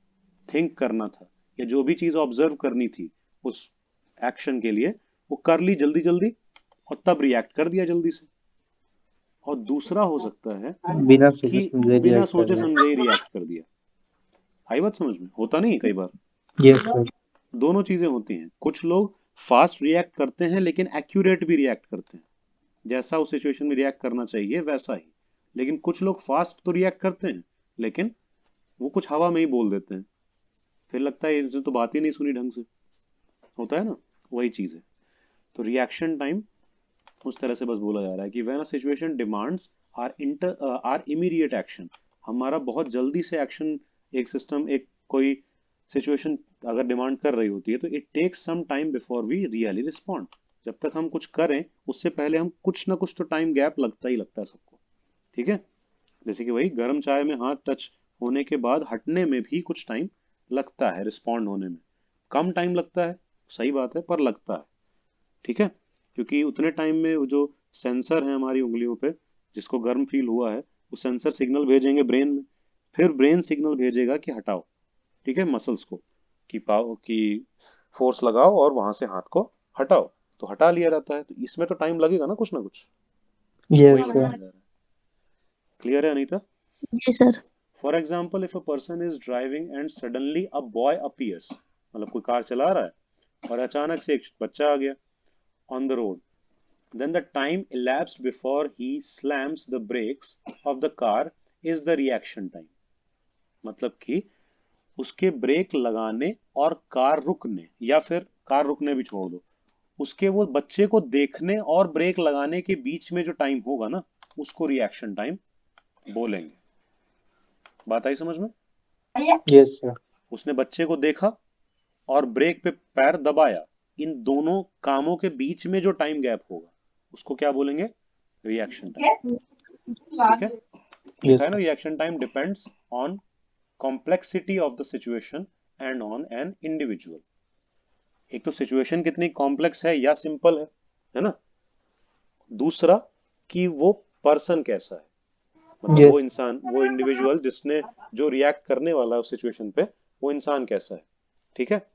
थिंक करना था, या जो भी चीज ऑब्जर्व करनी थी उस एक्शन के लिए, वो कर ली जल्दी जल्दी और तब रिएक्ट कर दिया जल्दी से। और दूसरा हो सकता है बिना सोचे कि समझे बिना रिएक्ट कर सोचे रहे समझे ही रिएक्ट कर दिया। आई बात समझ में? होता नहीं है कई बार, हैं। Yes sir. दोनों चीजें होती हैं। कुछ लोग फास्ट रिएक्ट करते हैं लेकिन एक्यूरेट भी रिएक्ट करते हैं, जैसा उस सिचुएशन में रिएक्ट करना चाहिए वैसा ही। लेकिन कुछ लोग फास्ट तो रिएक्ट करते हैं लेकिन वो कुछ हवा में ही बोल देते हैं, फिर लगता है इसने तो बात ही नहीं सुनी ढंग से, होता है ना, वही चीज है। तो रिएक्शन टाइम उस तरह से बस बोला जा रहा है कि when a situation demands are immediate action, हमारा बहुत जल्दी से एक्शन, एक सिस्टम, एक कोई सिचुएशन अगर डिमांड कर रही होती है, तो it takes some time before we really respond. जब तक हम कुछ करें उससे पहले हम कुछ ना कुछ तो टाइम गैप लगता ही लगता है सबको, ठीक है। जैसे कि वही गर्म चाय में हाथ टच होने के बाद हटने में भी कुछ टाइम लगता है, रिस्पॉन्ड होने में कम टाइम लगता है, सही बात है, पर लगता है, ठीक है। क्योंकि उतने टाइम में वो जो सेंसर है हमारी उंगलियों पे, जिसको गर्म फील हुआ है, वो सेंसर सिग्नल भेजेंगे ब्रेन में, फिर ब्रेन सिग्नल भेजेगा कि हटाओ, ठीक है, मसल्स को, कि पाओ कि फोर्स लगाओ और वहां से हाथ को हटाओ, तो हटा लिया जाता है। तो इसमें तो टाइम लगेगा ना कुछ, तो यस वही सर। बताया जा रहा है। क्लियर है अनीता? जी sir. For example, if a person is driving and suddenly a boy appears, मतलब कोई कार चला रहा है और अचानक से एक बच्चा आ गया on the road, then the time elapsed before he slams the brakes of the car is the reaction time. मतलब कि उसके ब्रेक लगाने और कार रुकने, या फिर कार रुकने भी छोड़ दो, उसके वो बच्चे को देखने और ब्रेक लगाने के बीच में जो टाइम होगा ना, उसको रिएक्शन टाइम बोलेंगे। बात आई समझ में? Yes sir. उसने बच्चे को देखा और ब्रेक पे पैर दबाया, इन दोनों कामों के बीच में जो टाइम गैप होगा उसको क्या बोलेंगे? Reaction time. ठीक है, लिखा है ना, reaction time depends on complexity of the situation and on an individual. एक तो सिचुएशन कितनी कॉम्प्लेक्स है या सिंपल है ना, दूसरा कि वो पर्सन कैसा है, मतलब यस वो इंसान, वो इंडिविजुअल जिसने जो रिएक्ट करने वाला है उस सिचुएशन पे, वो इंसान कैसा है। ठीक है,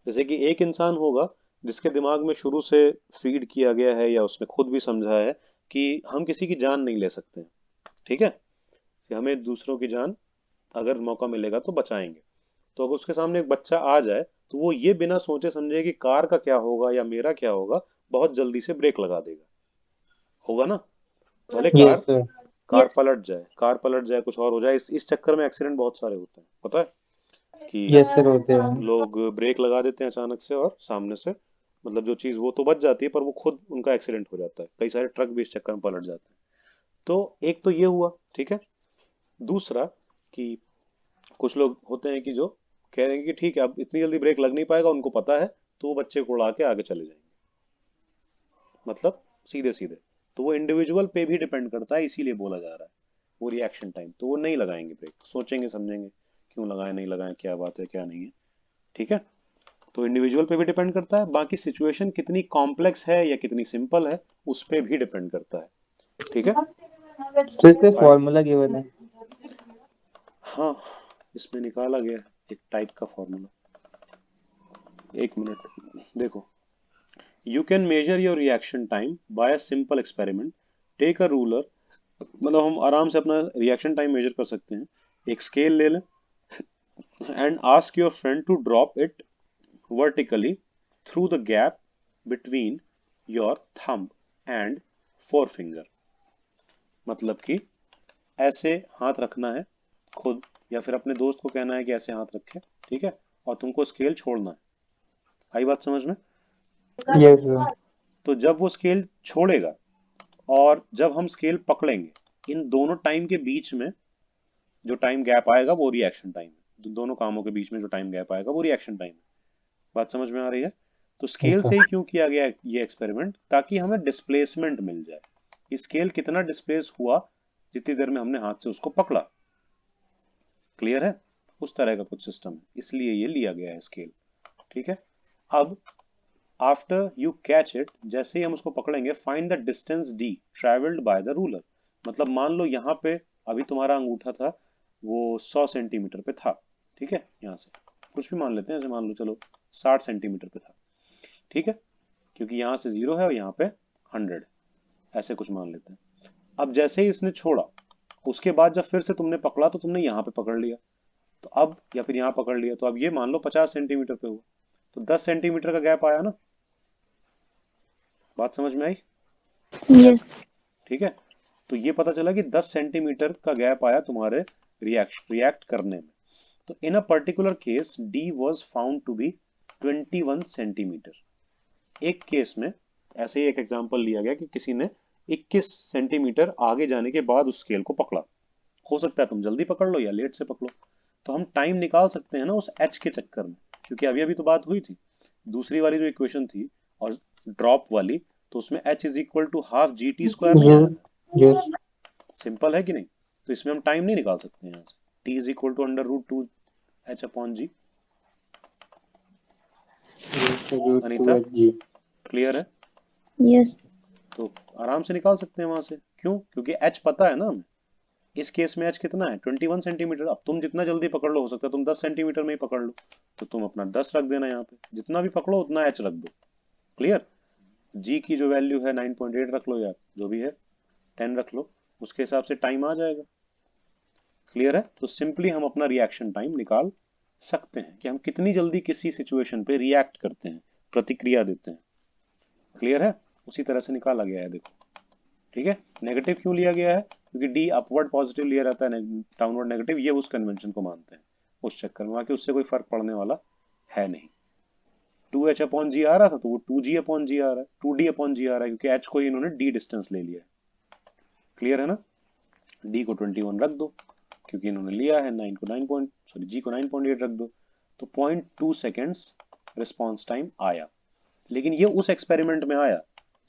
जैसे कि एक इंसान होगा जिसके दिमाग में शुरू से फीड किया गया है या उसने खुद भी समझा है कि हम किसी की जान नहीं ले सकते हैं। ठीक है, कि हमें दूसरों की जान अगर मौका मिलेगा तो बचाएंगे। तो अगर उसके सामने एक बच्चा आ जाए तो वो ये बिना सोचे समझे कि कार का क्या होगा या मेरा क्या होगा, बहुत जल्दी से ब्रेक लगा देगा। होगा ना, भले यस सर। कार पलट जाए, कार पलट जाए, कुछ और हो जाए, इस चक्कर में एक्सीडेंट बहुत सारे होते हैं, पता है कि यस सर होते हैं। लोग ब्रेक लगा देते हैं अचानक से और सामने से, मतलब जो चीज वो तो बच जाती है पर वो खुद उनका एक्सीडेंट हो जाता है, कई सारे ट्रक भी इस चक्कर में पलट जाते हैं। तो एक तो ये हुआ, ठीक है। दूसरा कि कुछ लोग होते हैं कि जो कह रहे हैं कि ठीक है अब इतनी जल्दी ब्रेक लग नहीं पाएगा, उनको पता है, तो वो बच्चे को उड़ा के आगे चले जाएंगे, मतलब सीधे सीधे। तो वो इंडिविजुअल पे भी डिपेंड करता है, इसीलिए बोला जा रहा है वो रिएक्शन टाइम। तो वो नहीं लगाएंगे ब्रेक, सोचेंगे समझेंगे क्यों लगाए नहीं लगाए, क्या बात है क्या नहीं है। ठीक है, तो इंडिविजुअल पे भी डिपेंड करता है, बाकी सिचुएशन कितनी कॉम्प्लेक्स है या कितनी सिंपल है उस पे भी डिपेंड करता है। ठीक है, तो इसका फॉर्मूला गिवन है। हाँ इसमें निकाला गया है एक टाइप का फॉर्मूला, एक मिनट देखो। You can measure your reaction time by a simple experiment, take a ruler, मतलब हम आराम से अपना रिएक्शन टाइम मेजर कर सकते हैं। एक स्केल ले लें and ask your friend to drop it vertically through the gap between your thumb and forefinger। मतलब कि ऐसे हाथ रखना है खुद, या फिर अपने दोस्त को कहना है कि ऐसे हाथ रखे, ठीक है, और तुमको स्केल छोड़ना है। आई बात समझ में? Yes sir. तो जब वो स्केल छोड़ेगा और जब हम स्केल पकड़ेंगे, इन दोनों टाइम के बीच में जो टाइम गैप आएगा वो रिएक्शन टाइम है। दोनों कामों के बीच में जो टाइम गैप आएगा वो रिएक्शन टाइम है। बात समझ में आ रही है? तो स्केल से ही क्यों किया गया ये एक्सपेरिमेंट, ताकि हमें डिस्प्लेसमेंट मिल जाए, स्केल कितना डिस्प्लेस हुआ जितनी देर में हमने हाथ से उसको पकड़ा। क्लियर है? उस तरह का कुछ सिस्टम है, इसलिए ये लिया गया है स्केल। ठीक है, अब आफ्टर यू कैच इट, जैसे ही हम उसको पकड़ेंगे, find the distance D travelled by the ruler. मतलब मान लो यहाँ पे अभी तुम्हारा अंगूठा था वो 100 सेंटीमीटर पे था, ठीक है, यहाँ से कुछ भी मान लेते हैं, जैसे मान लो चलो 60 सेंटीमीटर पे था, ठीक है, क्योंकि यहाँ से 0 है और यहाँ पे 100, ऐसे कुछ मान लेते हैं। अब जैसे ही इसने छोड़ा, उसके बाद जब फिर से तुमने पकड़ा तो तुमने यहाँ पे पकड़ लिया, तो अब या फिर यहाँ पकड़ लिया, तो अब ये मान लो 50 सेंटीमीटर पे हुआ, तो 10 सेंटीमीटर का गैप आया ना। बात समझ में आई? यस ठीक है, तो ये पता चला कि 10 सेंटीमीटर का गैप आया तुम्हारे रिएक्ट करने में। तो in a particular case d was found to be 21 centimetre. एक केस में ऐसे ही एक एग्जांपल लिया गया कि किसी ने 21 सेंटीमीटर आगे जाने के बाद उस स्केल को पकड़ा। हो सकता है तुम जल्दी पकड़ लो या लेट से पकड़ो, तो हम टाइम निकाल सकते हैं ना उस एच के चक्कर में, क्योंकि अभी अभी तो बात हुई थी दूसरी वाली जो इक्वेशन थी और ड्रॉप वाली, तो उसमें H is equal to half G T square नहीं आया था। यस सिंपल है कि नहीं? तो इसमें हम टाइम नहीं निकाल सकते हैं यहाँ से, T is equal to under root 2 H upon G. Anita ji. Clear है? यस तो आराम से निकाल सकते हैं वहां से, क्यों? क्योंकि एच पता है ना हमें। इस केस में एच कितना है? 21 सेंटीमीटर। अब तुम जितना जल्दी पकड़ लो, हो सकता है तुम 10 सेंटीमीटर में ही पकड़ लो, तो तुम अपना 10 रख देना यहाँ पे, जितना भी पकड़ो उतना एच रख दो। क्लियर? जी की जो वैल्यू है 9.8 रख लो, या जो भी है 10 रख लो, उसके हिसाब से टाइम आ जाएगा। क्लियर है? तो सिंपली हम अपना रिएक्शन टाइम निकाल सकते हैं कि हम कितनी जल्दी किसी सिचुएशन पे रिएक्ट करते हैं, प्रतिक्रिया देते हैं। क्लियर है? उसी तरह से निकाला गया है, देखो। ठीक है, नेगेटिव क्यों लिया गया है? क्योंकि डी अपवर्ड पॉजिटिव लिया रहता है, डाउनवर्ड नेगेटिव, ये उस कन्वेंशन को मानते हैं उस चक्कर में, बाकी उससे कोई फर्क पड़ने वाला है नहीं। 2h अपॉन जी आ रहा था तो वो 2g अपॉन जी आ रहा है, 2d अपॉन जी आ रहा है, क्योंकि h को इन्होंने d डिस्टेंस ले लिया है। क्लियर है ना? d को 21 रख दो, क्योंकि इन्होंने लिया है 9 को 9 सॉरी g को 9.8 रख दो, तो 0.2 सेकेंड्स रिस्पॉन्स टाइम आया। लेकिन ये उस एक्सपेरिमेंट में आया,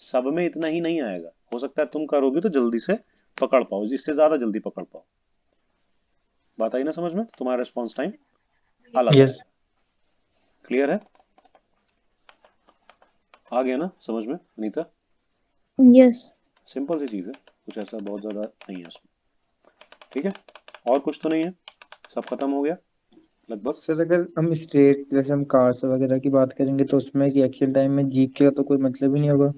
सब में इतना ही नहीं आएगा। हो सकता है तुम करोगे तो जल्दी से पकड़ पाओ, इससे ज्यादा जल्दी पकड़ पाओ। बात आई ना समझ में? तुम्हारा रिस्पॉन्स टाइम अलग यस आएगा। क्लियर है? आ गया ना समझ में अनीता? यस। सिंपल सी चीज है, कुछ ऐसा बहुत ज्यादा नहीं है उसमें। ठीक है, और कुछ तो नहीं है, सब खत्म हो गया लगभग। सर अगर हम स्ट्रेट जैसे हम कार्स वगैरह की बात करेंगे तो उसमें रिएक्शन टाइम में जी का तो कोई मतलब ही नहीं होगा।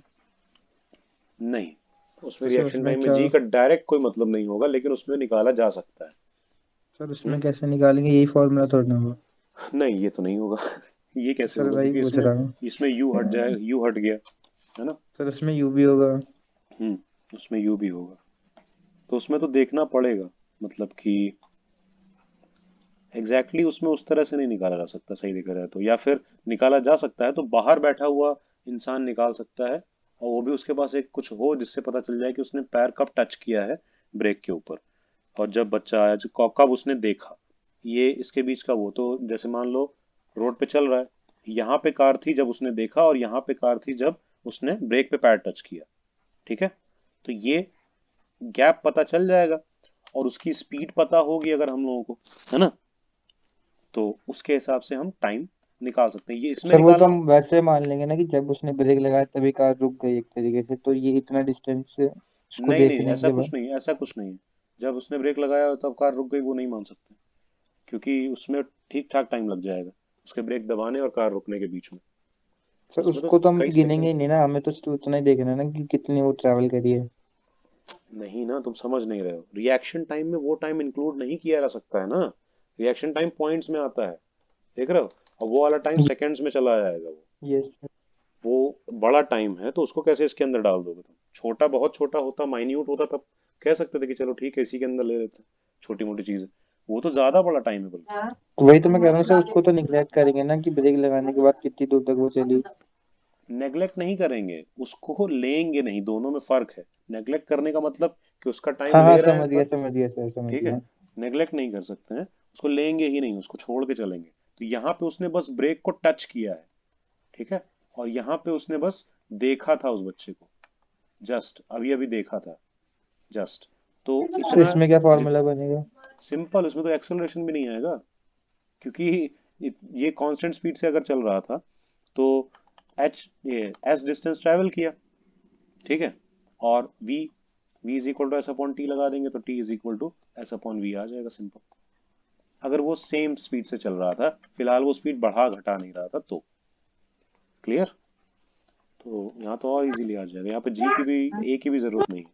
नहीं, उसमें तो सर रिएक्शन उसमें टाइम में क्या, जी का डायरेक्ट कोई मतलब नहीं होगा, लेकिन उसमें निकाला जा सकता है। सर उसमें कैसे निकालेंगे, यही फॉर्मूला थोड़ा ना होगा। नहीं, ये तो नहीं होगा। ये कैसे सर होगा? वही क्योंकि पूछ इसमें रहा हूँ। इसमें यू हट जाए, यू हट गया है ना। सर उसमें यू भी होगा। उसमें यू भी होगा, तो उसमें तो देखना पड़ेगा, मतलब कि एग्जैक्टली उसमें उस तरह से नहीं निकाला जा सकता सही दिख रहा है तो, या फिर निकाला जा सकता है तो बाहर बैठा हुआ इंसान निकाल सकता है, और वो भी उसके पास एक कुछ हो जिससे पता चल जाए कि उसने पैर कब टच किया है ब्रेक के ऊपर, और जब बच्चा आया कब उसने देखा, ये इसके बीच का वो। तो जैसे मान लो रोड पे चल रहा है, यहाँ पे कार थी जब उसने देखा, और यहाँ पे कार थी जब उसने ब्रेक पे पैर टच किया। ठीक है, तो ये गैप पता चल जाएगा, और उसकी स्पीड पता होगी अगर हम लोगों को, है ना, तो उसके हिसाब से हम टाइम निकाल सकते हैं। ये इसमें सर वो तो निकालना। हम वैसे मान लेंगे ना कि जब उसने ब्रेक लगाया तभी कार रुक गई एक तरीके से, तो ये इतना डिस्टेंस उसको नहीं नहीं, देखने ऐसा के कुछ बाद। नहीं है, ऐसा कुछ नहीं है। जब उसने ब्रेक लगाया तब कार रुक गई, वो नहीं मान सकते, क्योंकि उसमें ठीक ठाक टाइम लग जाएगा उसके ब्रेक दबाने और कार रुकने के बीच में। सर उसमें तो उसको तो हम कई गिनेंगे सेकंड। ही नहीं ना, हमें तो सिर्फ उतना ही देखना है ना कि कितनी वो ट्रैवल करी है। नहीं ना, तुम समझ नहीं रहे हो, रिएक्शन टाइम में वो टाइम इंक्लूड नहीं किया जा सकता है ना। रिएक्शन टाइम पॉइंट्स में आता है, देख रहे हो, और वो वाला टाइम सेकंड्स में चला जाएगा। यस। वो बड़ा टाइम है, तो उसको कैसे इसके अंदर डाल दोगे तुम? छोटा, बहुत छोटा होता, माइन्यूट होता, तब कह सकते थे कि चलो ठीक है इसी के अंदर ले लेते हैं, छोटी मोटी चीज है। वो तो ज्यादा बड़ा टाइम है बल्कि। वही तो मैं कह रहा हूँ सर, उसको तो निगलेक्ट करेंगे ना कि ब्रेक लगाने के बाद कितनी दूर तक वो चली। नेग्लेक्ट नहीं करेंगे, उसको लेंगे नहीं, दोनों में फर्क है। नेग्लेक्ट करने का मतलब कि उसका टाइम हाँ हाँ ले रहे हैं पर, समझ गया सर समझ ठीक है, गया। नेग्लेक्ट नहीं कर सकते हैं, उसको लेंगे ही नहीं, उसको छोड़ के चलेंगे। तो यहाँ पे उसने बस ब्रेक को टच किया है, ठीक है, और यहाँ पे उसने बस देखा था उस बच्चे को, जस्ट अभी अभी देखा था, जस्ट, तो सर इतना इसमें क्या फॉर्मूला बनेगा। सिंपल। उसमें तो एक्सेलरेशन भी नहीं आएगा, क्योंकि ये कांस्टेंट स्पीड से अगर चल रहा था तो एच ये एस डिस्टेंस ट्रैवल किया, ठीक है, और v is equal to s upon t लगा देंगे, तो t is equal to s upon v आ जाएगा, सिंपल। अगर वो सेम स्पीड से चल रहा था, फिलहाल वो स्पीड बढ़ा घटा नहीं रहा था, तो क्लियर। तो यहाँ तो और इजीली आ जाएगा, यहाँ पे जी की भी, ए की भी जरूरत नहीं है,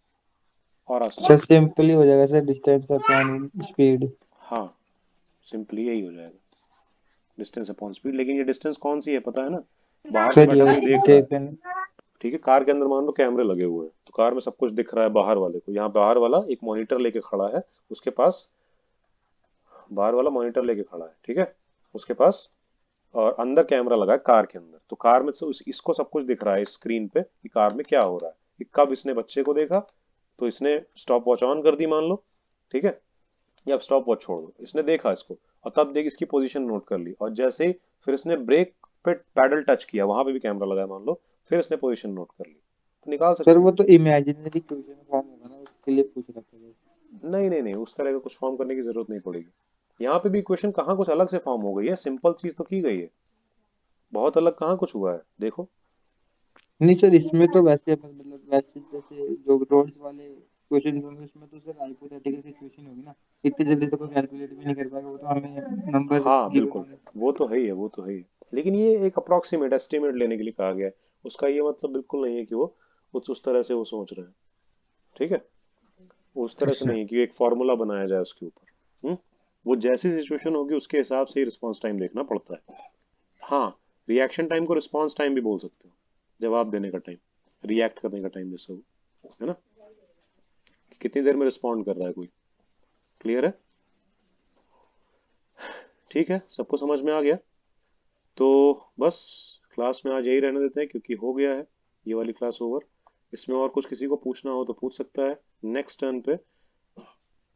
और आसान सर है। सिंपल ही हो जाएगा सर, डिस्टेंस अपॉन स्पीड। हाँ, सिंपली यही हो जाएगा, डिस्टेंस अपॉन स्पीड। लेकिन ये डिस्टेंस कौन सी है पता है ना? बाहर से सर बैठा ये कोई देख रहा है, टेकन। ठीक है, कार के अंदर मान लो कैमरे लगे हुए हैं, तो कार में सब कुछ दिख रहा है बाहर वाले को। यहाँ बाहर वाला एक मॉनिटर लेके खड़ा है, उसके पास बाहर वाला मॉनिटर लेके खड़ा है, ठीक है, उसके पास, और अंदर कैमरा लगा है कार के अंदर, तो कार में से इसको सब कुछ दिख रहा है स्क्रीन पे कि कार में क्या हो रहा है, कि कब इसने बच्चे को देखा, तो इसने स्टॉप वॉच ऑन कर दी मान लो, ठीक है, या स्टॉप वॉच छोड़ दो, इसने देखा इसको, और तब देख इसकी पोजीशन नोट कर ली, और जैसे ही फिर इसने ब्रेक पे पैडल टच किया, वहां पे भी कैमरा लगा है मान लो, फिर इसने पोजीशन नोट कर ली, तो निकाल सर सकते वो हैं। तो इमेजिनरी क्वेश्चन फॉर्म होगा ना, उसके लिए पूछ रहा था। नहीं नहीं नहीं, उस तरह का कुछ फॉर्म करने की जरूरत नहीं पड़ेगी। यहाँ पे भी इक्वेशन कहाँ कुछ अलग से फॉर्म हो गई है, सिंपल चीज तो की गई है, बहुत अलग कहाँ कुछ हुआ है, देखो। नहीं सर इसमें तो वैसे मतलब वैसे जैसे जो रोड्स वाले क्वेश्चन होंगे उसमें तो सर हाइपोथेटिकल सिचुएशन होगी ना, इतनी जल्दी तो कोई कैलकुलेट भी नहीं कर पाएगा, वो तो हमें नंबर हाँ गिवन बिल्कुल, होंगे। वो तो है ही है, वो तो है ही है। लेकिन ये एक अप्रोक्सीमेट एस्टिमेट लेने के लिए कहा गया है, उसका ये मतलब बिल्कुल नहीं है कि वो उस तरह से वो सोच रहे हैं, ठीक है, वो उस तरह से अच्छा नहीं है कि एक फॉर्मूला बनाया जाए उसके ऊपर। वो जैसी सिचुएशन होगी उसके हिसाब से ही रिस्पॉन्स टाइम देखना पड़ता है। हाँ, रिएक्शन टाइम को रिस्पॉन्स टाइम भी बोल सकते हो, जवाब देने का टाइम, रिएक्ट करने का टाइम जैसा हो, है ना। कि कितनी देर में रिस्पॉन्ड कर रहा है कोई। क्लियर है? ठीक है, सबको समझ में आ गया? तो बस क्लास में आज यही रहने देते हैं क्योंकि हो गया है ये वाली क्लास ओवर। इसमें और कुछ किसी को पूछना हो तो पूछ सकता है। नेक्स्ट टर्न पे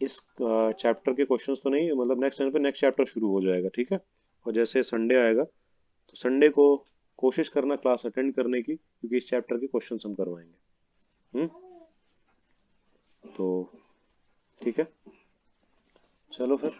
इस चैप्टर के क्वेश्चंस तो नहीं, मतलब नेक्स्ट टर्न पे नेक्स्ट चैप्टर शुरू हो जाएगा, ठीक है? और जैसे संडे आएगा तो संडे को कोशिश करना क्लास अटेंड करने की, क्योंकि इस चैप्टर के क्वेश्चंस हम करवाएंगे। तो ठीक है, चलो फिर।